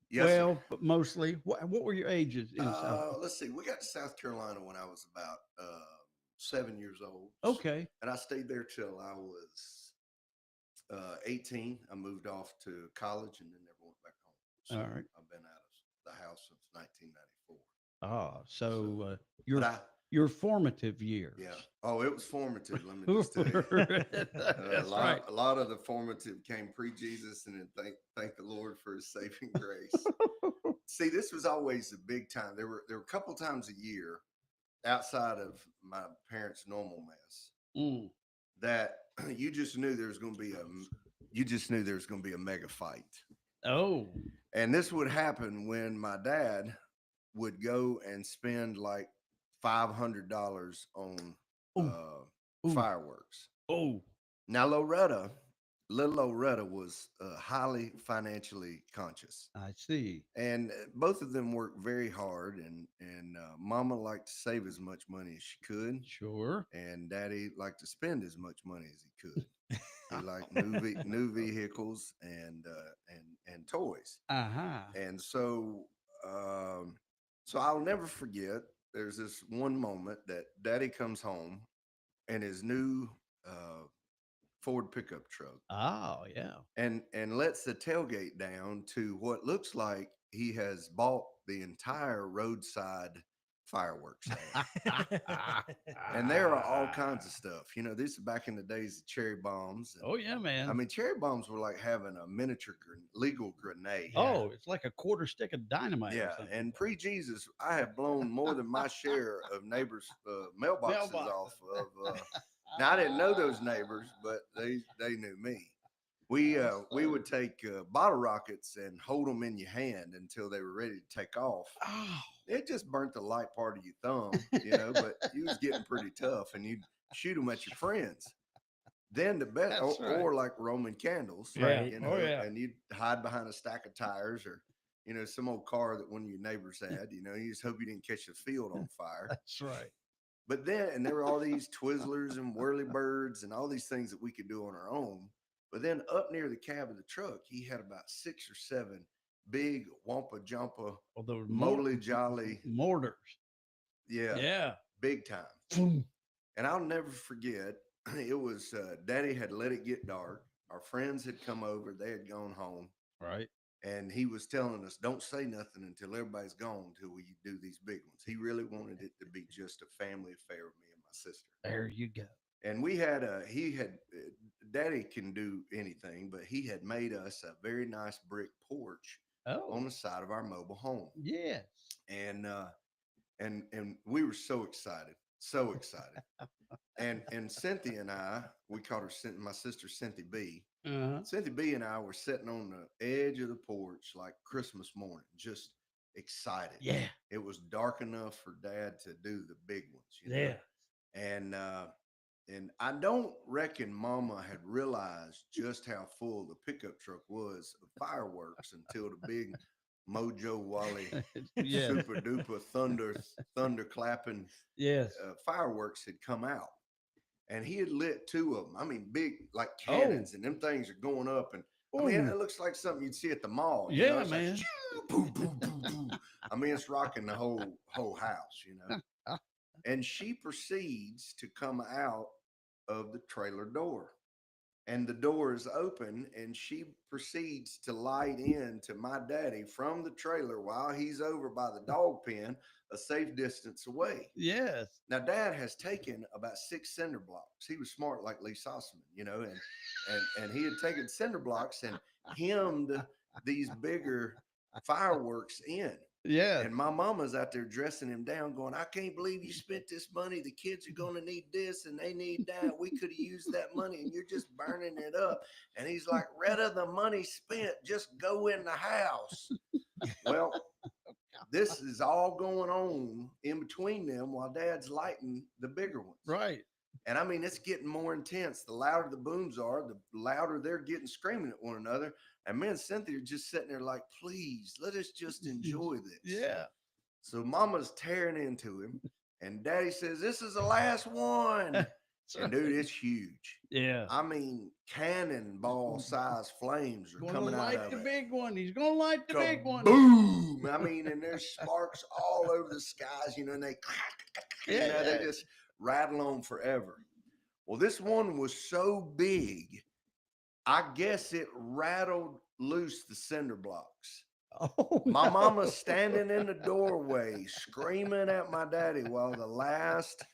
Yes, well, sir. but mostly. What were your ages in South? Let's see. We got to South Carolina when I was about 7 years old. Okay. And I stayed there till I was 18. I moved off to college and then never went back home. So All right. I've been out of the house since 1994. So your formative years. Yeah. Oh, it was formative. Let me just tell you. A lot of the formative came pre-Jesus, and then thank the Lord for His saving grace. See, this was always a big time. There were a couple times a year outside of my parents' normal mess that you just knew there was going to be a mega fight. Oh. And this would happen when my dad would go and spend like $500 on fireworks. Oh. Now little Loretta was highly financially conscious. I see. And both of them worked very hard, and Mama liked to save as much money as she could. Sure. And Daddy liked to spend as much money as he could. He liked new vehicles and toys. Uh-huh. And so I'll never forget. There's this one moment that Daddy comes home in his new Ford pickup truck. Oh, yeah. And lets the tailgate down to what looks like he has bought the entire roadside fireworks. And there are all kinds of stuff. You know, this is back in the days of cherry bombs. Oh, yeah, man. I mean, cherry bombs were like having a miniature legal grenade. Oh, it's like a quarter stick of dynamite. Yeah, and pre-Jesus, I have blown more than my share of neighbors' mailboxes off of. Now I didn't know those neighbors, but they knew me. We would take bottle rockets and hold them in your hand until they were ready to take off. Oh. It just burnt the light part of your thumb, you know. But you was getting pretty tough, and you'd shoot them at your friends. Then the best, or like Roman candles, right? You know, and you'd hide behind a stack of tires, or you know, some old car that one of your neighbors had. You know, you just hope you didn't catch the field on fire. That's right. But then, and there were all these Twizzlers and whirlybirds and all these things that we could do on our own. But then up near the cab of the truck, he had about 6 or 7 big Wampa Jumpa, Moly Jolly mortars. Yeah. Yeah. Big time. And I'll never forget, it was Daddy had let it get dark. Our friends had come over. They had gone home. Right. And he was telling us, don't say nothing until everybody's gone until we do these big ones. He really wanted it to be just a family affair with me and my sister. There you go. And Daddy can do anything, but he had made us a very nice brick porch on the side of our mobile home. Yes. And we were so excited. And Cynthia and I, we called her my sister Cynthia B. Cynthia B and I were sitting on the edge of the porch like Christmas morning, just excited. Yeah. It was dark enough for Dad to do the big ones. You know? Yeah. And I don't reckon Mama had realized just how full the pickup truck was of fireworks until the big Mojo Wally super duper thunder clapping fireworks had come out. and he had lit 2 of them. I mean, big like cannons, and them things are going up. And I mean, it looks like something you'd see at the mall. You know? Yeah, It's man. Like, boom, boom, boom, boom. I mean, it's rocking the whole house, you know. And she proceeds to come out of the trailer door, and the door is open, and she proceeds to light in to my daddy from the trailer while he's over by the dog pen, a safe distance away. Yes. Now, Dad has taken about 6 cinder blocks. He was smart like Lee Sussman, you know, and he had taken cinder blocks and hemmed these bigger fireworks in. Yeah. And my mama's out there dressing him down, going, I can't believe you spent this money. The kids are going to need this and they need that. We could have used that money and you're just burning it up. And he's like, rather the money spent, just go in the house. Well, this is all going on in between them while Dad's lighting the bigger ones. Right. And I mean, it's getting more intense. The louder the booms are, the louder they're getting screaming at one another. And me and Cynthia are just sitting there like, please, let us just enjoy this. Yeah. So Mama's tearing into him. And Daddy says, this is the last one. And dude, it's huge. Yeah. I mean, cannonball size flames are Gonna coming out light of the it. big one. He's gonna light the big one. Boom! I mean, and there's sparks all over the skies, you know, and they, you know, they just rattle on forever. Well, this one was so big, I guess it rattled loose the cinder blocks. Oh, my mama's standing in the doorway screaming at my daddy while the last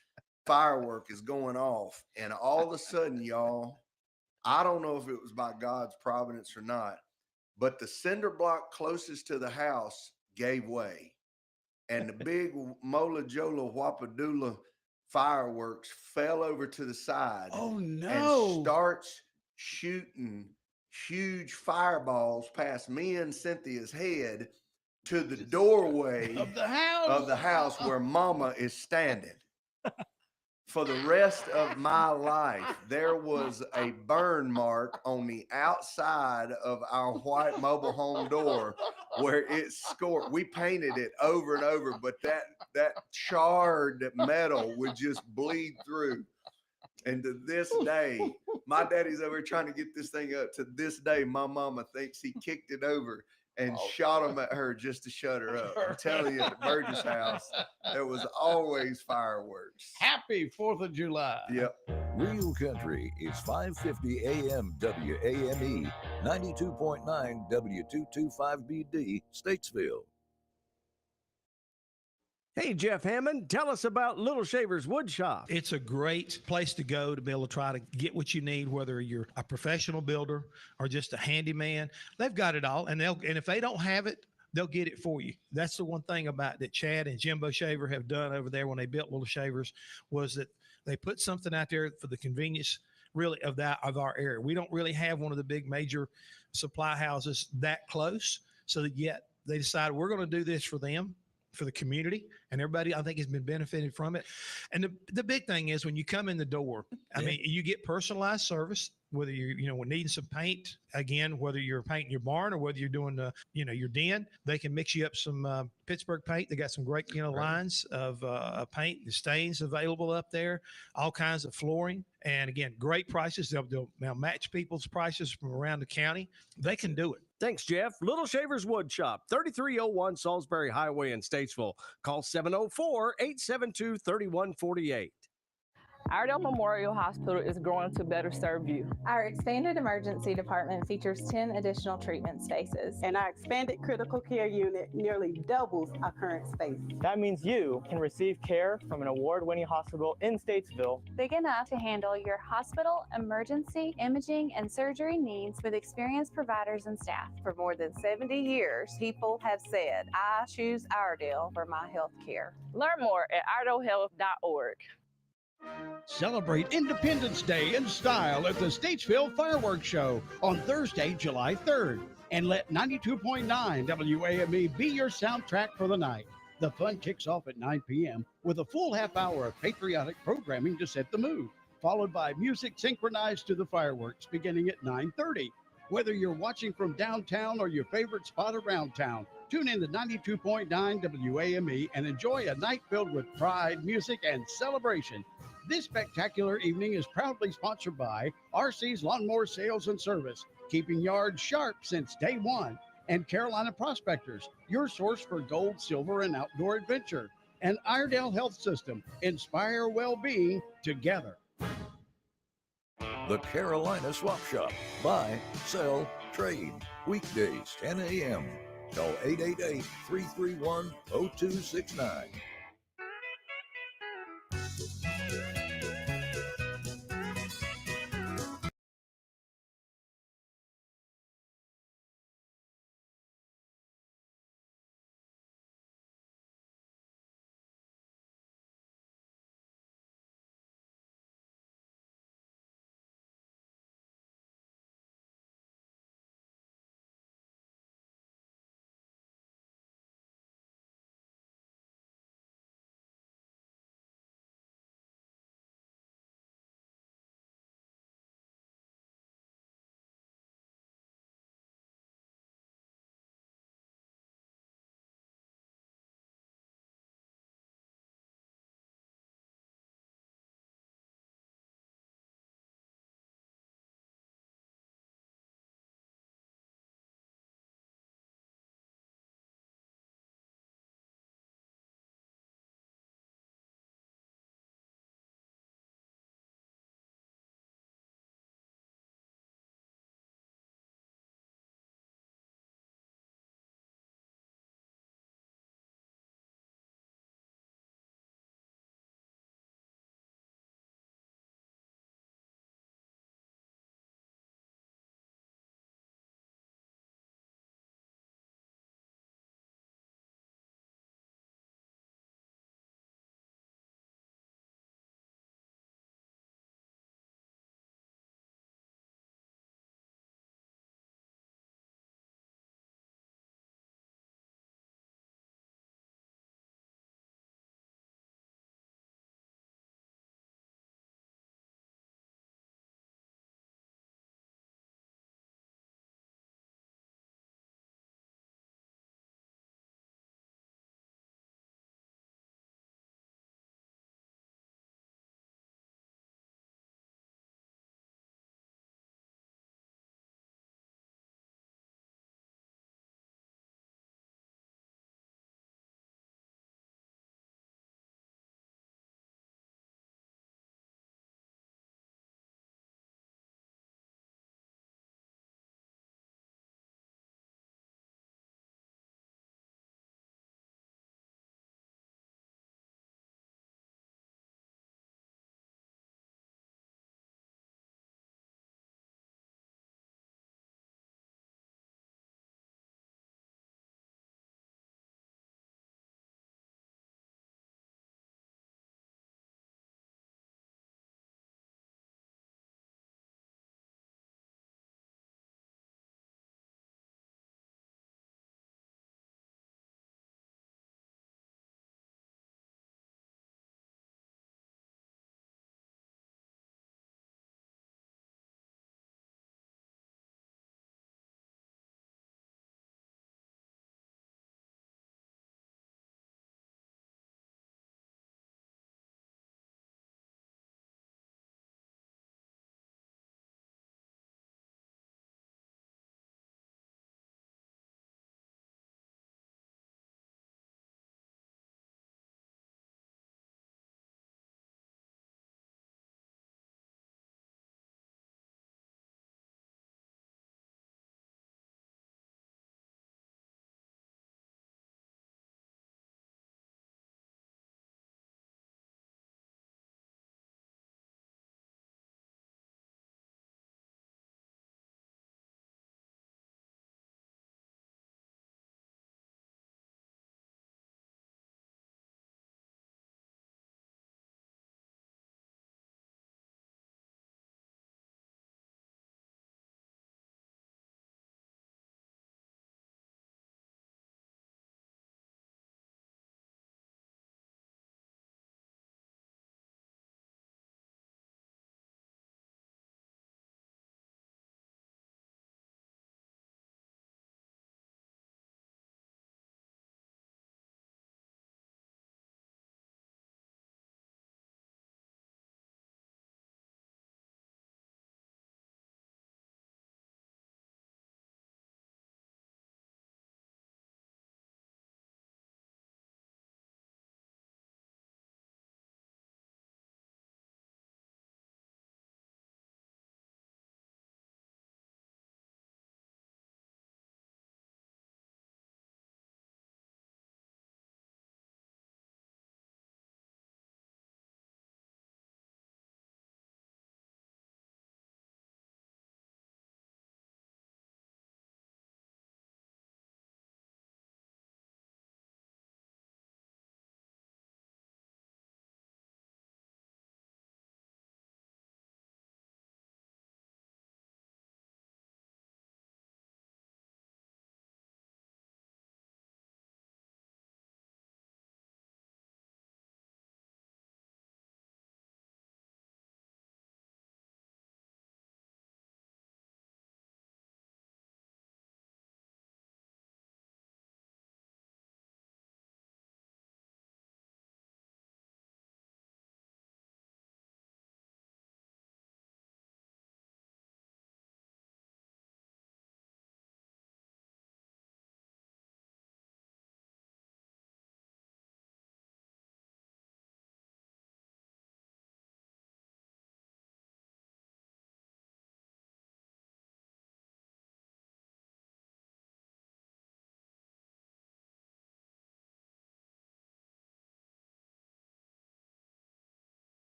firework is going off. And all of a sudden, y'all, I don't know if it was by God's providence or not, but the cinder block closest to the house gave way. And the big Mola Jola Wapadula fireworks fell over to the side. Oh, And no. starts shooting huge fireballs past me and Cynthia's head to the doorway Of the house. where Mama is standing. For the rest of my life, there was a burn mark on the outside of our white mobile home door where it scored. We painted it over and over, but that charred metal would just bleed through. And to this day, my daddy's over trying to get this thing up. To this day, my mama thinks he kicked it over and shot him at her just to shut her up. I'm telling you, at the Burgess house, there was always fireworks. Happy 4th of July. Yep. Real Country is 550 AM WAME, 92.9 W225BD, Statesville. Hey, Jeff Hammond, tell us about Little Shavers Wood Shop. It's a great place to go to be able to try to get what you need, whether you're a professional builder or just a handyman. They've got it all, and if they don't have it, they'll get it for you. That's the one thing about that Chad and Jimbo Shaver have done over there when they built Little Shavers, was that they put something out there for the convenience really of our area. We don't really have one of the big major supply houses that close, so that yet they decided we're going to do this for them, for the community, and everybody I think has been benefiting from it. And the big thing is when you come in the door, I mean, you get personalized service, whether you're needing some paint, again, whether you're painting your barn or whether you're doing your den, they can mix you up some Pittsburgh paint. They got some great lines of paint, the stains available up there, all kinds of flooring, and again, great prices. They'll match people's prices from around the county. They can do it. Thanks, Jeff. Little Shavers Wood Shop, 3301 Salisbury Highway in Statesville. Call 704-872-3148. Iredell Memorial Hospital is growing to better serve you. Our expanded emergency department features 10 additional treatment spaces. And our expanded critical care unit nearly doubles our current space. That means you can receive care from an award-winning hospital in Statesville. Big enough to handle your hospital, emergency, imaging, and surgery needs with experienced providers and staff. For more than 70 years, people have said, I choose Iredell for my health care. Learn more at iredellhealth.org. Celebrate Independence Day in style at the Statesville Fireworks Show on Thursday, July 3rd. And let 92.9 WAME be your soundtrack for the night. The fun kicks off at 9 p.m. with a full half hour of patriotic programming to set the mood, followed by music synchronized to the fireworks beginning at 9:30. Whether you're watching from downtown or your favorite spot around town, tune in to 92.9 WAME and enjoy a night filled with pride, music, and celebration. This spectacular evening is proudly sponsored by RC's Lawnmower Sales and Service, keeping yards sharp since day one, and Carolina Prospectors, your source for gold, silver, and outdoor adventure, and Iredale Health System, inspire well-being together. The Carolina Swap Shop. Buy, sell, trade. Weekdays, 10 a.m. Call 888-331-0269.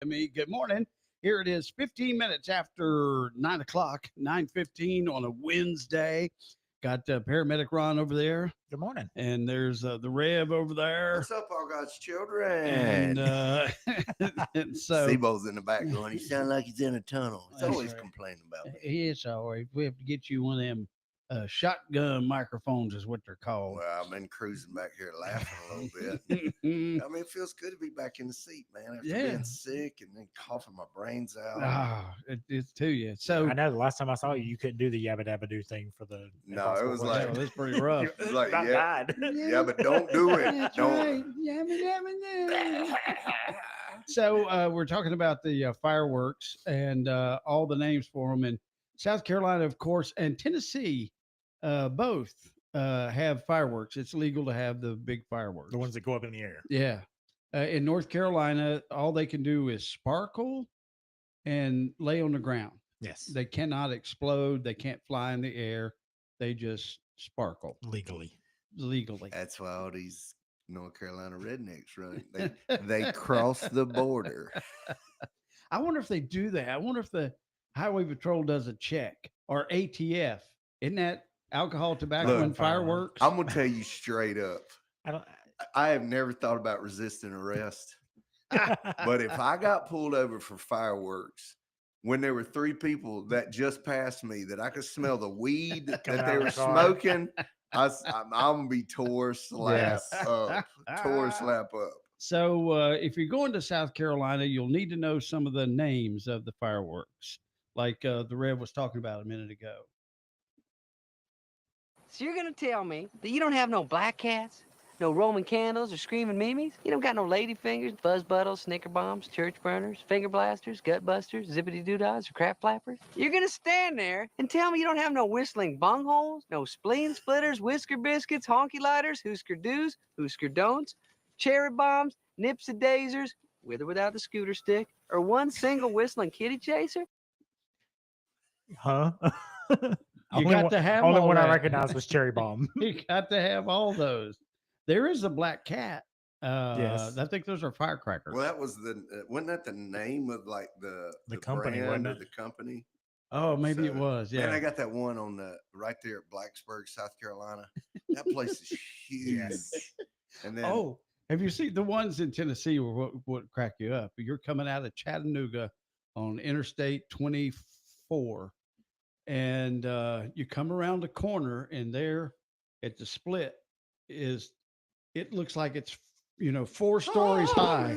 Good morning. Here it is, 15 minutes after 9 o'clock, 9:15 on a Wednesday. Got Paramedic Ron over there. Good morning. And there's the Rev over there. What's up, all God's children? And, and so Sebo's in the back going, he sounds like he's in a tunnel. He's That's always right. complaining about me. It's all right. We have to get you one of them shotgun microphones is what they're called. Well, I've been cruising back here laughing a little bit. I mean, it feels good to be back in the seat, man, after being sick and then coughing my brains out. It's to you. So I know the last time I saw you, you couldn't do the yabba dabba do thing for the. No, it was like it was pretty rough. It was like, About yeah, died. yeah, but don't do it. That's Don't. right. So we're talking about the fireworks and all the names for them. And South Carolina, of course, and Tennessee both have fireworks. It's legal to have the big fireworks. The ones that go up in the air. Yeah. In North Carolina, all they can do is sparkle and lay on the ground. Yes. They cannot explode. They can't fly in the air. They just sparkle. Legally. That's why all these North Carolina rednecks run. They cross the border. I wonder if they do that. I wonder if the Highway Patrol does a check or ATF. Isn't that alcohol, tobacco, Look, and fireworks? I'm gonna tell you straight up. I have never thought about resisting arrest. But if I got pulled over for fireworks when there were 3 people that just passed me that I could smell the weed that they were smoking, I'm gonna be tore slap up. So if you're going to South Carolina, you'll need to know some of the names of the fireworks, like the Rev was talking about a minute ago. So you're gonna tell me that you don't have no black cats, no Roman candles or screaming mimes? You don't got no lady fingers, buzz buttles, snicker bombs, church burners, finger blasters, gut busters, zippity doodads, or crap flappers? You're gonna stand there and tell me you don't have no whistling bungholes, no spleen splitters, whisker biscuits, honky lighters, hoosker do's, hoosker don'ts, cherry bombs, nipsy daisers, with or without the scooter stick, or one single whistling kitty chaser? Huh? You got to have only all one I that. recognized was Cherry Bomb. You got to have all those. There is a black cat. Yes. I think those are firecrackers. Well, that was wasn't that the name of like the company, brand wasn't or it? the company? Oh, maybe it was. Yeah. Man, I got that one on the right there at Blacksburg, South Carolina. That place is huge. And then have you seen the ones in Tennessee were what crack you up? You're coming out of Chattanooga on Interstate 24. And you come around the corner, and there at the split it looks like it's 4 stories high,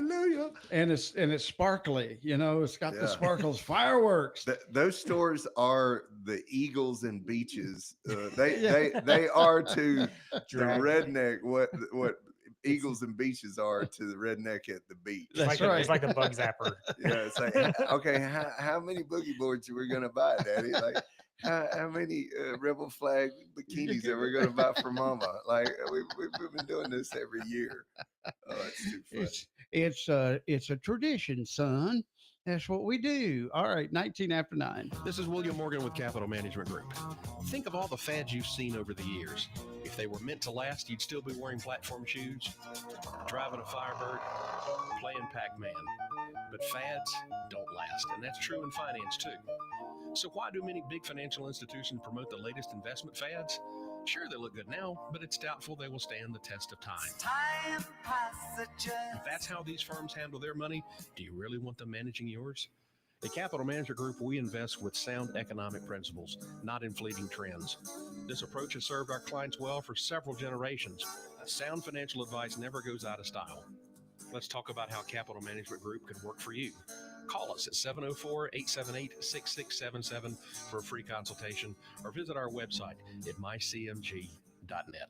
and it's sparkly. It's got the sparkles, fireworks. Those stores are the Eagles and Beaches. They are to the redneck what Eagles and Beaches are to the redneck at the beach. That's right. It's like the bug zapper. Yeah, it's like, okay, how many boogie boards are we gonna buy, Daddy? Like, how many rebel flag bikinis are we gonna buy for Mama? Like, we've been doing this every year. Oh, it's too funny. It's a tradition, son. That's what we do. All right, 19 after 9. This is William Morgan with Capital Management Group. Think of all the fads you've seen over the years. If they were meant to last, you'd still be wearing platform shoes, driving a Firebird, playing Pac-Man. But fads don't last, and that's true in finance too. So why do many big financial institutions promote the latest investment fads? Sure, they look good now, but it's doubtful they will stand the test of time. If that's how these firms handle their money, do you really want them managing yours? At Capital Management Group, we invest with sound economic principles, not in fleeting trends. This approach has served our clients well for several generations. Sound financial advice never goes out of style. Let's talk about how Capital Management Group can work for you. Call us at 704-878-6677 for a free consultation, or visit our website at mycmg.net.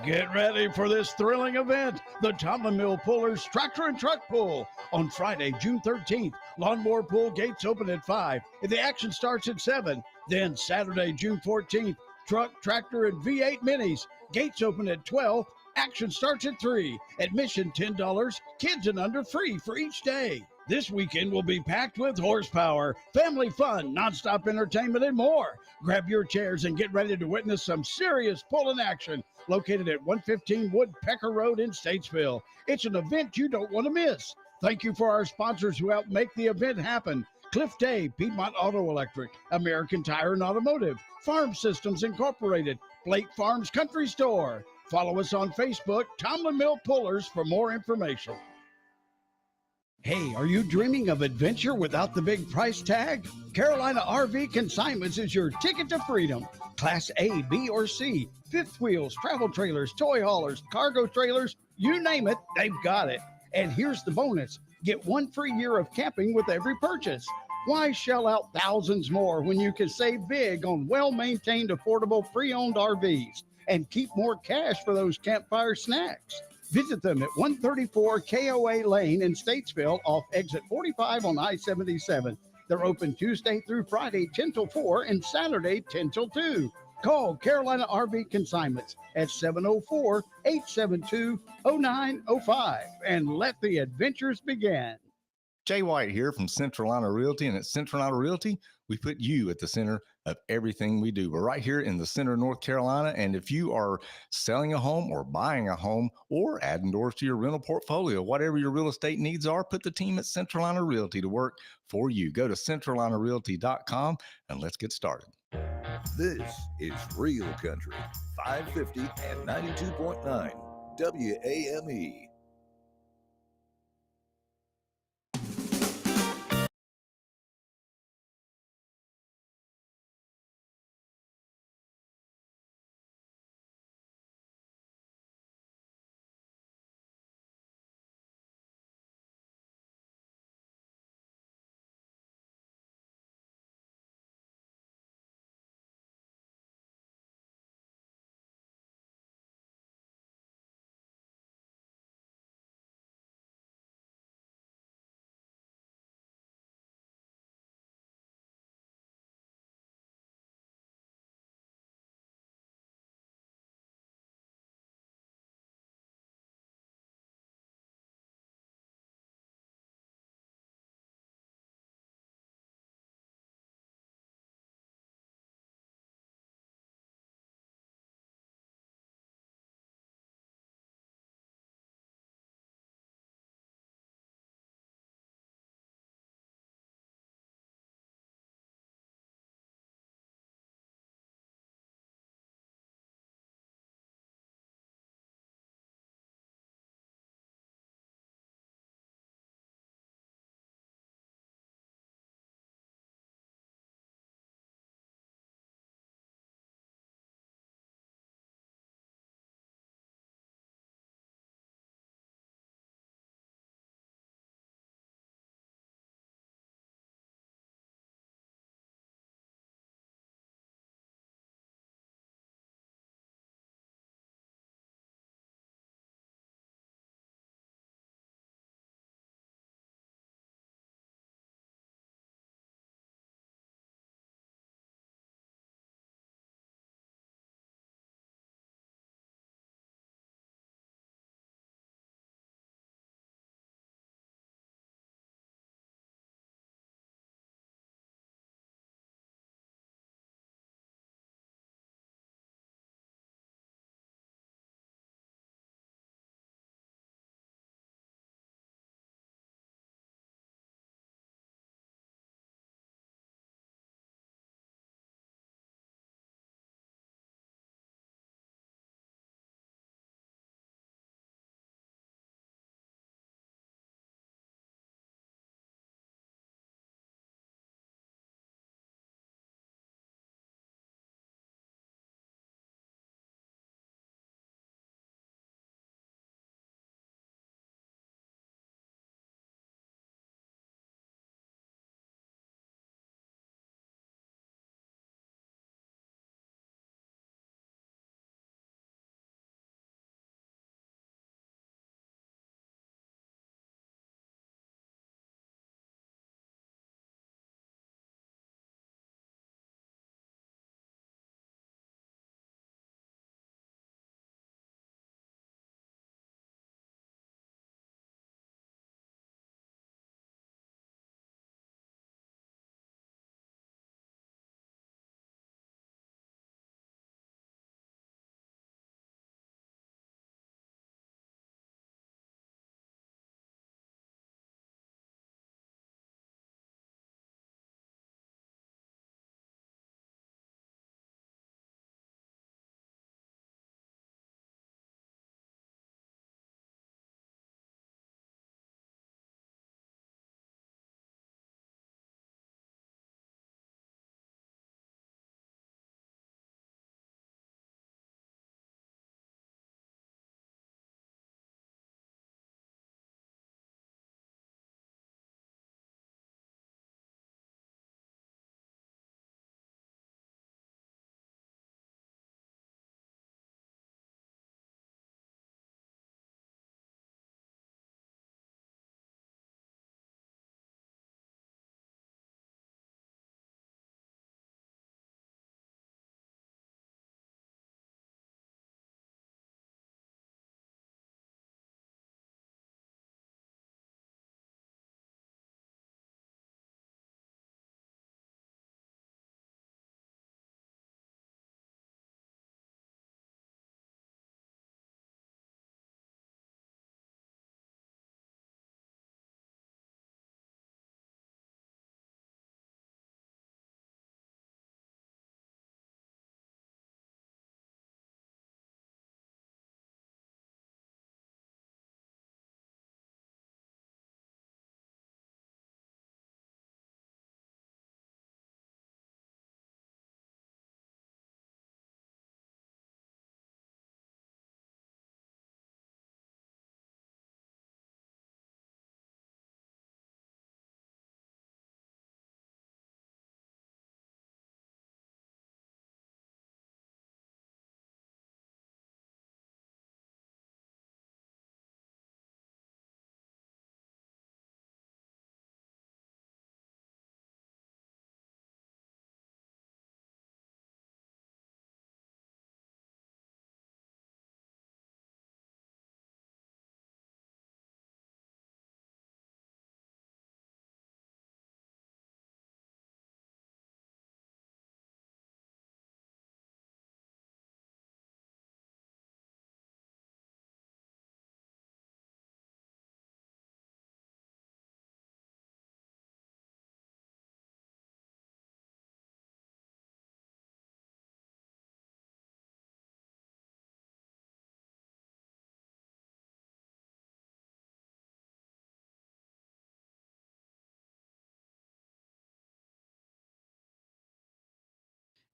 Get ready for this thrilling event, the Tomlin Mill Pullers Tractor and Truck Pull. On Friday, June 13th, Lawnmower Pull gates open at 5, and the action starts at 7. Then Saturday, June 14th, Truck, Tractor, and V8 Minis. Gates open at 12. Action starts at 3. Admission $10. Kids and under free for each day. This weekend will be packed with horsepower, family fun, nonstop entertainment, and more. Grab your chairs and get ready to witness some serious pulling action. Located at 115 Woodpecker Road in Statesville. It's an event you don't want to miss. Thank you for our sponsors who helped make the event happen. Cliff Day, Piedmont Auto Electric, American Tire and Automotive, Farm Systems Incorporated, Blake Farms Country Store. Follow us on Facebook, Tomlin Mill Pullers, for more information. Hey, are you dreaming of adventure without the big price tag? Carolina RV Consignments is your ticket to freedom. Class A, B, or C, fifth wheels, travel trailers, toy haulers, cargo trailers, you name it, they've got it. And here's the bonus. Get 1 free year of camping with every purchase. Why shell out thousands more when you can save big on well-maintained, affordable, pre-owned RVs and keep more cash for those campfire snacks? Visit them at 134 KOA Lane in Statesville off exit 45 on I-77. They're open Tuesday through Friday 10 till 4 and Saturday 10 till 2. Call Carolina RV Consignments at 704-872-0905 and let the adventures begin. Jay White here from Central Line Realty, and at Central Line Realty, we put you at the center of everything we do. We're right here in the center of North Carolina, and if you are selling a home or buying a home or adding doors to your rental portfolio, whatever your real estate needs are, put the team at Central Line Realty to work for you. Go to centrallinerealty.com and let's get started. This is Real Country, 550 and 92.9 WAME.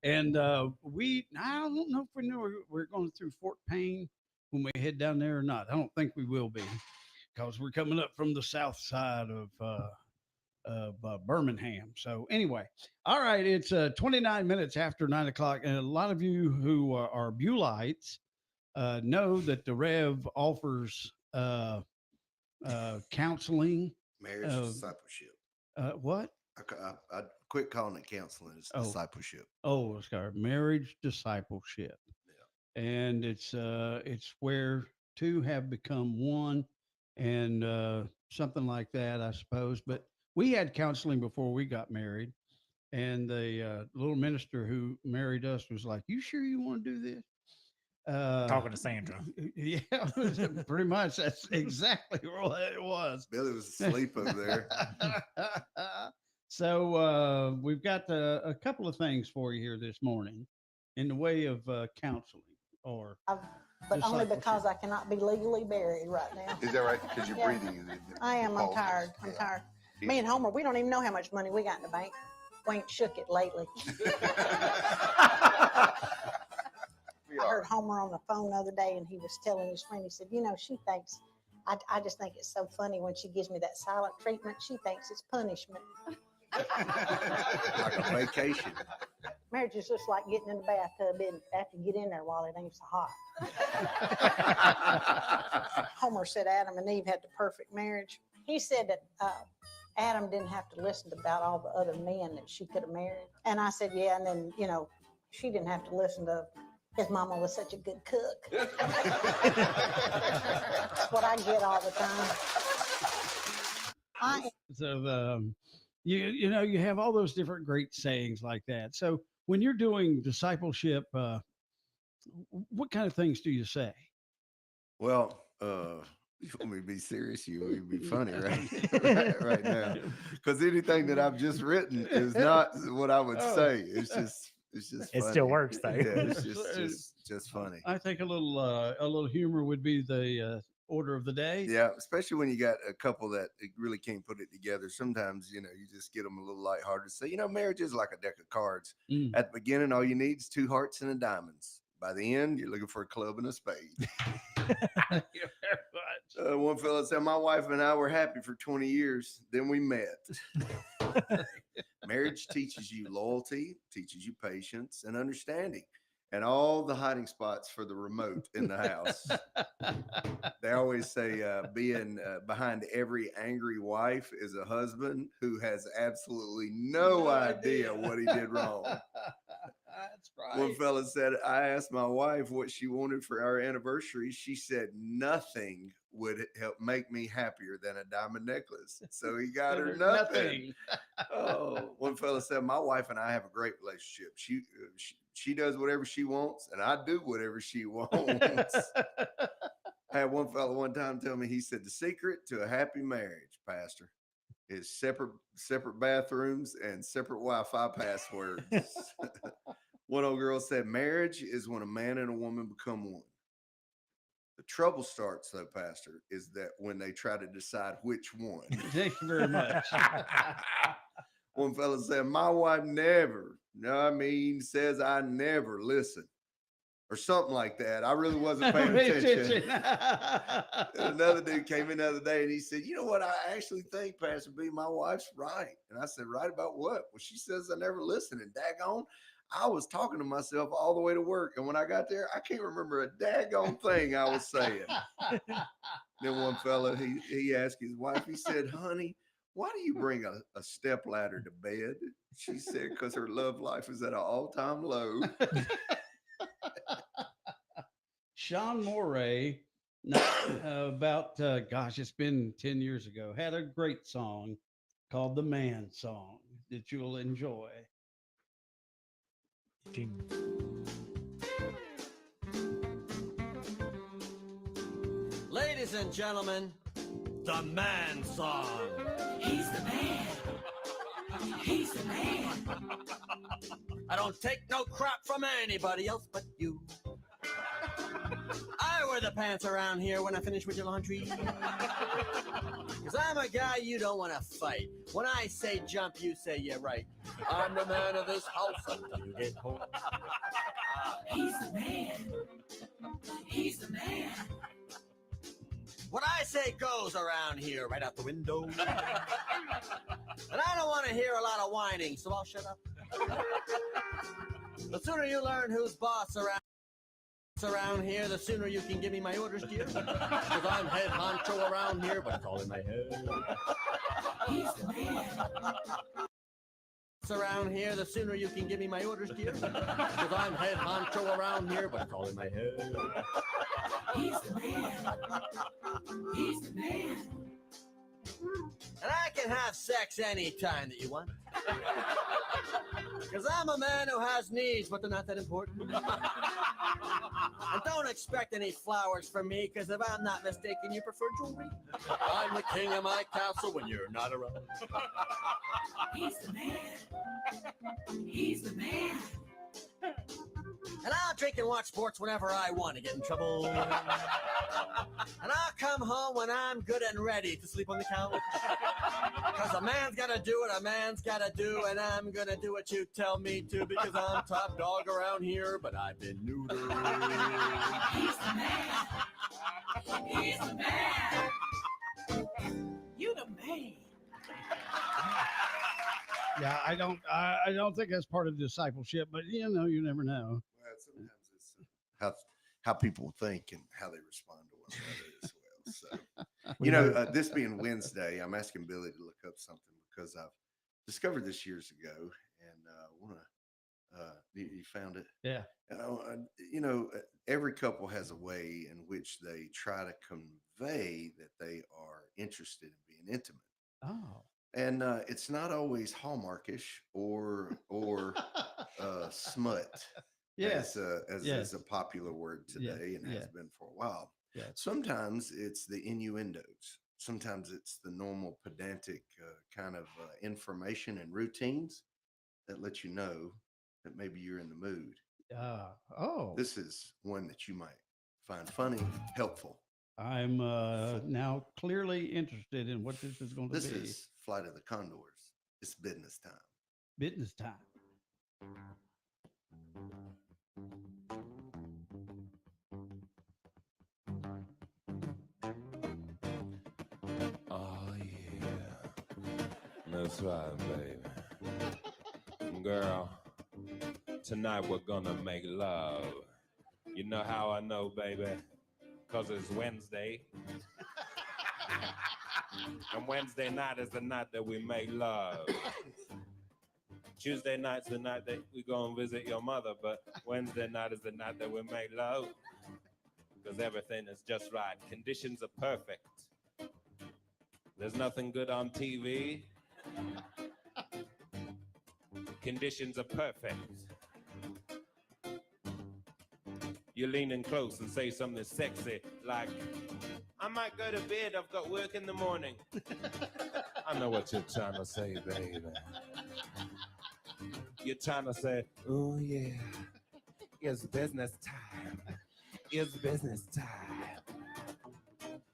And I don't know if we knew we're going through Fort Payne when we head down there or not. I don't think we will be, because we're coming up from the south side of Birmingham. So anyway, all right, it's 29 minutes after 9 o'clock, and a lot of you who are Buelites know that the Rev offers counseling, Marriage discipleship. What? I quit calling it counseling. It's discipleship. Oh, it's got marriage discipleship. Yeah. And it's where two have become one, and something like that, I suppose. But we had counseling before we got married, and the little minister who married us was like, "You sure you want to do this?" Talking to Sandra. Yeah, pretty much. That's exactly what it was. Billy was asleep over there. So we've got a couple of things for you here this morning in the way of counseling or but only because I cannot be legally married right now. Is that right? Because you're breathing. I am. I'm tired. I'm tired. Me and Homer, we don't even know how much money we got in the bank. We ain't shook it lately. I heard Homer on the phone the other day, and he was telling his friend, he said, she thinks, I just think it's so funny when she gives me that silent treatment. She thinks it's punishment. Like a vacation. Marriage is just like getting in the bathtub and after you get in there while it ain't so hot. Homer said Adam and Eve had the perfect marriage. He said that Adam didn't have to listen about all the other men that she could have married. And I said, yeah, and then, she didn't have to listen to his mama was such a good cook. That's what I get all the time. So you have all those different great sayings like that. So when you're doing discipleship, what kind of things do you say? Well, you want me to be serious? You want me to be funny, right? right now, because anything that I've just written is not what I would say. It's just it funny. still works though. Yeah, it's just funny. I think a little humor would be the order of the day. Yeah, especially when you got a couple that really can't put it together. Sometimes, you just get them a little lighthearted. Say, marriage is like a deck of cards. At the beginning, all you need is two hearts and a diamonds. By the end, you're looking for a club and a spade. Thank you very much. One fellow said, my wife and I were happy for 20 years. Then we met. Marriage teaches you loyalty, teaches you patience and understanding, and all the hiding spots for the remote in the house. They always say being behind every angry wife is a husband who has absolutely no idea what he did wrong. That's right. One fella said, I asked my wife what she wanted for our anniversary. She said nothing would help make me happier than a diamond necklace. So he got her nothing. One fella said, my wife and I have a great relationship. She does whatever she wants, and I do whatever she wants. I had one fella one time tell me, he said, the secret to a happy marriage, Pastor, is separate bathrooms and separate Wi-Fi passwords. One old girl said, marriage is when a man and a woman become one. The trouble starts, though, Pastor, is that when they try to decide which one. Thank you very much. One fella said, my wife says I never listen. Or something like that. I really wasn't paying attention. Another dude came in the other day and he said, you know what? I actually think, Pastor B, my wife's right. And I said, right about what? Well, she says I never listen. And daggone, I was talking to myself all the way to work. And when I got there, I can't remember a daggone thing I was saying. Then one fella, he asked his wife, he said, honey, why do you bring a step ladder to bed? She said, because her love life is at an all-time low. Sean Moray, about, it's been 10 years ago, had a great song called The Man Song that you'll enjoy. Ladies and gentlemen, The Man Song. He's the man. He's the man. I don't take no crap from anybody else but you. I wear the pants around here when I finish with your laundry. Because I'm a guy you don't want to fight. When I say jump, you say you're right. I'm the man of this house until you get home. He's the man. He's the man. What I say goes around here, right out the window. And I don't want to hear a lot of whining, so I'll shut up. The sooner you learn who's boss around here, the sooner you can give me my orders, dear. Because I'm head honcho around here, but it's all in my head. He's the man. Around here, the sooner you can give me my orders, dear. Because I'm head honcho around here, but it's all in my head. He's the man. He's the man. And I can have sex anytime that you want. Because I'm a man who has needs, but they're not that important. And don't expect any flowers from me, because if I'm not mistaken, you prefer jewelry. I'm the king of my castle when you're not around. He's the man. He's the man. And I'll drink and watch sports whenever I want to get in trouble. And I'll come home when I'm good and ready to sleep on the couch. Because a man's got to do what a man's got to do, and I'm going to do what you tell me to, because I'm top dog around here, but I've been neutered. He's the man. He's the man. You the man. Yeah, I don't think that's part of discipleship, but you never know. Well, sometimes it's how people think and how they respond to one another as well. So, this being Wednesday, I'm asking Billy to look up something because I've discovered this years ago, and you found it? Yeah. Every couple has a way in which they try to convey that they are interested in being intimate. Oh. And it's not always hallmarkish or smut, Yes. as is a popular word today and has been for a while. Yeah. Sometimes it's the innuendos. Sometimes it's the normal pedantic kind of information and routines that let you know that maybe you're in the mood. This is one that you might find funny, helpful. I'm now clearly interested in what this is going to be. This is Flight of the Condors. It's business time. Business time. Oh, yeah. That's right, baby. Girl, tonight we're gonna make love. You know how I know, baby? Because it's Wednesday. And Wednesday night is the night that we make love. Tuesday night's the night that we go and visit your mother, but Wednesday night is the night that we make love. Because everything is just right. Conditions are perfect. There's nothing good on TV. Conditions are perfect. You lean in close and say something sexy like, I might go to bed, I've got work in the morning. I know what you're trying to say, baby. You're trying to say, oh yeah, it's business time. It's business time.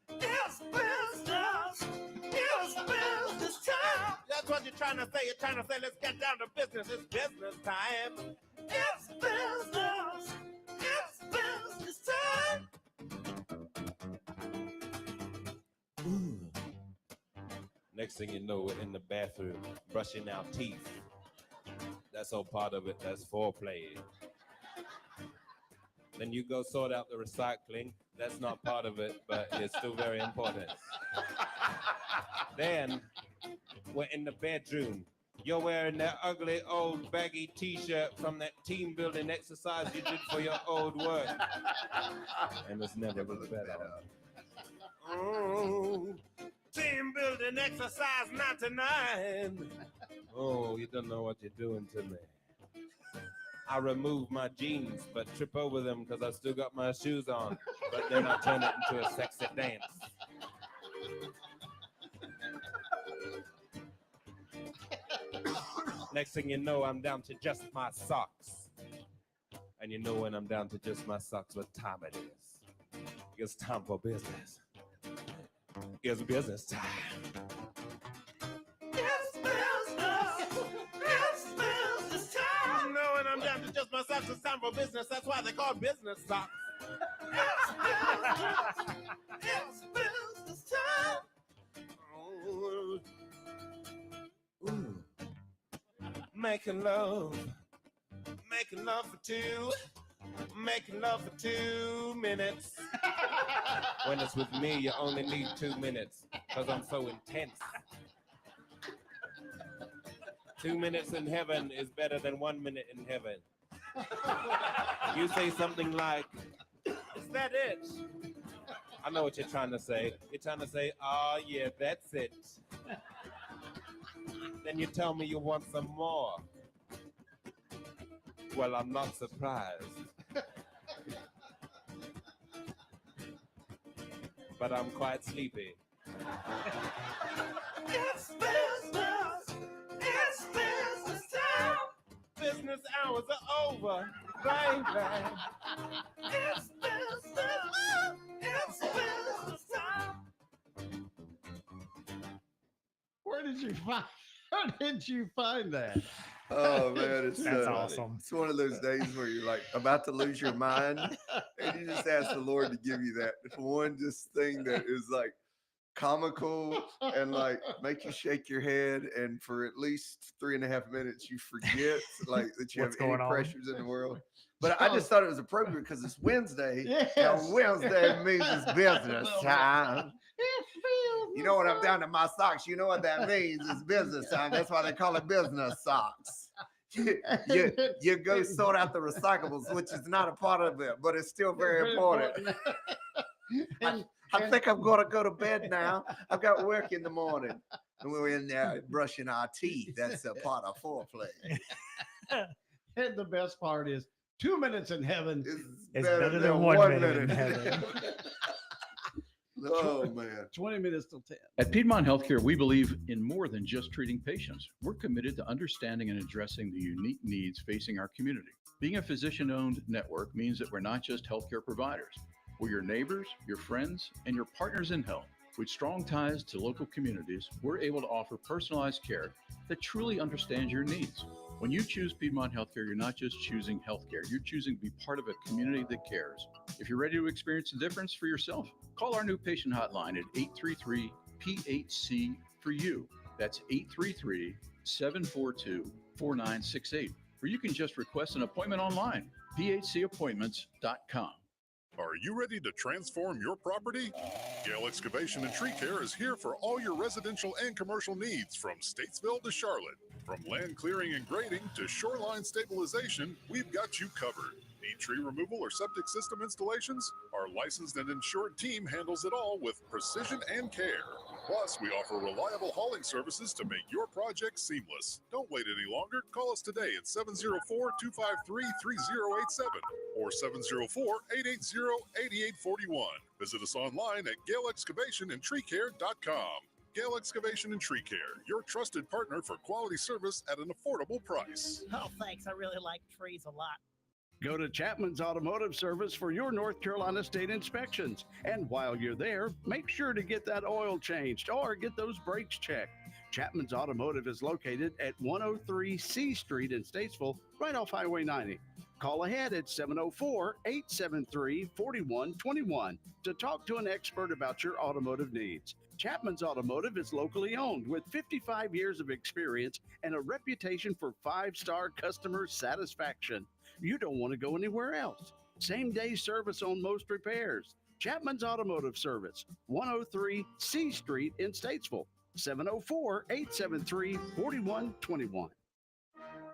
It's business. It's business time. That's what you're trying to say. You're trying to say, let's get down to business. It's business time. It's business. It's business time. Ooh. Next thing you know, we're in the bathroom, brushing our teeth. That's all part of it. That's foreplay. Then you go sort out the recycling. That's not part of it, but it's still very important. Then we're in the bedroom. You're wearing that ugly old baggy t-shirt from that team building exercise you did for your old work. And it's never looked better. Oh, team building exercise 99. Oh, you don't know what you're doing to me. I remove my jeans, but trip over them because I still got my shoes on. But then I turn it into a sexy dance. Next thing you know, I'm down to just my socks. And you know when I'm down to just my socks, what time it is. It's time for business. It's business time. It's business. It's business time. No, and I'm down to just my socks. It's time for business. That's why they call business socks. It's business time. Ooh. Making love for two. Making love for 2 minutes. When it's with me, you only need 2 minutes, because I'm so intense. 2 minutes in heaven is better than 1 minute in heaven. You say something like, is that it? I know what you're trying to say. You're trying to say, oh yeah, that's it. Then you tell me you want some more. Well, I'm not surprised. But I'm quite sleepy. It's business. It's business time. Business hours are over, baby. It's business. It's business time. Where did you find that? Oh man, it's That's awesome. It's one of those days where you're like about to lose your mind, and you just ask the Lord to give you that one just thing that is like comical and like make you shake your head, and for at least 3.5 minutes you forget like that you What's have any going on? pressures in the world. But I just thought it was appropriate because it's Wednesday. Yes. And Wednesday means it's business time. You know what? I'm down to my socks. You know what that means? It's business time. That's why they call it business socks. You go sort out the recyclables, which is not a part of it, but it's still very important. I think I'm going to go to bed now. I've got work in the morning. And we're in there brushing our teeth. That's a part of foreplay. And the best part is 2 minutes in heaven is better than 1 minute in heaven. Oh, man. 20 minutes till 10. At Piedmont Healthcare, we believe in more than just treating patients. We're committed to understanding and addressing the unique needs facing our community. Being a physician-owned network means that we're not just healthcare providers. We're your neighbors, your friends, and your partners in health. With strong ties to local communities, we're able to offer personalized care that truly understands your needs. When you choose Piedmont Healthcare, you're not just choosing healthcare, you're choosing to be part of a community that cares. If you're ready to experience the difference for yourself, call our new patient hotline at 833-PHC for you. That's 833-742-4968. Or you can just request an appointment online, phcappointments.com. Are you ready to transform your property? Gale Excavation and Tree Care is here for all your residential and commercial needs from Statesville to Charlotte. From land clearing and grading to shoreline stabilization, we've got you covered. Need tree removal or septic system installations? Our licensed and insured team handles it all with precision and care. Plus, we offer reliable hauling services to make your project seamless. Don't wait any longer. Call us today at 704-253-3087 or 704-880-8841. Visit us online at GaleExcavationandTreeCare.com. Gale Excavation and Tree Care, your trusted partner for quality service at an affordable price. Oh, thanks. I really like trees a lot. Go to Chapman's Automotive Service for your North Carolina state inspections. And while you're there, make sure to get that oil changed or get those brakes checked. Chapman's Automotive is located at 103 C Street in Statesville, right off Highway 90. Call ahead at 704-873-4121 to talk to an expert about your automotive needs. Chapman's Automotive is locally owned with 55 years of experience and a reputation for 5-star customer satisfaction. You don't want to go anywhere else. Same-day service on most repairs. Chapman's Automotive Service, 103 C Street in Statesville, 704-873-4121.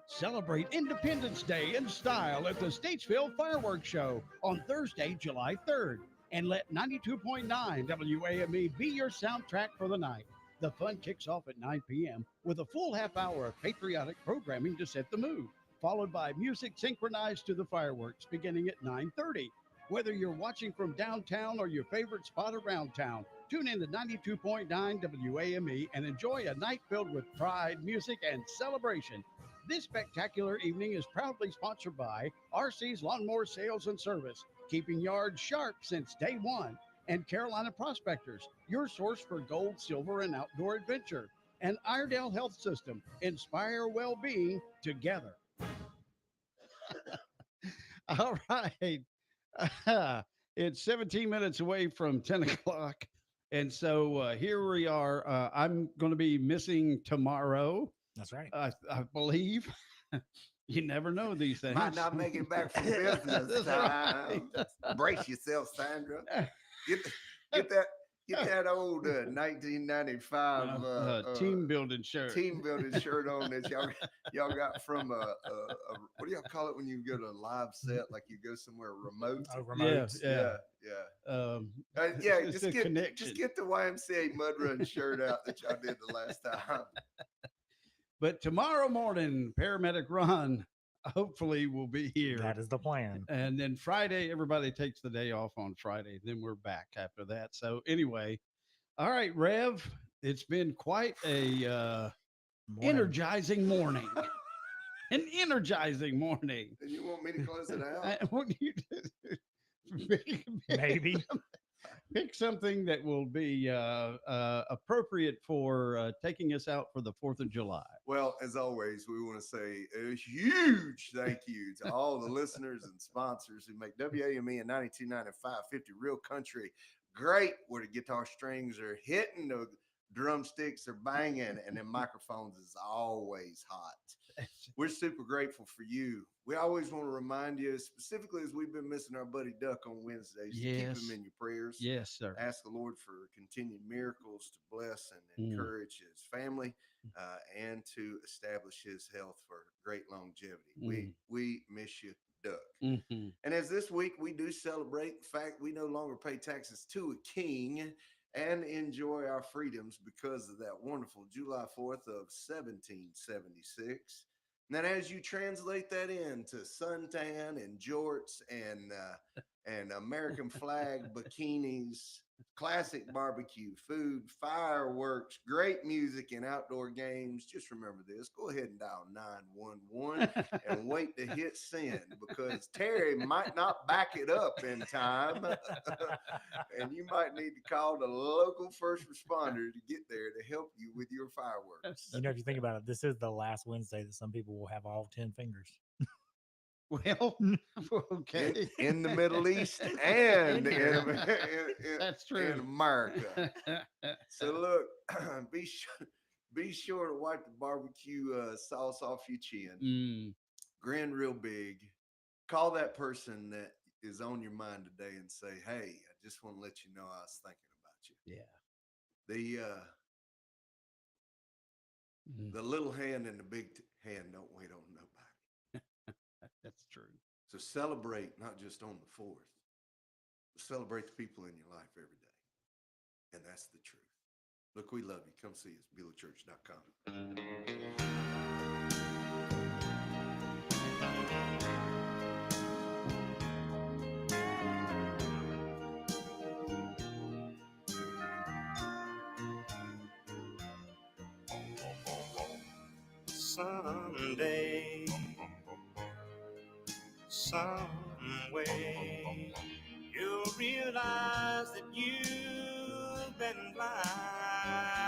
Celebrate Independence Day in style at the Statesville Fireworks Show on Thursday, July 3rd. And let 92.9 WAME be your soundtrack for the night. The fun kicks off at 9 p.m. with a full half hour of patriotic programming to set the mood, followed by music synchronized to the fireworks beginning at 9:30. Whether you're watching from downtown or your favorite spot around town, tune in to 92.9 WAME and enjoy a night filled with pride, music, and celebration. This spectacular evening is proudly sponsored by RC's Lawnmower Sales and Service, keeping yards sharp since day one. And Carolina Prospectors, your source for gold, silver, and outdoor adventure. And Iredale Health System, inspire well-being together. All right. It's 17 minutes away from 10 o'clock. And so here we are. I'm going to be missing tomorrow. That's right. I believe. You never know these things. Might not make it back from business time. Right. Brace yourself, Sandra. Get that old 1995 team building shirt. Team building shirt on that y'all got from what do y'all call it when you go to a live set, like you go somewhere remote? Oh, remote. Yeah. Just get the YMCA Mud Run shirt out that y'all did the last time. But tomorrow morning, Paramedic Ron hopefully will be here. That is the plan. And then Friday, everybody takes the day off on Friday. Then we're back after that. So anyway, all right, Rev, it's been quite a energizing morning. An energizing morning. And you want me to close it out? I want you to Maybe. pick something that will be appropriate for taking us out for the 4th of July. Well, as always, we want to say a huge thank you to all the listeners and sponsors who make WAME and 92.9 and 550 Real Country great, where the guitar strings are hitting, the drumsticks are banging, and the microphones is always hot. We're super grateful for you. We always want to remind you, specifically as we've been missing our buddy Duck on Wednesdays, to keep him in your prayers. Yes, sir. Ask the Lord for continued miracles to bless and encourage his family and to establish his health for great longevity. We miss you, Duck. And as this week we do celebrate the fact we no longer pay taxes to a king and enjoy our freedoms because of that wonderful July 4th of 1776. And then as you translate that into suntan and jorts and American flag bikinis, classic barbecue food, fireworks, great music, and outdoor games, just remember this. Go ahead and dial 911 and wait to hit send, because Terry might not back it up in time. And you might need to call the local first responder to get there to help you with your fireworks. You know, if you think about it, this is the last Wednesday that some people will have all 10 fingers. Well, okay. In the Middle East and that's true. In America. So look, be sure to wipe the barbecue sauce off your chin. Grin real big. Call that person that is on your mind today and say, "Hey, I just want to let you know I was thinking about you." The little hand and the big hand don't wait on nobody. That's true. So celebrate not just on the 4th, but celebrate the people in your life every day. And that's the truth. Look, we love you. Come see us, BeulahChurch.com. Someday, some way, you'll realize that you've been blind.